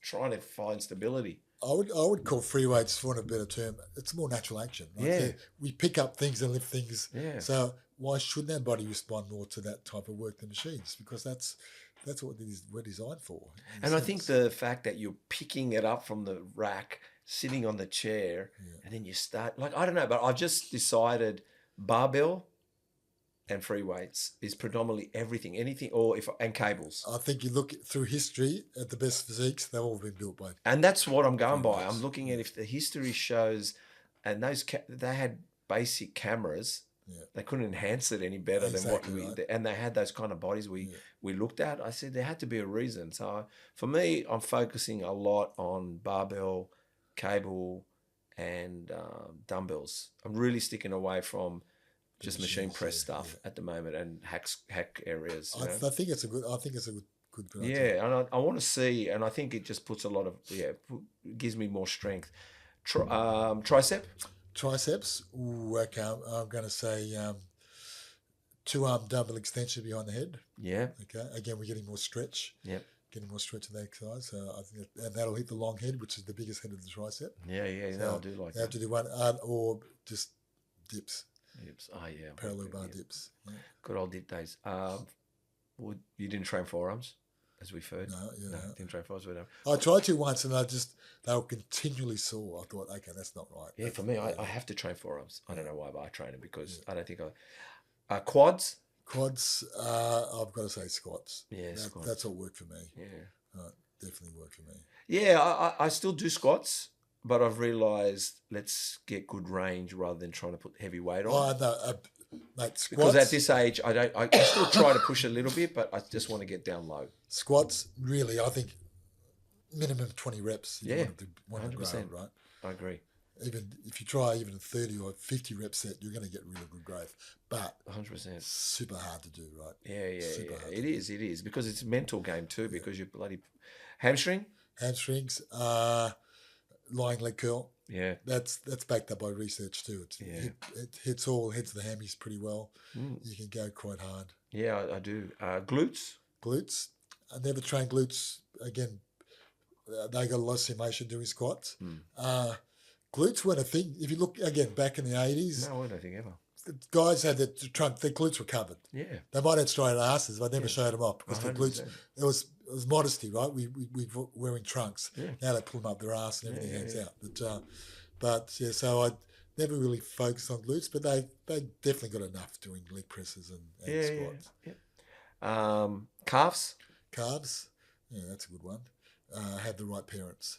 trying to find stability. I would call free weights, for want of a better term, it's more natural action. Right? Yeah. We pick up things and lift things. Yeah. So why shouldn't our body respond more to that type of work than machines? Because that's what we're designed for. And I think the fact that you're picking it up from the rack, sitting on the chair, and then you start, like, I don't know, but I've just decided barbell and free weights is predominantly anything, and cables. I think you look through history at the best physiques, they've all been built by. And that's what I'm going by. weights. I'm looking at if the history shows, and they had basic cameras. Yeah. They couldn't enhance it any better than what Exactly, and they had those kind of bodies we looked at. I said there had to be a reason. So for me, I'm focusing a lot on barbell, cable, and dumbbells. I'm really sticking away from just machine press stuff at the moment and hack areas. I think it's a good. Good. Yeah, and I want to see, and I think it just puts a lot of gives me more strength. Tricep. Triceps. Ooh, okay. I'm going to say 2-arm dumbbell extension behind the head. Yeah. Okay. Again, we're getting more stretch. Yep. Getting more stretch in that exercise. So I think and that'll hit the long head, which is the biggest head of the tricep. Yeah. So I do like you have that. to do one or just dips. Dips. Oh yeah. Parallel bar dips. Yeah. Good old dip days. You didn't train forearms, as we've heard. No, Didn't train forearms with them. I tried to once, and they were continually sore. I thought, okay, that's not right. Yeah, for me, I have to train forearms. I don't know why, but I train them because I don't think quads. Quads, I've got to say squats. Yeah, squats. That's what worked for me. Yeah. Definitely worked for me. Yeah, I still do squats, but I've realised let's get good range rather than trying to put heavy weight on. Oh, no, mate, squats. Because at this age, I still try to push a little bit, but I just want to get down low. Squats, really, I think minimum 20 reps. Yeah, want to 100%. grow, right? I agree. Even if you try even a 30 or 50 rep set, you're going to get really good growth. But 100%. super hard to do, right? Yeah. It is because it's a mental game too. Because you bloody hamstrings, lying leg curl. Yeah, that's backed up by research too. It hits the hammies pretty well. You can go quite hard. Yeah, I do. Glutes. I never trained glutes. Again, they got a lot of stimulation doing squats. Glutes weren't a thing. If you look again back in the 80s, no, I don't think ever. The guys had their glutes were covered. Yeah, they might have straight asses, but never showed them up because 100%. The glutes. It was modesty, right? We were wearing trunks. Yeah. Now they pull them up their ass and everything hangs out. But yeah, so I never really focused on glutes, but they definitely got enough doing leg presses and squats. Yeah. Calves. Yeah, that's a good one. Have the right parents.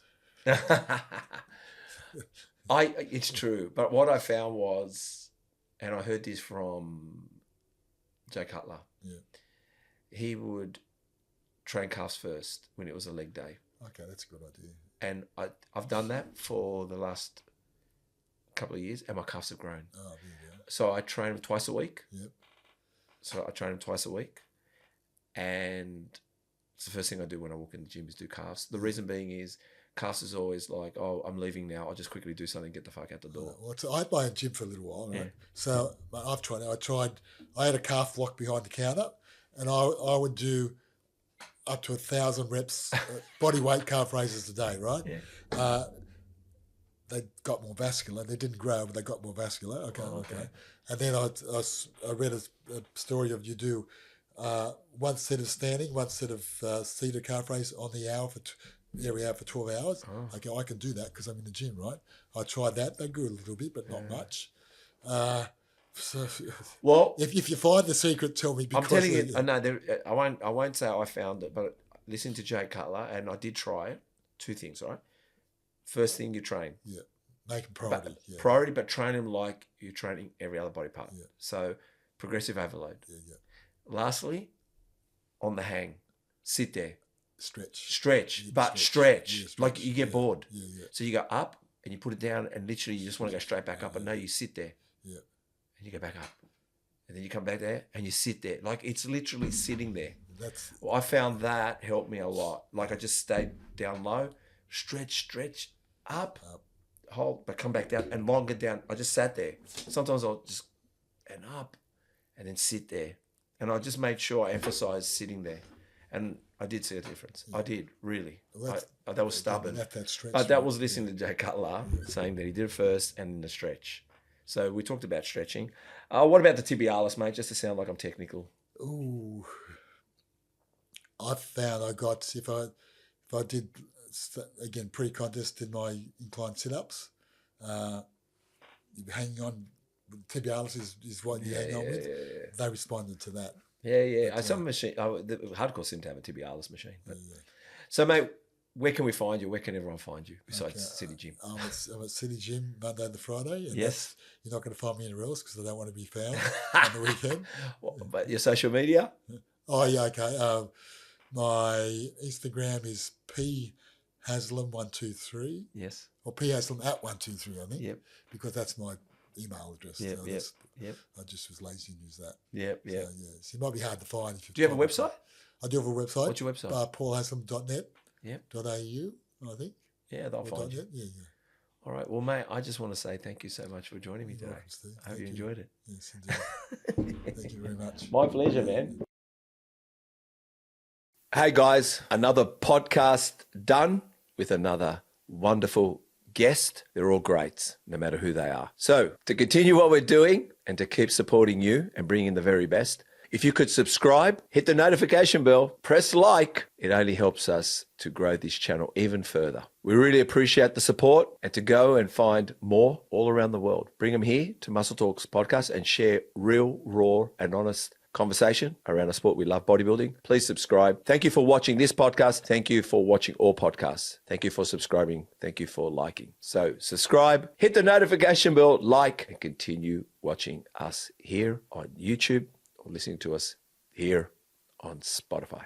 It's true, but what I found was, and I heard this from Jay Cutler. Yeah, he would train calves first when it was a leg day. Okay, that's a good idea. And I've done that for the last couple of years, and my calves have grown. Oh, yeah. So I train them twice a week. Yep. So I train them twice a week, and it's the first thing I do when I walk in the gym is do calves. The reason being is calves is always like, oh, I'm leaving now. I'll just quickly do something, get the fuck out the door. Well, I had my own gym for a little while, right? Yeah. So I've tried. I had a calf block behind the counter, and I would do up to 1,000 reps body weight calf raises a day, right? Yeah. they got more vascular. They didn't grow, but they got more vascular. Okay. And then I read a story of you do one set of standing, one set of seated calf raise on the hour every hour for 12 hours. Okay, I can do that because I'm in the gym, right? I tried that. They grew a little bit, but not much. So, well, if you find the secret, tell me. I'm telling you, I won't say I found it, but listen to Jay Cutler, and I did try it. Two things, right? First thing, you train. Yeah, make him priority. Priority, but train him like you're training every other body part. Yeah. So progressive overload. Yeah. Lastly, on the hang, sit there. Stretch. Yeah, stretch. Like you get bored. Yeah. So you go up and you put it down, and literally you just want to go straight back up. And no, you sit there. Yeah. And you go back up. And then you come back there and you sit there. Like it's literally sitting there. I found that helped me a lot. Like I just stayed down low, stretch, up, hold, but come back down and longer down. I just sat there. Sometimes I'll just, and up, and then sit there. And I just made sure I emphasized sitting there. And I did see a difference. Yeah. I did, really. Well, that was stubborn. But that was listening to Jay Cutler saying that he did it first and in the stretch. So we talked about stretching. What about the tibialis, mate? Just to sound like I'm technical. Ooh. I found I got, if I did, again, pre-contest, did my incline sit-ups, hanging on, tibialis is what you hang on with. Yeah. They responded to that. Yeah. Some machine, the hardcore seem to have a tibialis machine. But. Yeah. So, mate, where can we find you? Where can everyone find you besides City Gym? I'm at City Gym Monday to Friday. And yes. You're not going to find me anywhere else because I don't want to be found on the weekend. But your social media? Oh, yeah, okay. My Instagram is phaslam123. Yes. Or phaslam@123, I think. Yep. Because that's my email address. Yep. I just was lazy to use that. Yep. So it might be hard to find. Do you have a website? I do have a website. What's your website? paulhaslam.net. Yep. .au, I think. Yeah, they'll find you. Yeah. All right. Well, mate, I just want to say thank you so much for joining me today. I hope you enjoyed it. Yes, indeed. Thank you very much. My pleasure, man. Hey, guys, another podcast done with another wonderful guest. They're all greats, no matter who they are. So to continue what we're doing and to keep supporting you and bringing the very best, if you could subscribe, hit the notification bell, press like, it only helps us to grow this channel even further. We really appreciate the support and to go and find more all around the world. Bring them here to Muscle Talks podcast and share real, raw and honest conversation around a sport we love, bodybuilding. Please subscribe. Thank you for watching this podcast. Thank you for watching all podcasts. Thank you for subscribing. Thank you for liking. So subscribe, hit the notification bell, like, and continue watching us here on YouTube or listening to us here on Spotify.